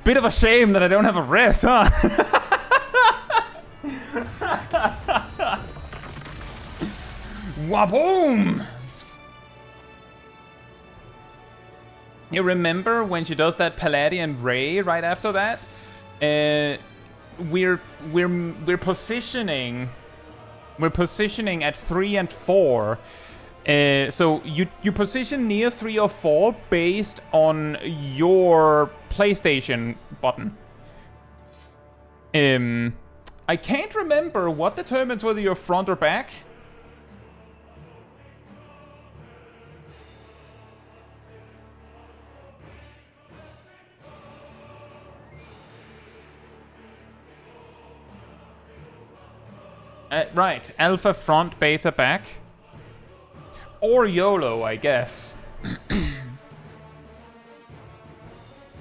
Bit of a shame that I don't have a rest, huh? Waboom! You remember when she does that Palladian Ray right after that? We're positioning at 3 and 4. So you position near 3 or 4 based on your PlayStation button. I can't remember what determines whether you're front or back. Right, alpha front, beta back. Or YOLO, I guess.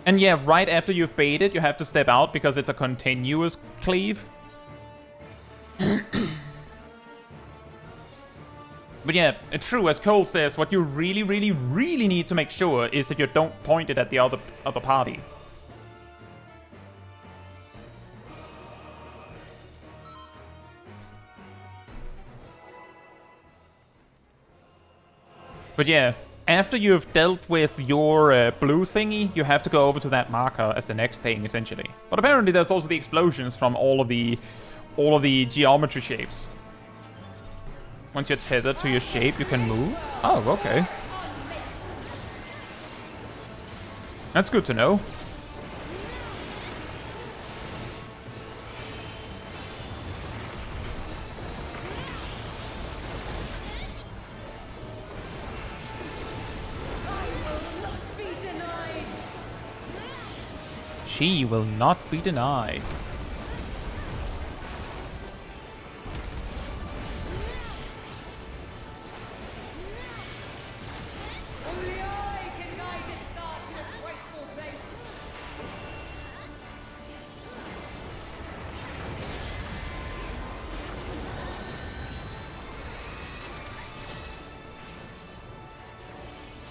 And yeah, right after you've baited, you have to step out because it's a continuous cleave. But yeah, it's true, as Cole says, what you really, really, really need to make sure is that you don't point it at the other party. But yeah, after you've dealt with your blue thingy, you have to go over to that marker as the next thing, essentially. But apparently there's also the explosions from all of the geometry shapes. Once you're tethered to your shape, you can move. Oh, okay. That's good to know. She will not be denied. Only I can guide this star to its rightful place.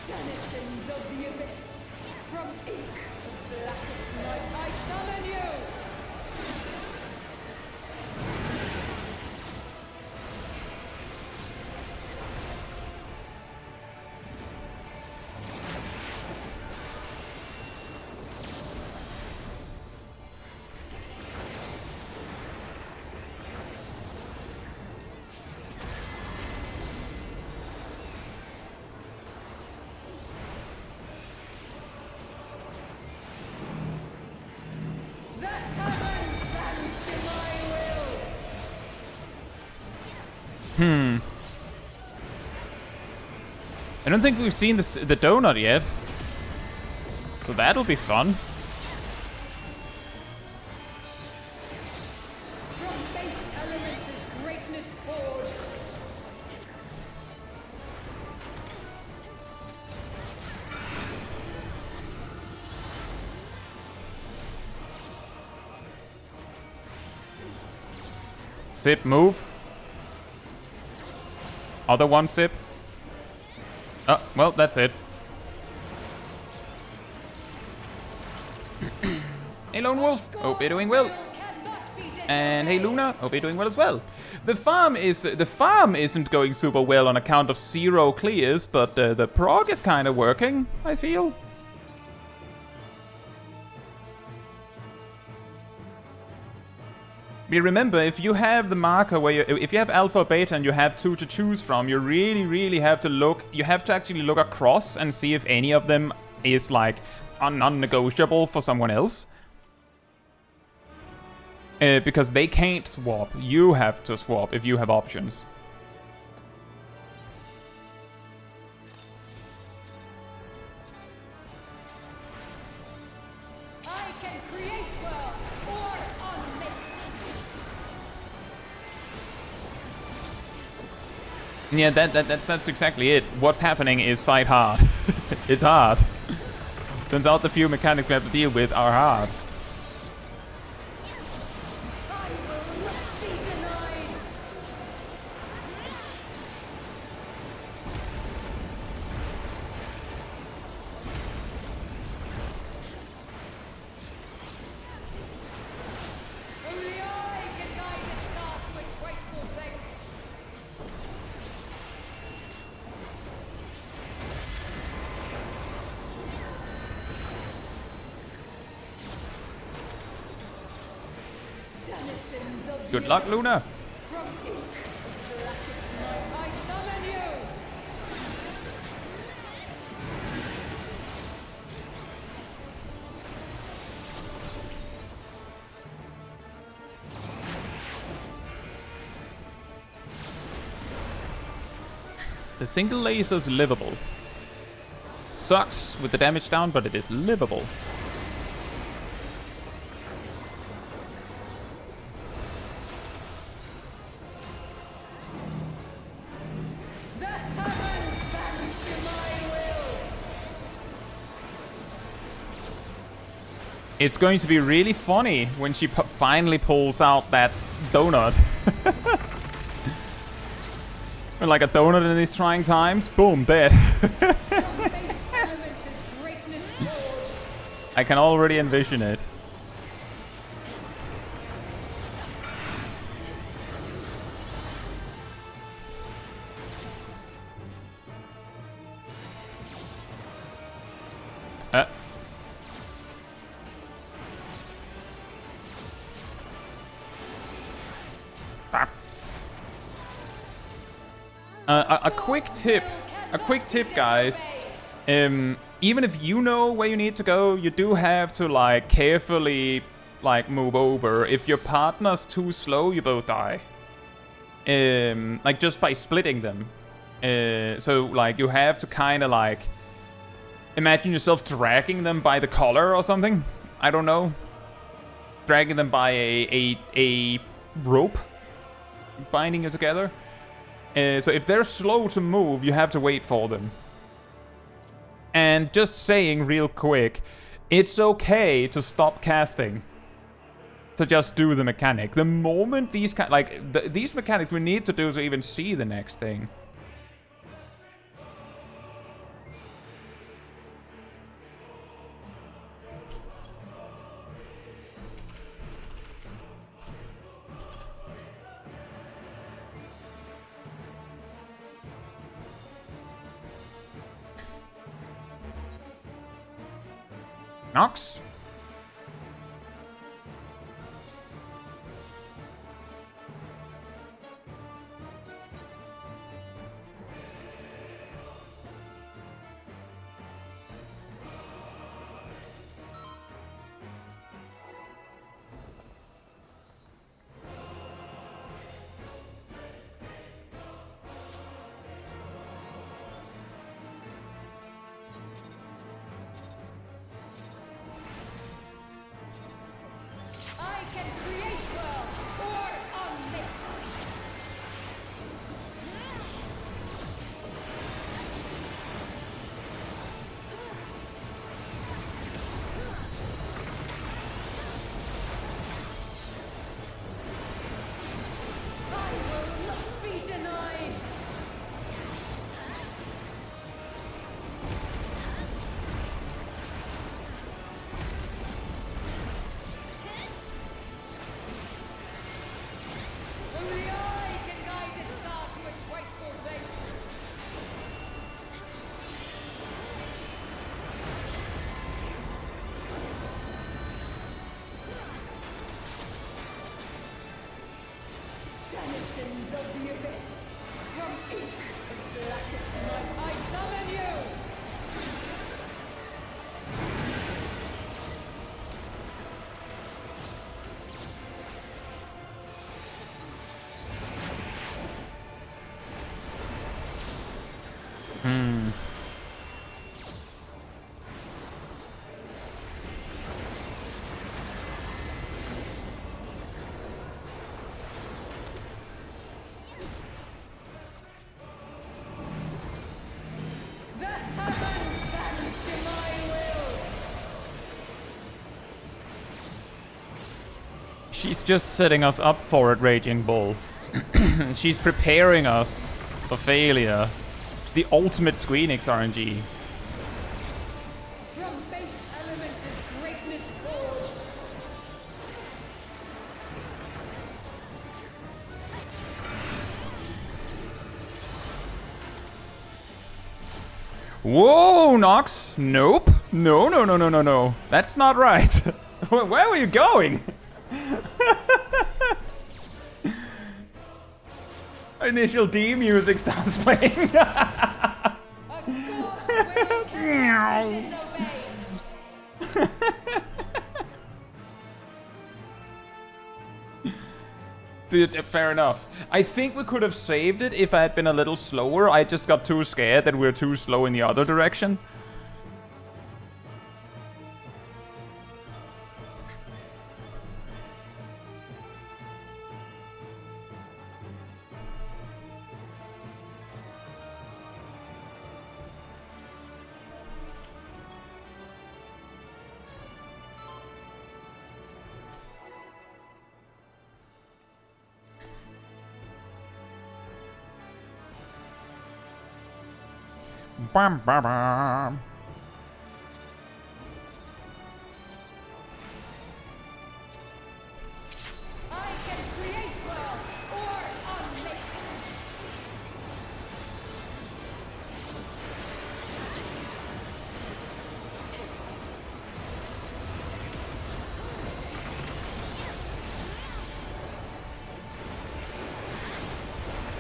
Denizens of the abyss, from ink of blackest night, I summon you! I don't think we've seen the donut yet. So that'll be fun. From base elements is greatness forged. Sip, move. Other one, sip. Oh, well, that's it. Hey, Lone Wolf. Hope you're doing well. And hey, Luna. Hope you're doing well as well. The farm isn't going super well on account of 0 clears, but the prog is kind of working, I feel. Remember, if you have the marker where if you have alpha or beta and you have 2 to choose from, you really have to look. You have to actually look across and see if any of them is like non-negotiable for someone else. Because they can't swap. You have to swap if you have options. I can create well or unmake. Yeah, that's exactly it. What's happening is fight hard. It's hard. Turns out the few mechanics we have to deal with are hard. I will not be denied. Only I can guide its path with grateful thanks. Denizens of Good luck, Luna. From ink, blackest night, I summon you. The single laser's livable. Sucks with the damage down, but it is livable. The heavens bend to my will. It's going to be really funny when she finally pulls out that donut. Like a donut in these trying times. Boom, dead. From base elements is greatness forged. I can already envision it. A quick tip, guys. Even if you know where you need to go, you do have to like carefully like move over. If your partner's too slow, you both die. Like just by splitting them. So like you have to kind of like imagine yourself dragging them by the collar or something. I don't know. Dragging them by a rope, binding it together. So if they're slow to move, you have to wait for them. And just saying real quick, it's okay to stop casting. To just do the mechanic. The moment these these mechanics we need to do to even see the next thing. Nox? Denizens of the abyss, from ink of blackest night, I summon you! The heavens bend to my will! She's just setting us up for it, Raging Bull. She's preparing us for failure. It's the ultimate Squeenix RNG. From base elements is greatness forged. Whoa, Nox! Nope. No, no, no, no, no, no. That's not right. Where were you going? Initial D music starts playing. A god's will cannot be disobeyed. Dude, fair enough. I think we could have saved it if I had been a little slower. I just got too scared that we were too slow in the other direction. Bam, bam, bam. I can create well or unmake.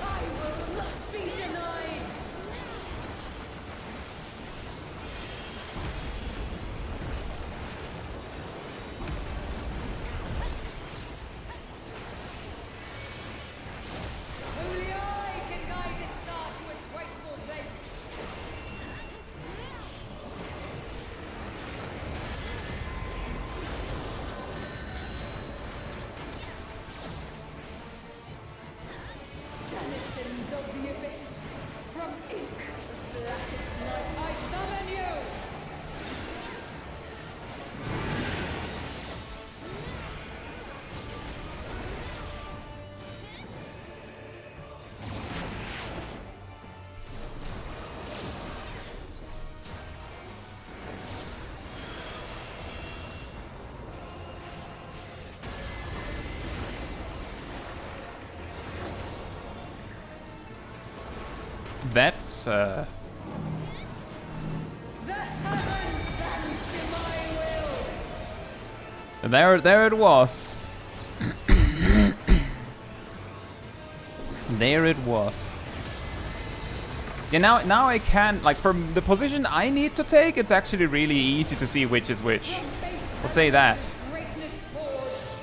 I will not be denied. Only I can guide this star to its rightful place. Denizens of the abyss, from ink of blackest night, I summon you! That's, The heavens bend to my will! There it was. There it was. Yeah, now I can, like, from the position I need to take, it's actually really easy to see which is which. From base I'll say that. elements is greatness forged.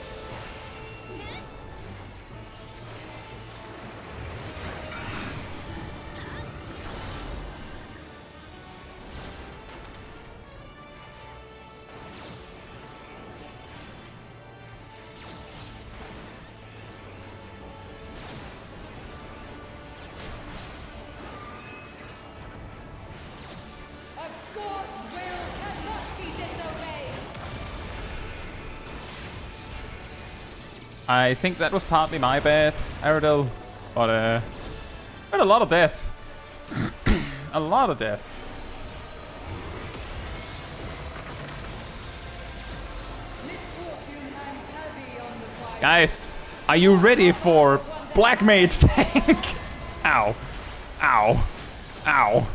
A god's will cannot be disobeyed. I think that was partly my bad, Aerodel, but a lot of death. A lot of death. Misfortune hangs heavy on the prize. Guys, are you ready for Black Mage Tank? Ow. Ow. Ow.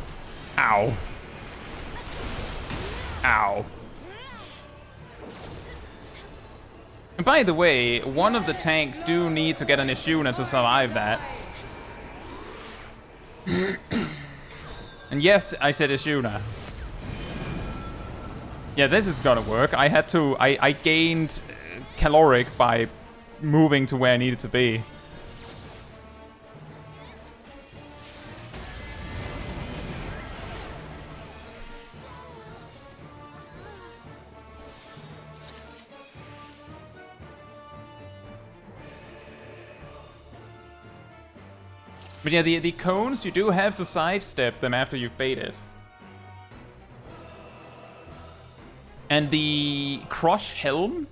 Ow. Ow. By the way, one of the tanks do need to get an Ishuna to survive that. And yes, I said Ishuna. Yeah, this is gonna work. I had to... I gained caloric by moving to where I needed to be. But yeah, the cones, you do have to sidestep them after you've baited. And the Crush Helm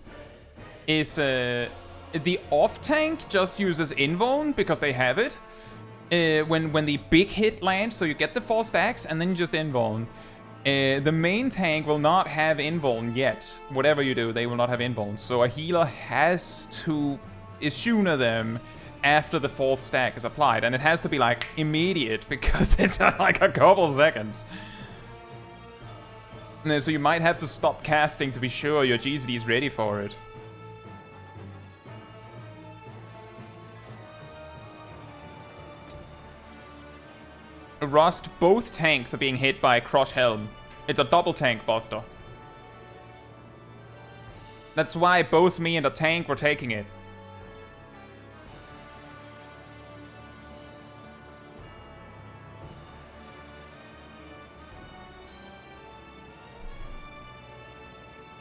is... the off tank just uses invuln because they have it. When the big hit lands, so you get the 4 stacks and then you just invuln. The main tank will not have invuln yet. Whatever you do, they will not have invuln. So a healer has to Ishuna them after the 4th stack is applied, and it has to be like immediate because it's like a couple seconds. So you might have to stop casting to be sure your GCD is ready for it. Rust, both tanks are being hit by Crush Helm. It's a double tank buster. That's why both me and the tank were taking it.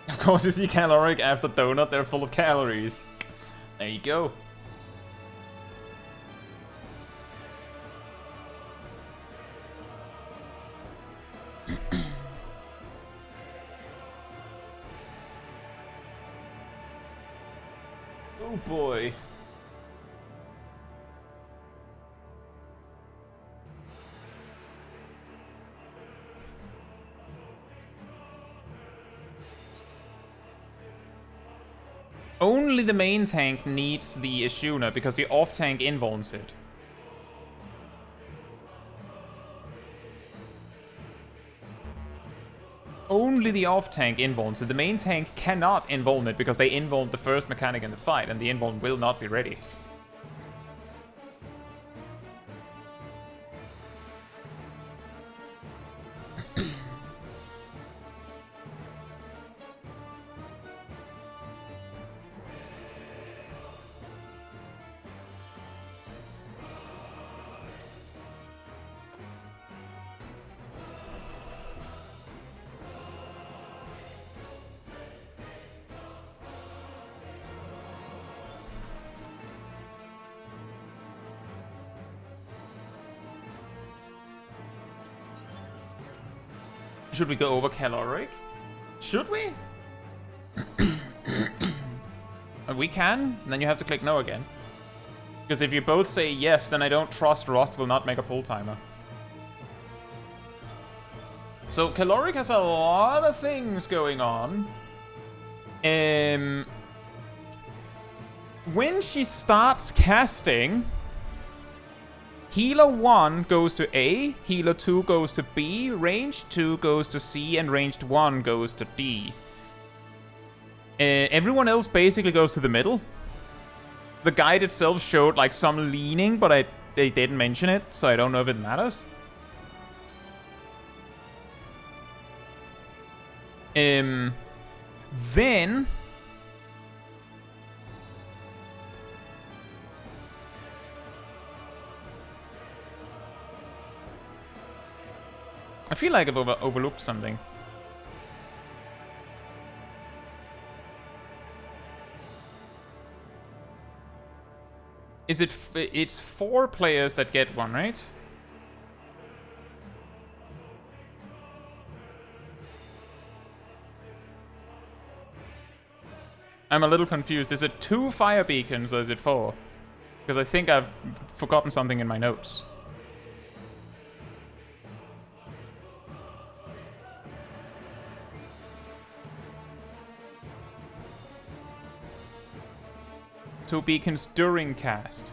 Of course, you see caloric after donut, they're full of calories. There you go. Oh boy. Only the main tank needs the Ishuna because the off tank invulns it. Only the off tank invulns it. The main tank cannot invuln it because they invulned the first mechanic in the fight, and the invuln will not be ready. Should we go over caloric? Should we? We can, then you have to click no again. Because if you both say yes, then I don't trust Rust will not make a pull timer. So caloric has a lot of things going on. When she starts casting, Healer 1 goes to A, Healer 2 goes to B, Ranged 2 goes to C, and Ranged 1 goes to D. Everyone else basically goes to the middle. The guide itself showed like some leaning, but they didn't mention it, so I don't know if it matters. Then... I feel like I've overlooked something. Is it... it's 4 players that get one, right? I'm a little confused. Is it 2 fire beacons or is it 4? Because I think I've forgotten something in my notes. Two beacons during cast.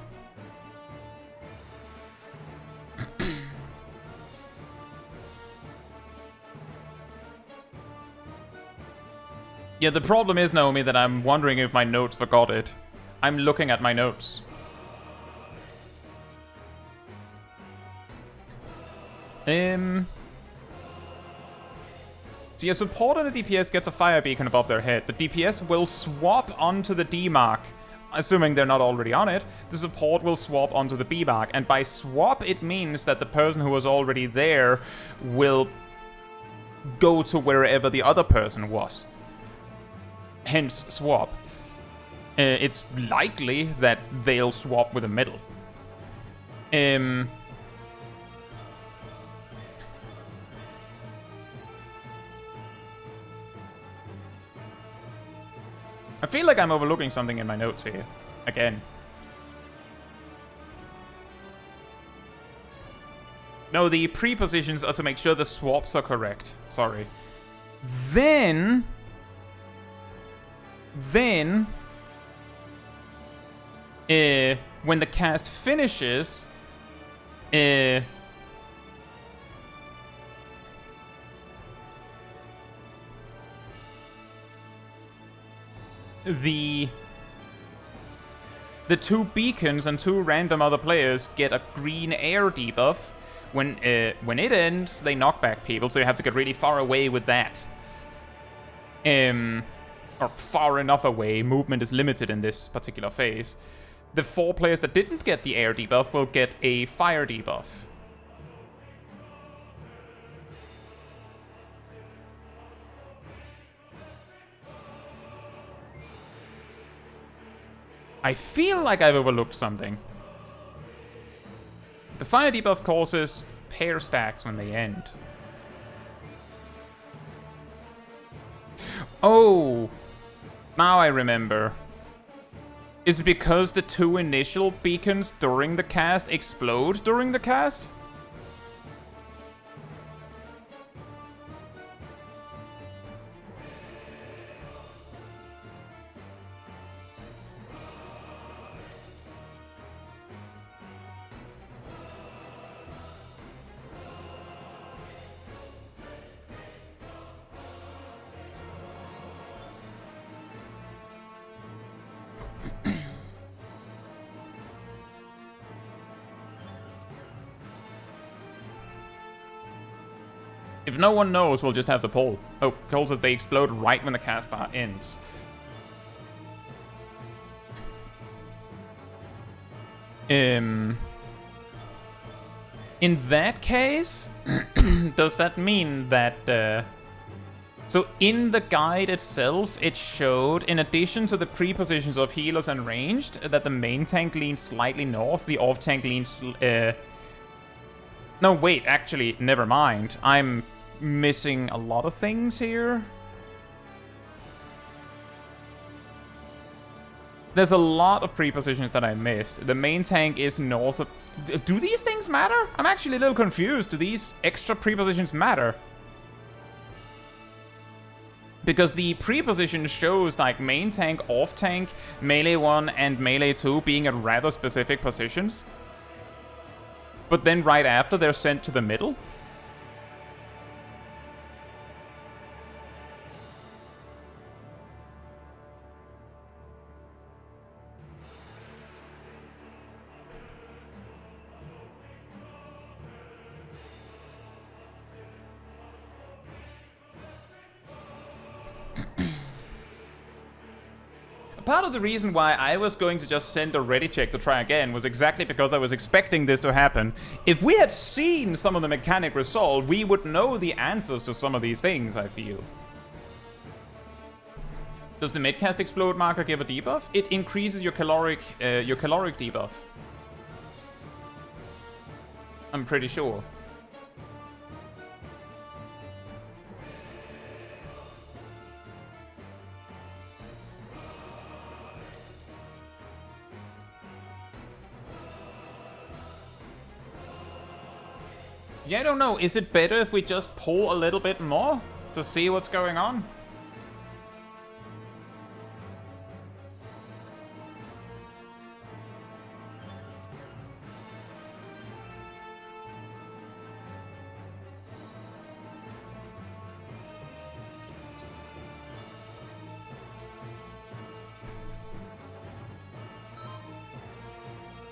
Yeah, the problem is, Naomi, that I'm wondering if my notes forgot it. I'm looking at my notes. So your support and the DPS gets a fire beacon above their head. The DPS will swap onto the D mark. Assuming they're not already on it, the support will swap onto the B mark. And by swap, it means that the person who was already there will go to wherever the other person was. Hence, swap. It's likely that they'll swap with the middle. I feel like I'm overlooking something in my notes here. Again. No, the prepositions are to make sure the swaps are correct. Sorry. Then... when the cast finishes... the two beacons and two random other players get a green air debuff. When it ends, they knock back people, so you have to get really far away with that. Or far enough away. Movement is limited in this particular phase. The 4 players that didn't get the air debuff will get a fire debuff. I feel like I've overlooked something. The fire debuff causes pair stacks when they end. Oh! Now I remember. Is it because the 2 initial beacons during the cast explode during the cast? If no one knows, we'll just have to poll. Oh, Cole says they explode right when the cast bar ends. In that case, does that mean that... So in the guide itself, it showed, in addition to the prepositions of healers and ranged, that the main tank leans slightly north, the off tank leans... No, wait, actually, never mind. I'm missing a lot of things here. There's a lot of prepositions that I missed. The main tank is north of... Do these things matter? I'm actually a little confused. Do these extra prepositions matter? Because the preposition shows like main tank, off tank, melee 1 and melee 2 being at rather specific positions. But then right after they're sent to the middle. Part of the reason why I was going to just send a ready check to try again was exactly because I was expecting this to happen. If we had seen some of the mechanic resolved, we would know the answers to some of these things, I feel. Does the midcast explode marker give a debuff? It increases your caloric debuff. I'm pretty sure. Yeah, I don't know. Is it better if we just pull a little bit more to see what's going on?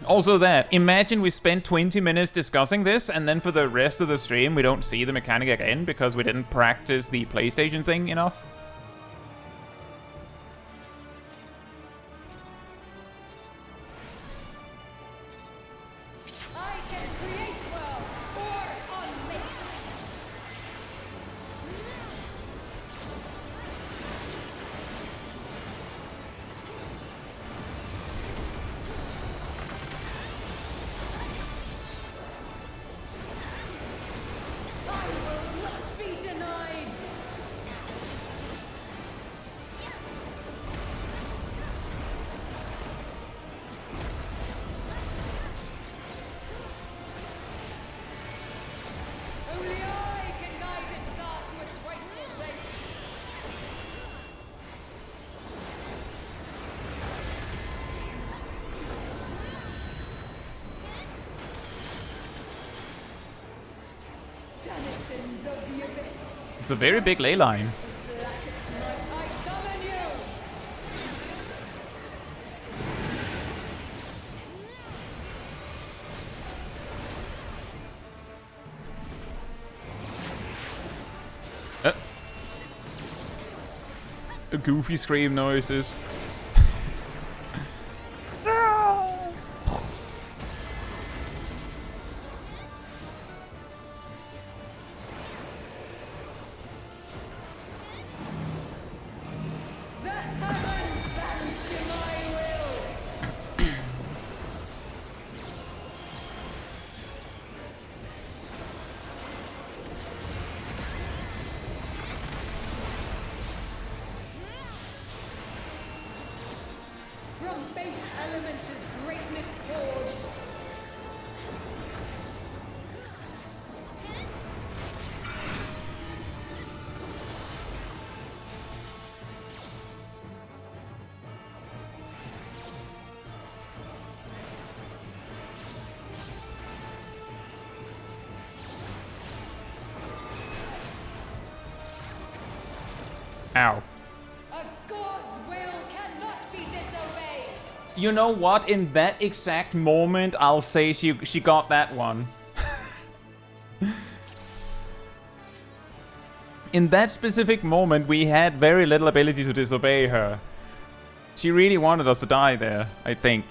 Also that, imagine we spent 20 minutes discussing this, and then for the rest of the stream we don't see the mechanic again because we didn't practice the PlayStation thing enough. It's a very big ley line. Goofy scream noises. Ow. A god's will cannot be disobeyed. You know what? In that exact moment, I'll say she got that one. In that specific moment, we had very little ability to disobey her. She really wanted us to die there, I think.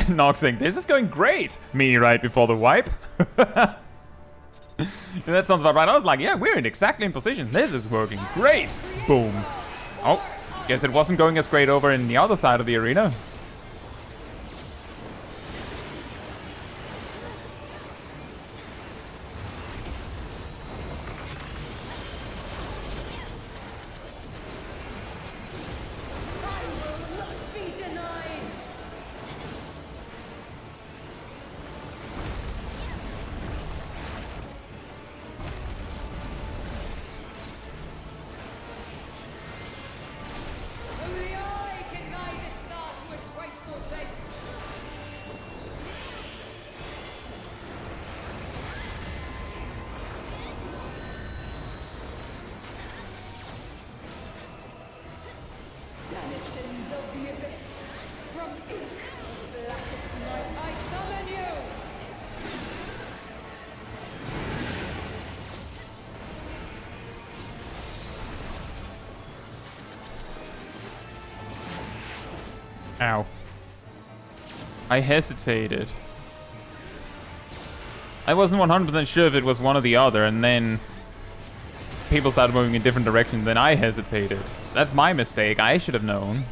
Noxing, this is going great! Me right before the wipe. That sounds about right. I was like, yeah, we're in exactly in position. This is working great! Boom. Oh, guess it wasn't going as great over in the other side of the arena. Ow. I hesitated. I wasn't 100% sure if it was one or the other, and then people started moving in different directions, then I hesitated. That's my mistake. I should have known.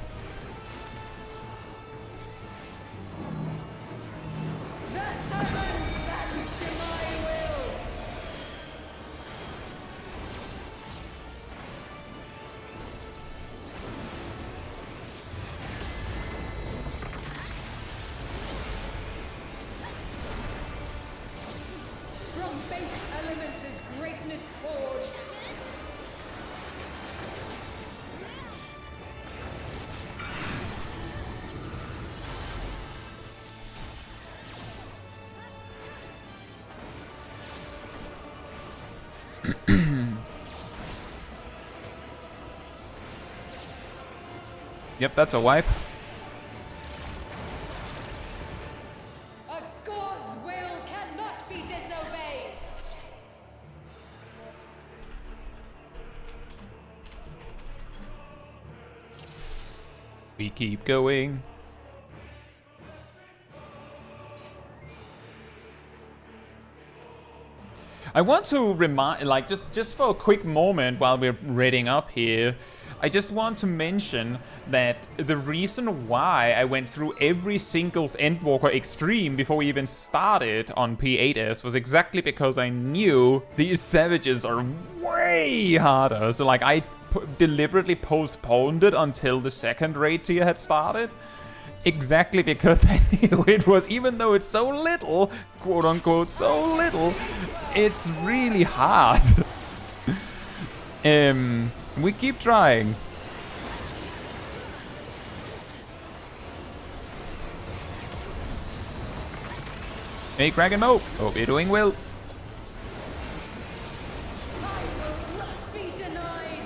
Yep, that's a wipe. A god's will cannot be disobeyed. We keep going. I want to remind, like, just for a quick moment while we're reading up here, I just want to mention that the reason why I went through every single Endwalker Extreme before we even started on P8S was exactly because I knew these savages are way harder. So, like, I deliberately postponed it until the second raid tier had started. Exactly because I knew it was, even though it's so little, quote unquote, so little, it's really hard. We keep trying. Hey, Kraken, no. Hope you're doing well. I will not be denied.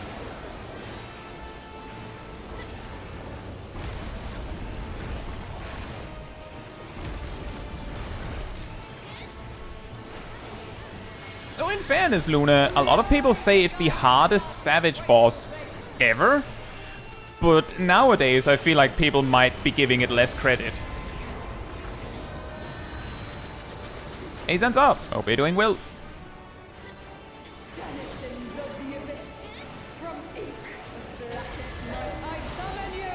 So in fairness, Luna, a lot of people say it's the hardest Savage boss ever. But nowadays, I feel like people might be giving it less credit. Hey, Zan's up. Hope you're doing well. Denizens of the abyss, from ink of blackest night I summon you.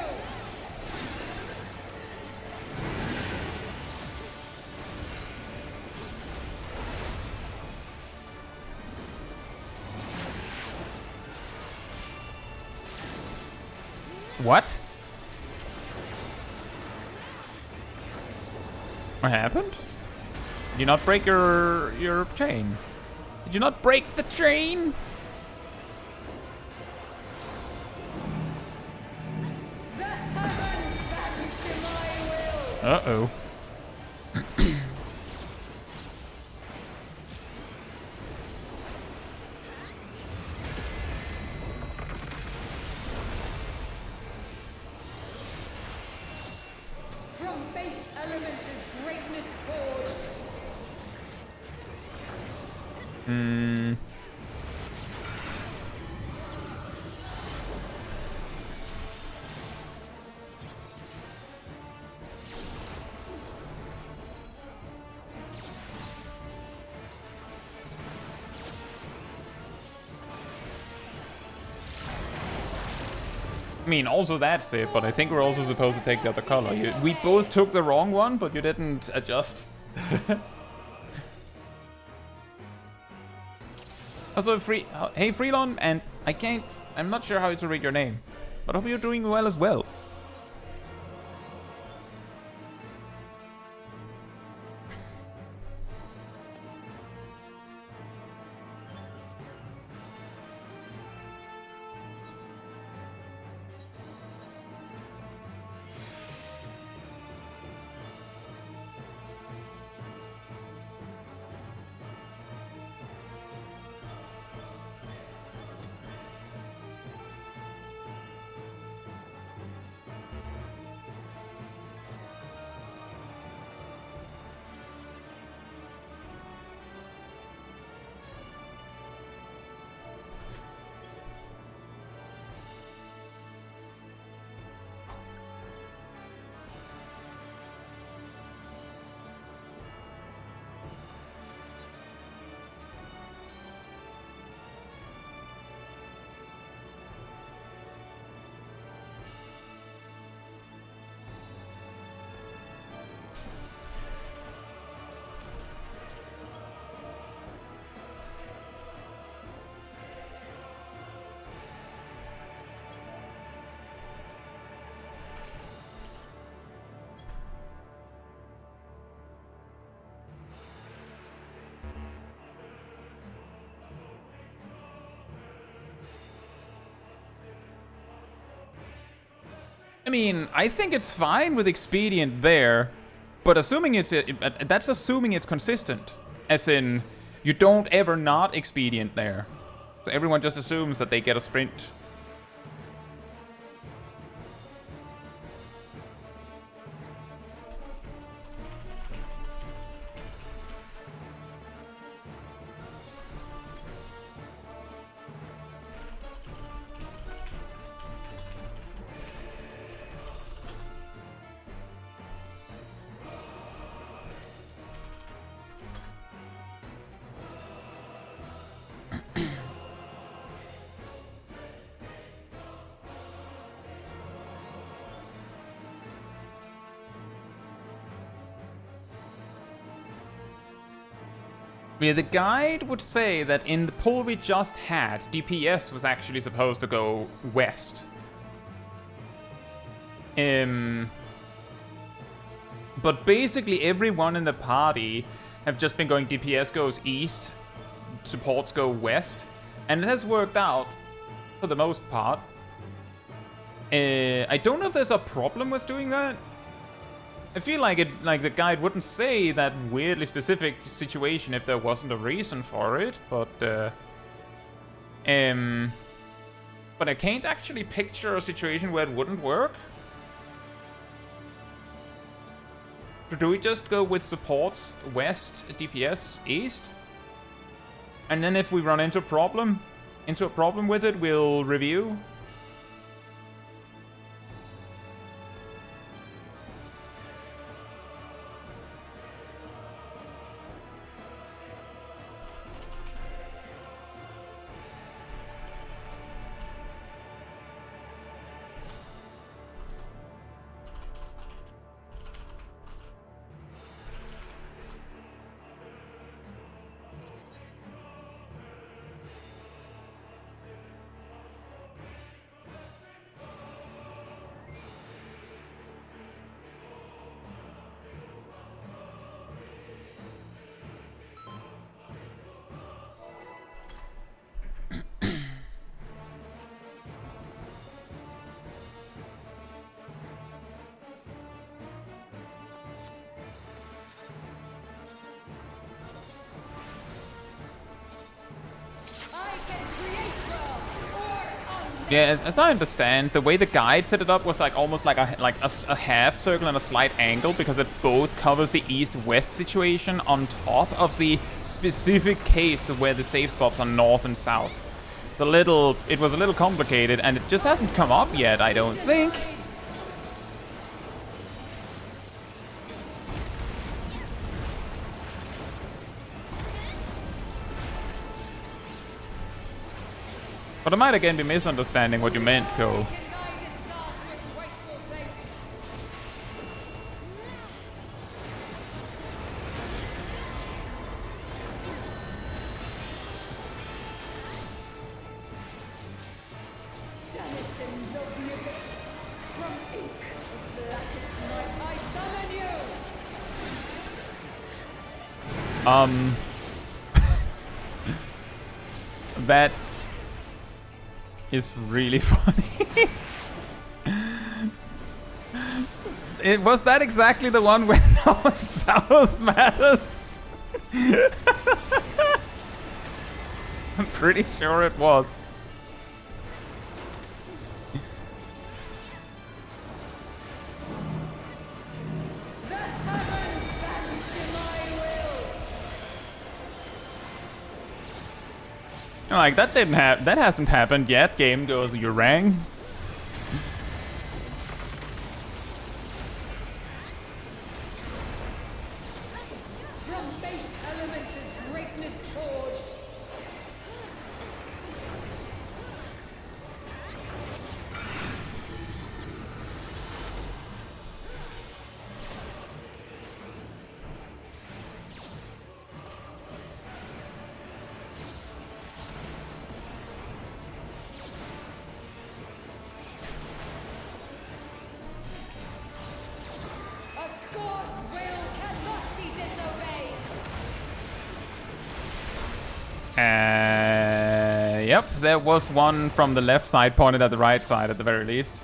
What? What happened? Did you not break your chain? Did you not break the chain? The heavens bend to my will. Uh-oh. From base elements is greatness forged. I mean, also that's it, but I think we're also supposed to take the other color. We both took the wrong one, but you didn't adjust. Also, hey Freelon, and I'm not sure how to read your name, but I hope you're doing well as well. I mean, I think it's fine with expedient there, but assuming that's assuming it's consistent. As in, you don't ever not expedient there. So everyone just assumes that they get a sprint. Yeah, the guide would say that in the pull we just had, DPS was actually supposed to go west. But basically everyone in the party have just been going DPS goes east, supports go west, and it has worked out for the most part. I don't know if there's a problem with doing that. I feel like the guide wouldn't say that weirdly specific situation if there wasn't a reason for it, but I can't actually picture a situation where it wouldn't work. So do we just go with supports west, DPS east? And then if we run into a problem with it, we'll review. Yeah, as I understand, the way the guide set it up was like almost like a half circle and a slight angle, because it both covers the east-west situation on top of the specific case of where the safe spots are north and south. It was a little complicated, and it just hasn't come up yet, I don't think. But I might again be misunderstanding what you meant, Cole. That is really funny. Was that exactly the one where North South matters? I'm pretty sure it was. Like, that hasn't happened yet. Game goes, you rang. From base elements is greatness forged. Yep, there was one from the left side pointed at the right side at the very least.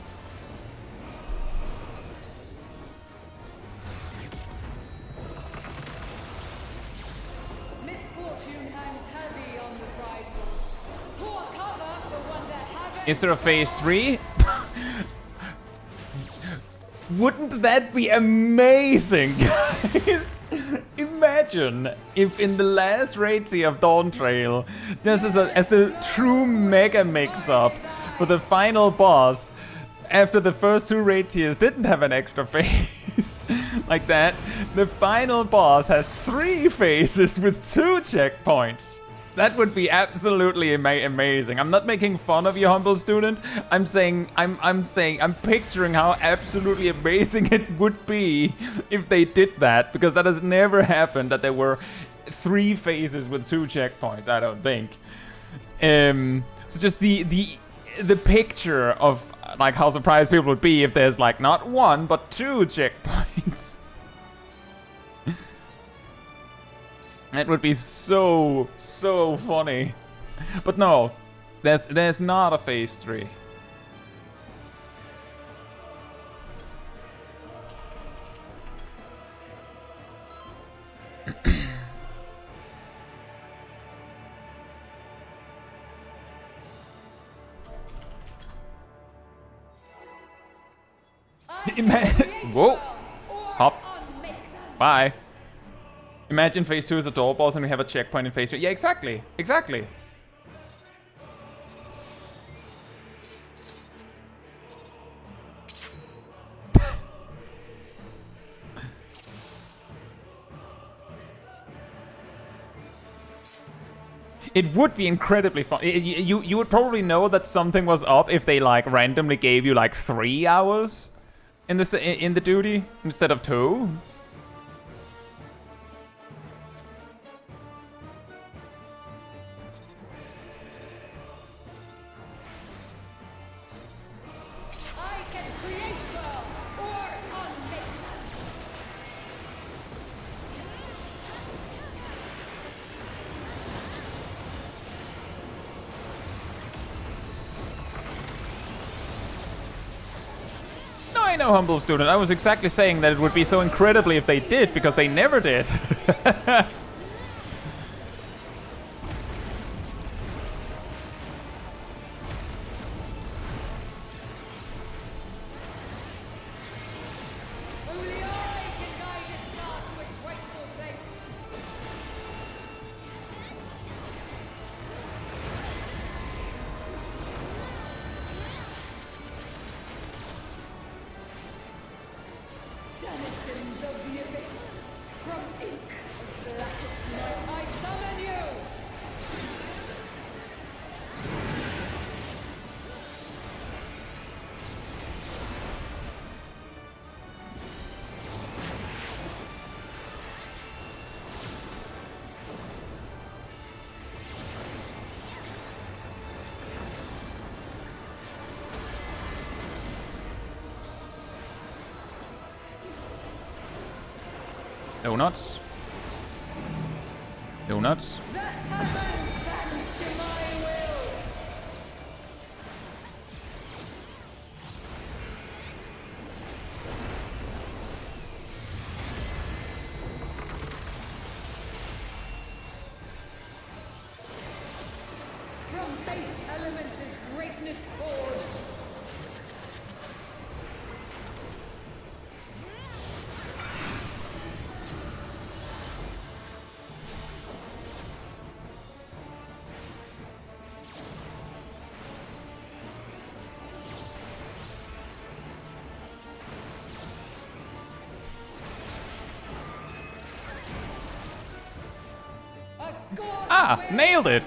Misfortune hangs heavy on the prideful. Is there a phase 3? Wouldn't that be amazing, guys? Imagine if in the last raid tier of Dawntrail, this is as the true mega mix-up for the final boss, after the first 2 raid tiers didn't have an extra phase like that, the final boss has 3 phases with 2 checkpoints. That would be absolutely amazing. I'm not making fun of you, humble student. I'm picturing how absolutely amazing it would be if they did that, because that has never happened, that there were 3 phases with 2 checkpoints, I don't think. So just the picture of like how surprised people would be if there's like not 1 but 2 checkpoints. That would be so funny. But no, there's not a phase 3. Whoa! Hop. Bye. Imagine phase 2 is a door boss and we have a checkpoint in phase 3. Yeah, exactly. Exactly. It would be incredibly fun. You would probably know that something was up if they like randomly gave you like 3 hours in the duty instead of 2. I know, humble student. I was exactly saying that it would be so incredibly if they did, because they never did. Donuts. Donuts. From base elements is greatness forged. Ah, nailed it!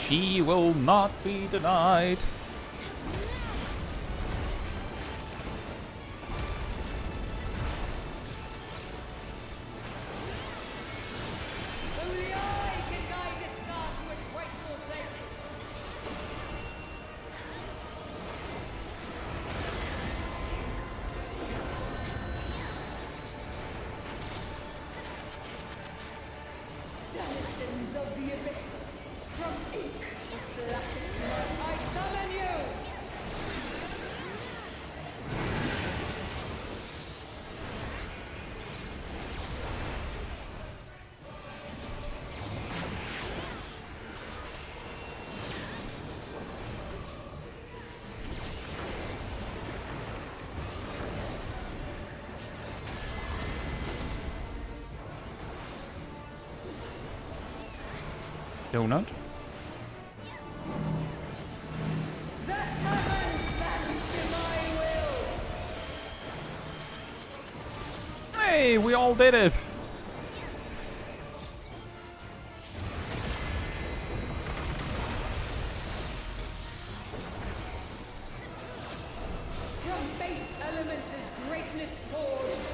She will not be denied. Only I can guide this star to its rightful place. Denizens of the abyss, from ink of blackest mud, I summon you! Donut? The heavens bend to my will! Hey, we all did it! From base elements is greatness forged.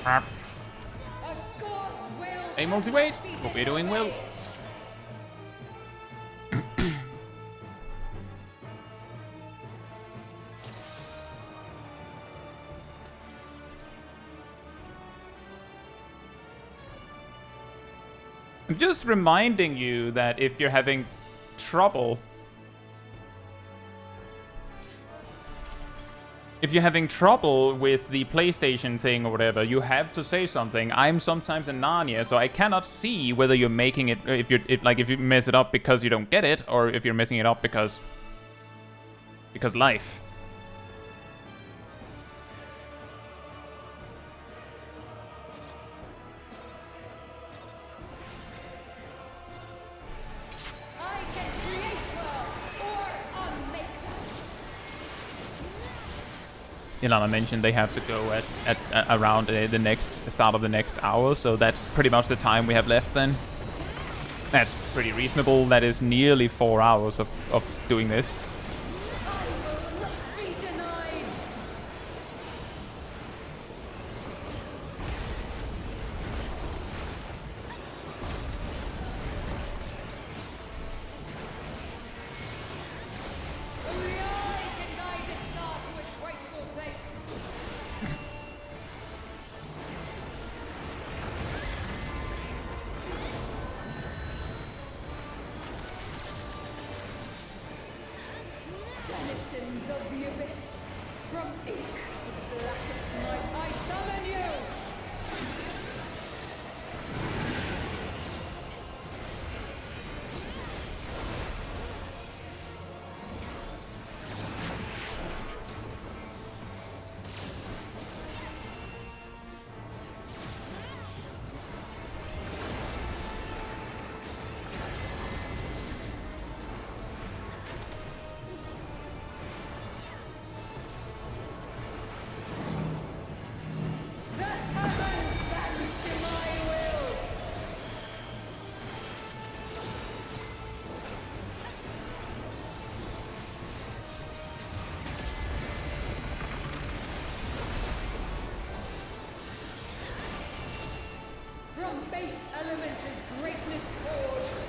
Ah. A god's will. Hey, multi-weight. cannot be Hope you're doing well. disobeyed. I'm just reminding you that if you're having trouble... If you're having trouble with the PlayStation thing or whatever, you have to say something. I'm sometimes in Narnia, so I cannot see whether you're making it... If you mess it up because you don't get it, or if you're messing it up because life. I can create worlds or unmake them. Ilana mentioned they have to go at around the start of the next hour, so that's pretty much the time we have left then. That's pretty reasonable. That is nearly 4 hours of doing this. I will not be denied. Only I can guide this star to its rightful place. Denizens of the abyss, from ink of blackest night, I summon you! The heavens bend to my will! From base elements is greatness forged.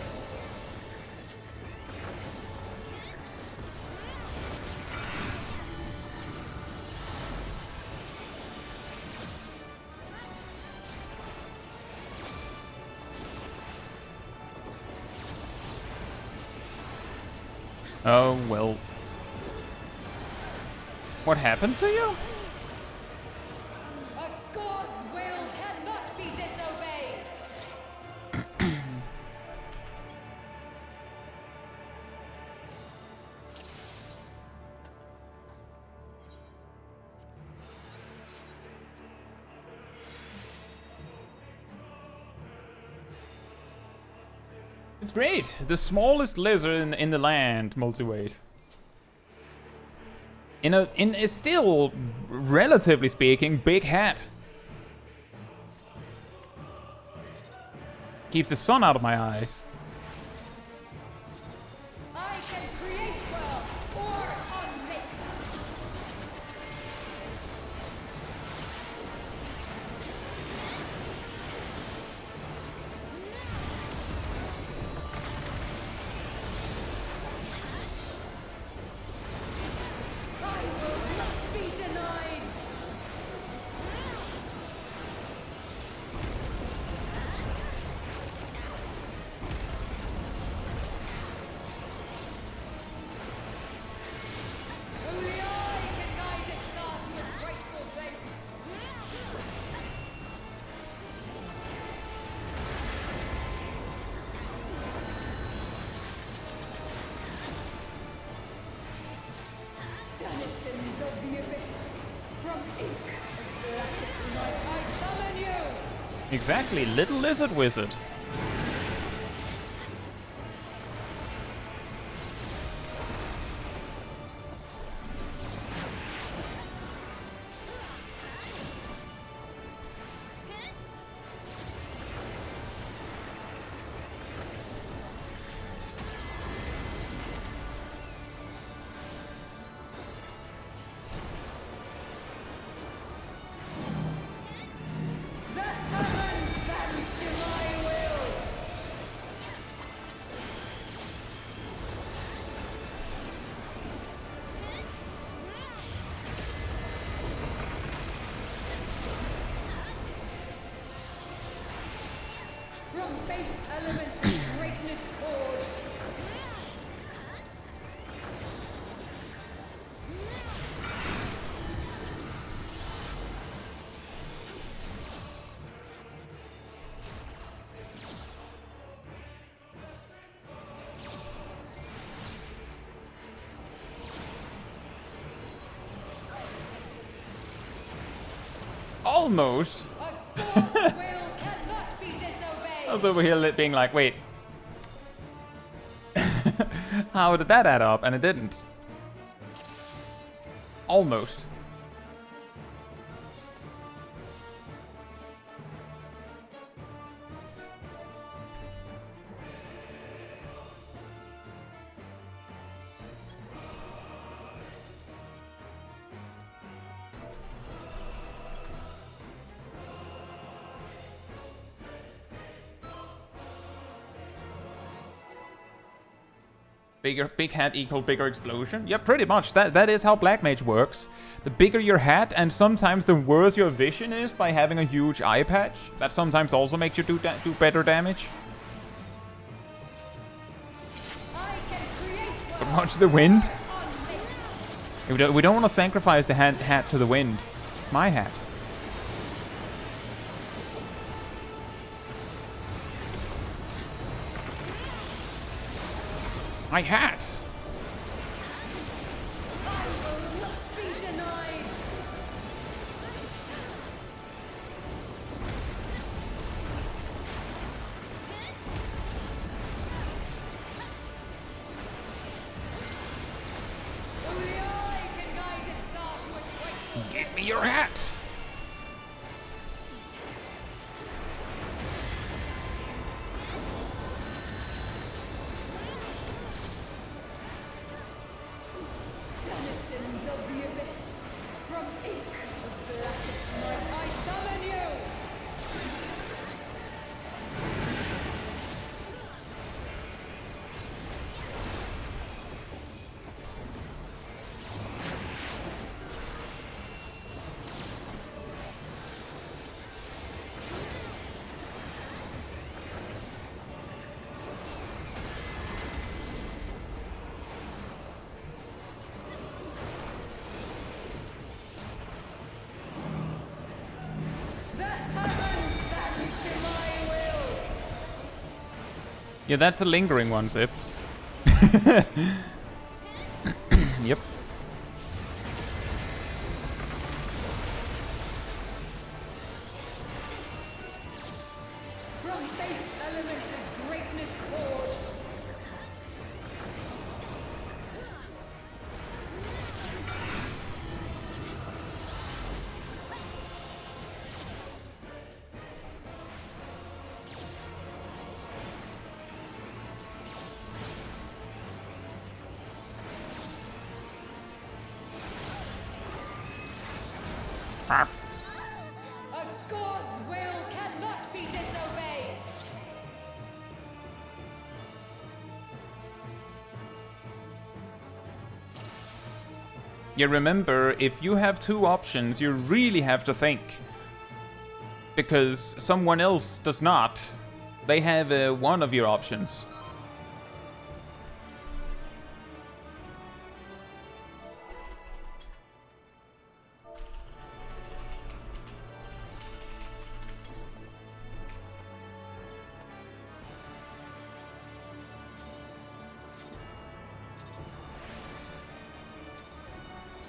Oh, well. What happened to you? A god's will cannot be disobeyed. It's great. The smallest lizard in the land, multi-weight. In a still, relatively speaking, big hat. Keeps the sun out of my eyes. I can create well or unmake. I will not be denied. Only I can guide its star to its rightful place. Denizens of the abyss, from ink of blackest night, I summon you! Exactly, little lizard wizard. The heavens bend to my will! From base elements greatness forged. Almost. A God's will cannot be disobeyed. I was over here being like, wait. How did that add up? And it didn't. Almost. Big hat equal bigger explosion? Yeah, pretty much. That is how Black Mage works. The bigger your hat, and sometimes the worse your vision is by having a huge eye patch. That sometimes also makes you do better damage. I can create But watch the wind. We don't want to sacrifice the hat to the wind. It's my hat. My hat! I will not be denied. Only I can guide its star to its rightful place. Give me your hat! Denizens of the abyss, from ink of blackest night, I summon you! The heavens bend to my will! Yeah, that's a lingering one, Zip. Yep. From base elements is greatness forged. A god's will cannot be disobeyed. You remember, if you have two options, you really have to think. Because someone else does not. They have one of your options.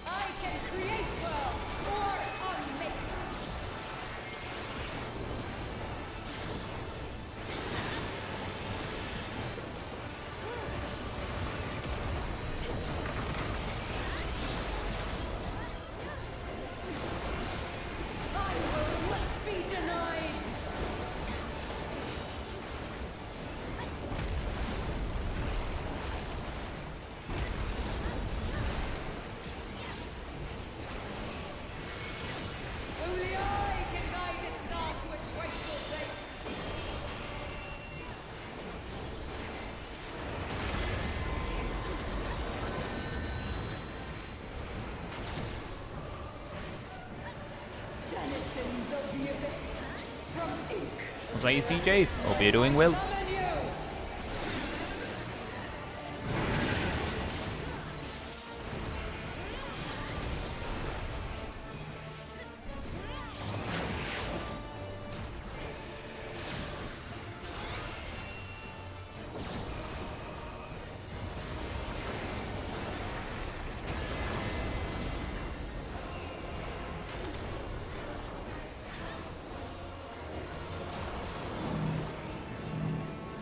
I can create world or unmake. I will not be denied. Only I can guide this star to its rightful place. Denizens of the abyss, from ink. How's CJ? Hope you're doing well. Summon you!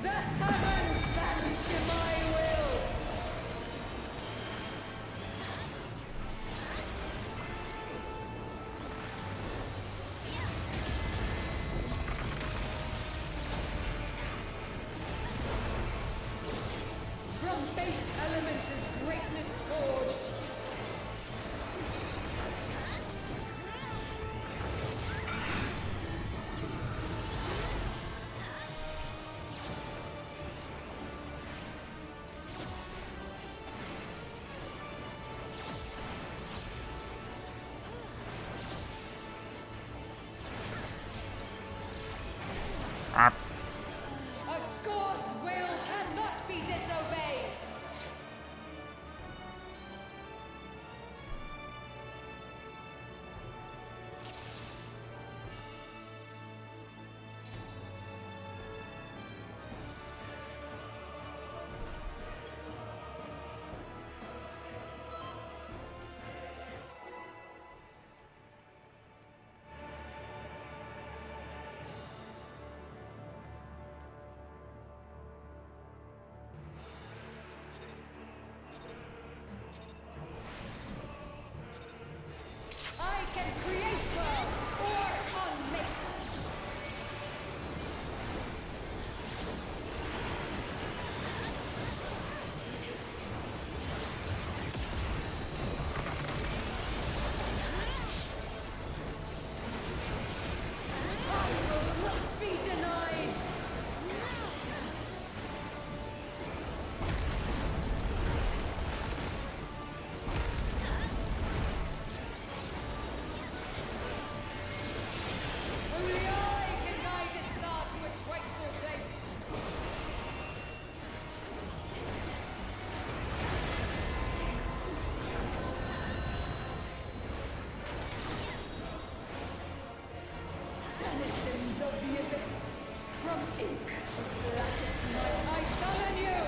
The heavens bend to my will. From base elements is greatness forged. Ah, A god's will cannot be disobeyed. I can create world or unmake. I will not be denied. Only I can guide this star to its rightful place. Denizens of the abyss, from ink, blackest night, I summon you.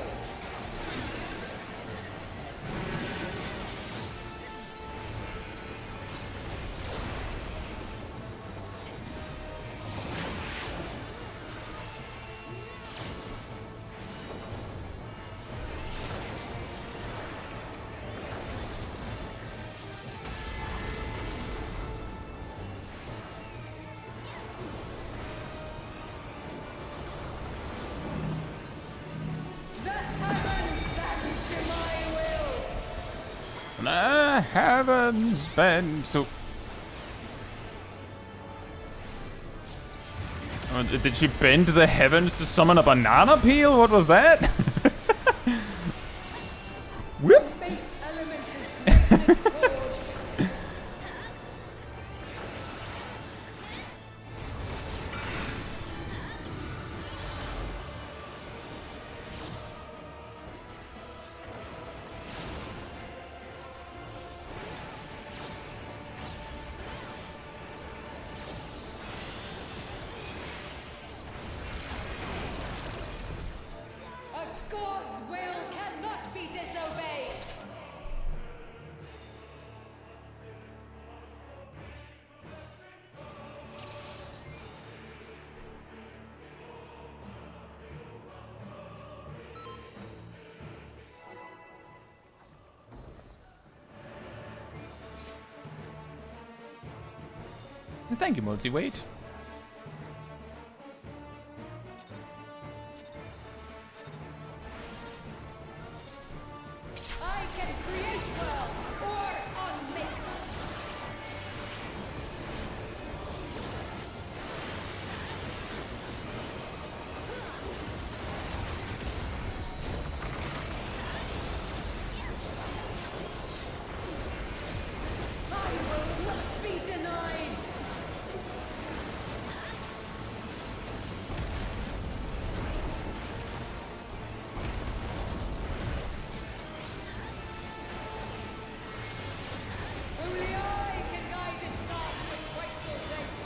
The heavens bend to my will. the heavens bend to... Did she bend the heavens to summon a banana peel? What was that? Whoop. Base element is greatness forged. A god's will cannot be disobeyed. Thank you, Multi-Weight. I can create well or unmake. I will not be denied. Only I can guide its path with rightful faith.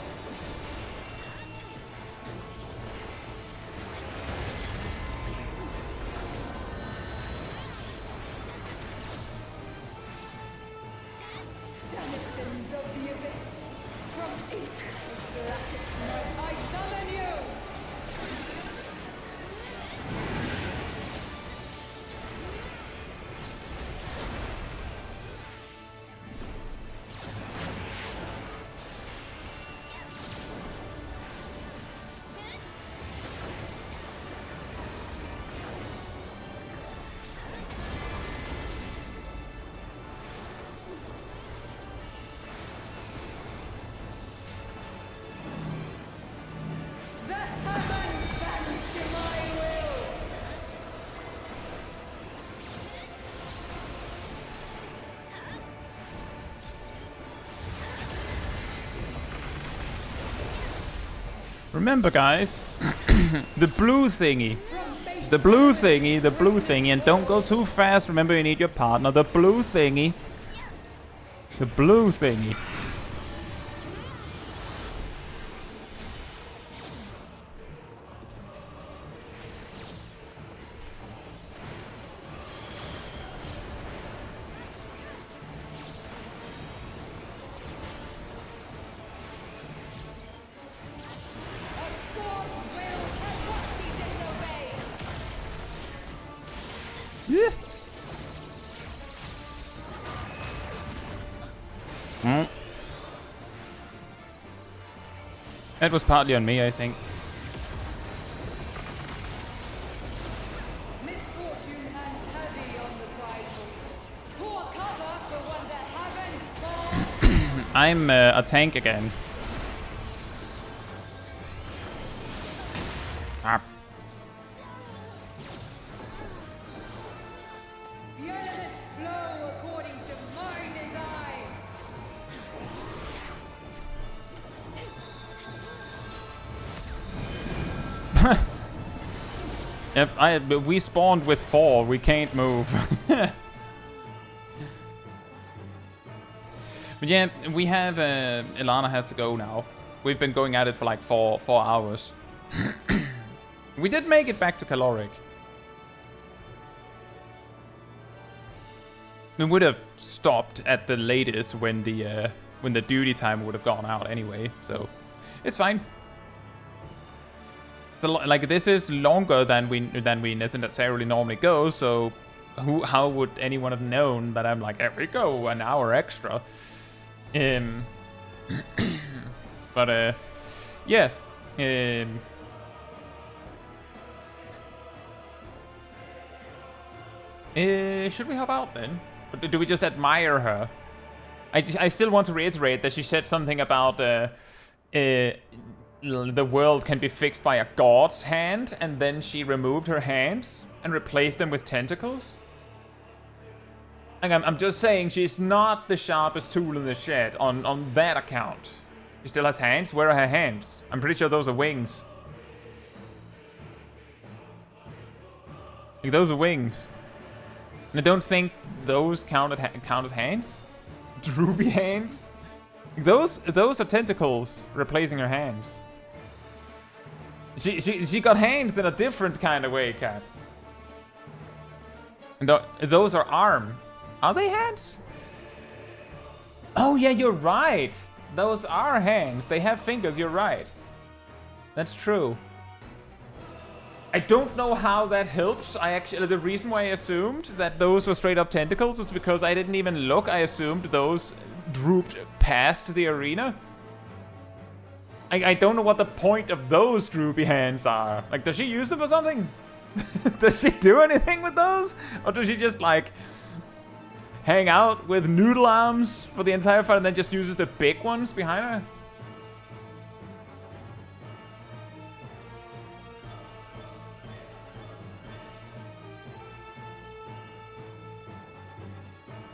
Denizens of the abyss, from ink of blackest night, I summon you! The heavens bend to my will! Remember, guys, the blue thingy. From base The blue thingy, and don't go too fast. Remember, you need your partner. The blue thingy. The blue thingy. a god's will cannot be disobeyed. Yeah. Mm. That was partly on me, I think. Misfortune hangs heavy on the prideful. Pour cover for when the heavens fall. I'm a tank again. Ah. The elements flow according to my design. If we spawned with 4, we can't move. But yeah, we have Ilana has to go now. We've been going at it for like 4 hours. We did make it back to caloric. We would have stopped at the latest when the duty time would have gone out anyway, so it's fine. So like this is longer than we necessarily normally go, so how would anyone have known that I'm like, we go an hour extra? But yeah. Should we hop out then? Or do we just admire her? I still want to reiterate that she said something about the world can be fixed by a god's hand, and then she removed her hands and replaced them with tentacles? Like, I'm just saying, she's not the sharpest tool in the shed on that account. She still has hands? Where are her hands? I'm pretty sure those are wings. Like, those are wings. And I don't think those count as hands? Droopy hands? Those are tentacles replacing her hands. She got hands in a different kind of way, Cat. And those are arm. Are they hands? Oh yeah, you're right. Those are hands. They have fingers, you're right. That's true. I don't know how that helps. The reason why I assumed that those were straight up tentacles is because I didn't even look. I assumed those drooped past the arena. I don't know what the point of those droopy hands are. Like, does she use them for something? Does she do anything with those? Or does she just, like, hang out with noodle arms for the entire fight and then just uses the big ones behind her?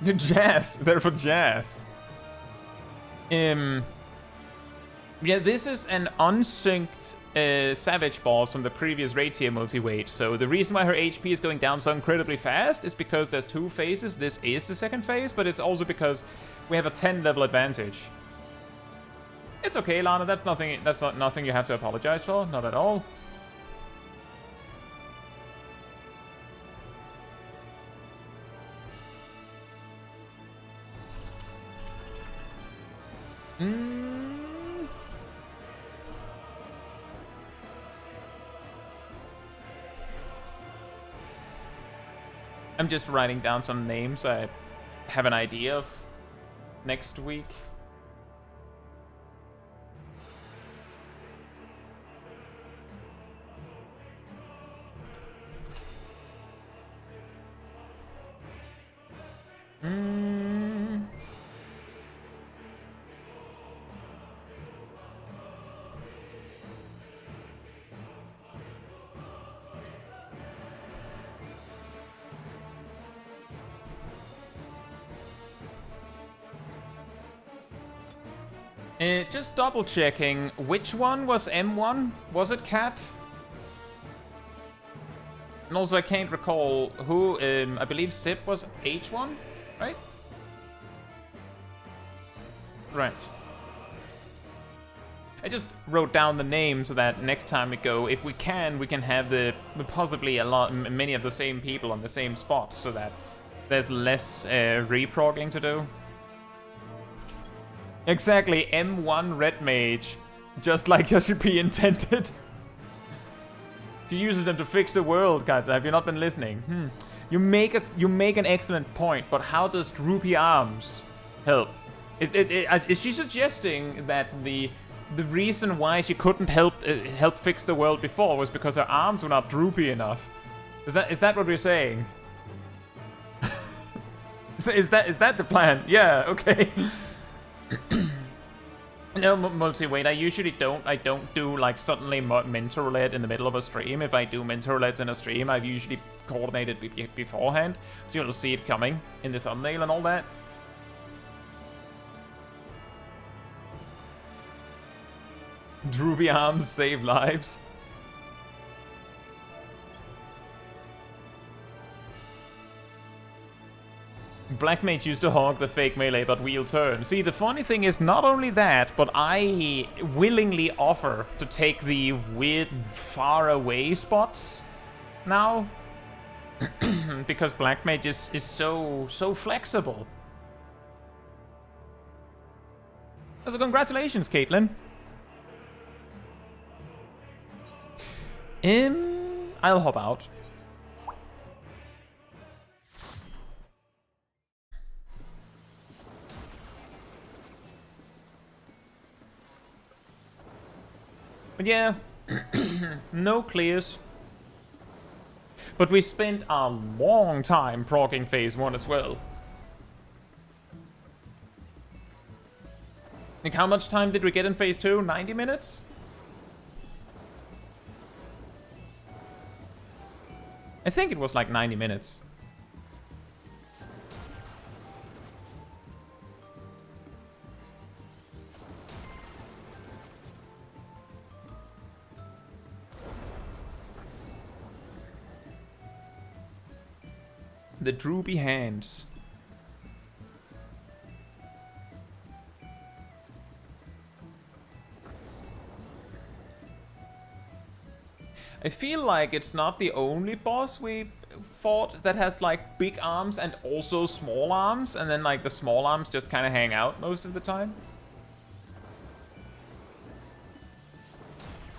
The jazz. They're for jazz. Yeah, this is an unsynced Savage boss from the previous raid tier multi-weight. So the reason why her HP is going down so incredibly fast is because there's 2 phases. This is the second phase, but it's also because we have a 10 level advantage. It's okay, Lana. That's nothing. That's not nothing you have to apologize for. Not at all. I'm just writing down some names so I have an idea of next week. Just double checking, which one was M1? Was it Cat? And also I can't recall who, I believe Sip was H1, right? Right. I just wrote down the name so that next time we go, if we can have possibly many of the same people on the same spot, so that there's less reprogging to do. Exactly, M1 Red Mage, just like Yoshi P intended. She uses them to fix the world, guys. Have you not been listening? You make an excellent point, but how does droopy arms help? Is she suggesting that the reason why she couldn't help fix the world before was because her arms were not droopy enough? Is that what we're saying? is that the plan? Yeah. Okay. No, multi-weight, I don't do, like, suddenly mental roulette in the middle of a stream. If I do mental roulettes in a stream, I've usually coordinated beforehand, so you'll see it coming in the thumbnail and all that. Droopy arms save lives. Black Mage used to hog the fake melee, but wheel turn. See, the funny thing is not only that, but I willingly offer to take the weird far away spots now. Because Black Mage is so flexible. So congratulations, Caitlin. I'll hop out. But yeah, no clears. But we spent a long time progging phase 1 as well. Like, how much time did we get in phase 2? 90 minutes? I think it was like 90 minutes. The droopy hands. I feel like it's not the only boss we fought that has like big arms and also small arms, and then like the small arms just kind of hang out most of the time.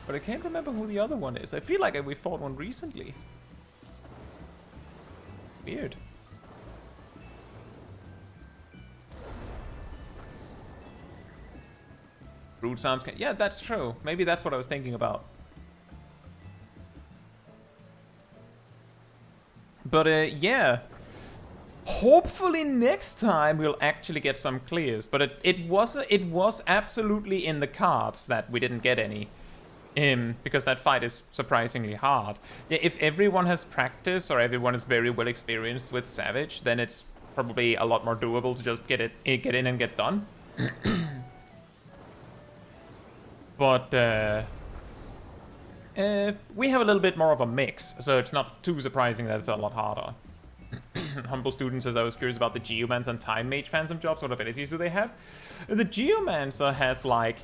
But I can't remember who the other one is. I feel like we fought one recently. Weird. Rude sounds. Yeah, that's true. Maybe that's what I was thinking about. But yeah. Hopefully next time we'll actually get some clears. But it was absolutely in the cards that we didn't get any. Because that fight is surprisingly hard. Yeah, if everyone has practice or everyone is very well experienced with Savage, then it's probably a lot more doable to just get in and get done. But we have a little bit more of a mix, so it's not too surprising that it's a lot harder. Humble Student says, I was curious about the Geomancer and Time Mage Phantom jobs. What abilities do they have? The Geomancer has like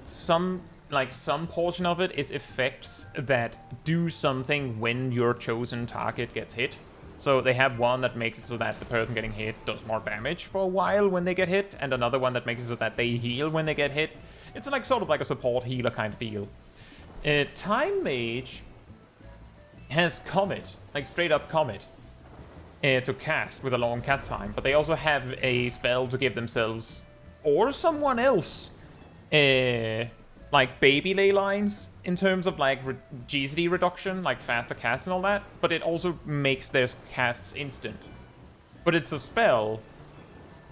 some portion of it is effects that do something when your chosen target gets hit. So they have one that makes it so that the person getting hit does more damage for a while when they get hit, and another one that makes it so that they heal when they get hit. It's like sort of like a support healer kind of deal. Time Mage has Comet, like straight up Comet, to cast with a long cast time, but they also have a spell to give themselves or someone else like baby ley lines in terms of like GCD reduction, like faster cast and all that, but it also makes their casts instant. But it's a spell,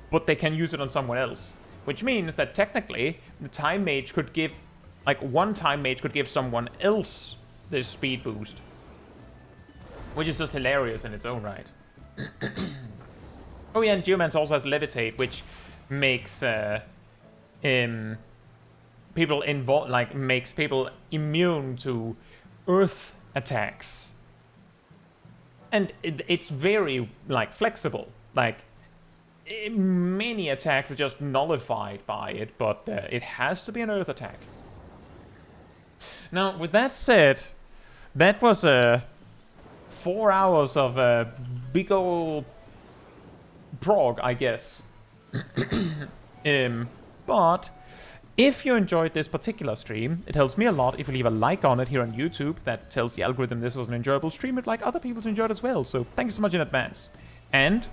but they can use it on someone else, which means that technically the Time Mage could give, like one Time Mage could give someone else this speed boost, which is just hilarious in its own right. Oh yeah, and Geomancer also has Levitate, which makes people makes people immune to earth attacks, and it's very like flexible. Like many attacks are just nullified by it, but it has to be an earth attack. Now, with that said, that was 4 hours of big ol' Prog, I guess. But if you enjoyed this particular stream, it helps me a lot if you leave a like on it here on YouTube. That tells the algorithm this was an enjoyable stream. It'd like other people to enjoy it as well. So thank you so much in advance. And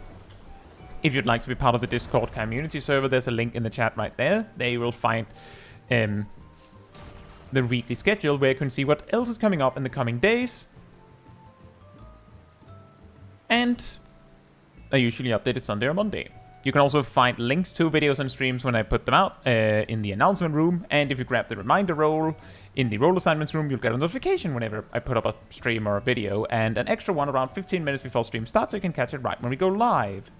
if you'd like to be part of the Discord community server, there's a link in the chat right there. There you will find the weekly schedule where you can see what else is coming up in the coming days. And I usually update it Sunday or Monday. You can also find links to videos and streams when I put them out in the announcement room. And if you grab the reminder roll in the role assignments room, you'll get a notification whenever I put up a stream or a video. And an extra one around 15 minutes before stream starts, so you can catch it right when we go live.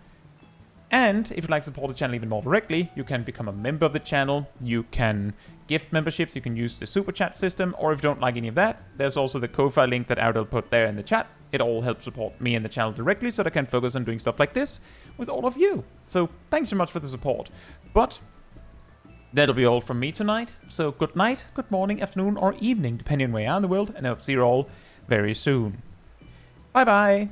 And if you'd like to support the channel even more directly, you can become a member of the channel. You can gift memberships. You can use the super chat system. Or if you don't like any of that, there's also the Ko-Fi link that Ardell put there in the chat. It all helps support me and the channel directly so that I can focus on doing stuff like this with all of you. So thanks so much for the support. But that'll be all from me tonight. So good night, good morning, afternoon, or evening, depending on where you are in the world. And I hope to see you all very soon. Bye-bye.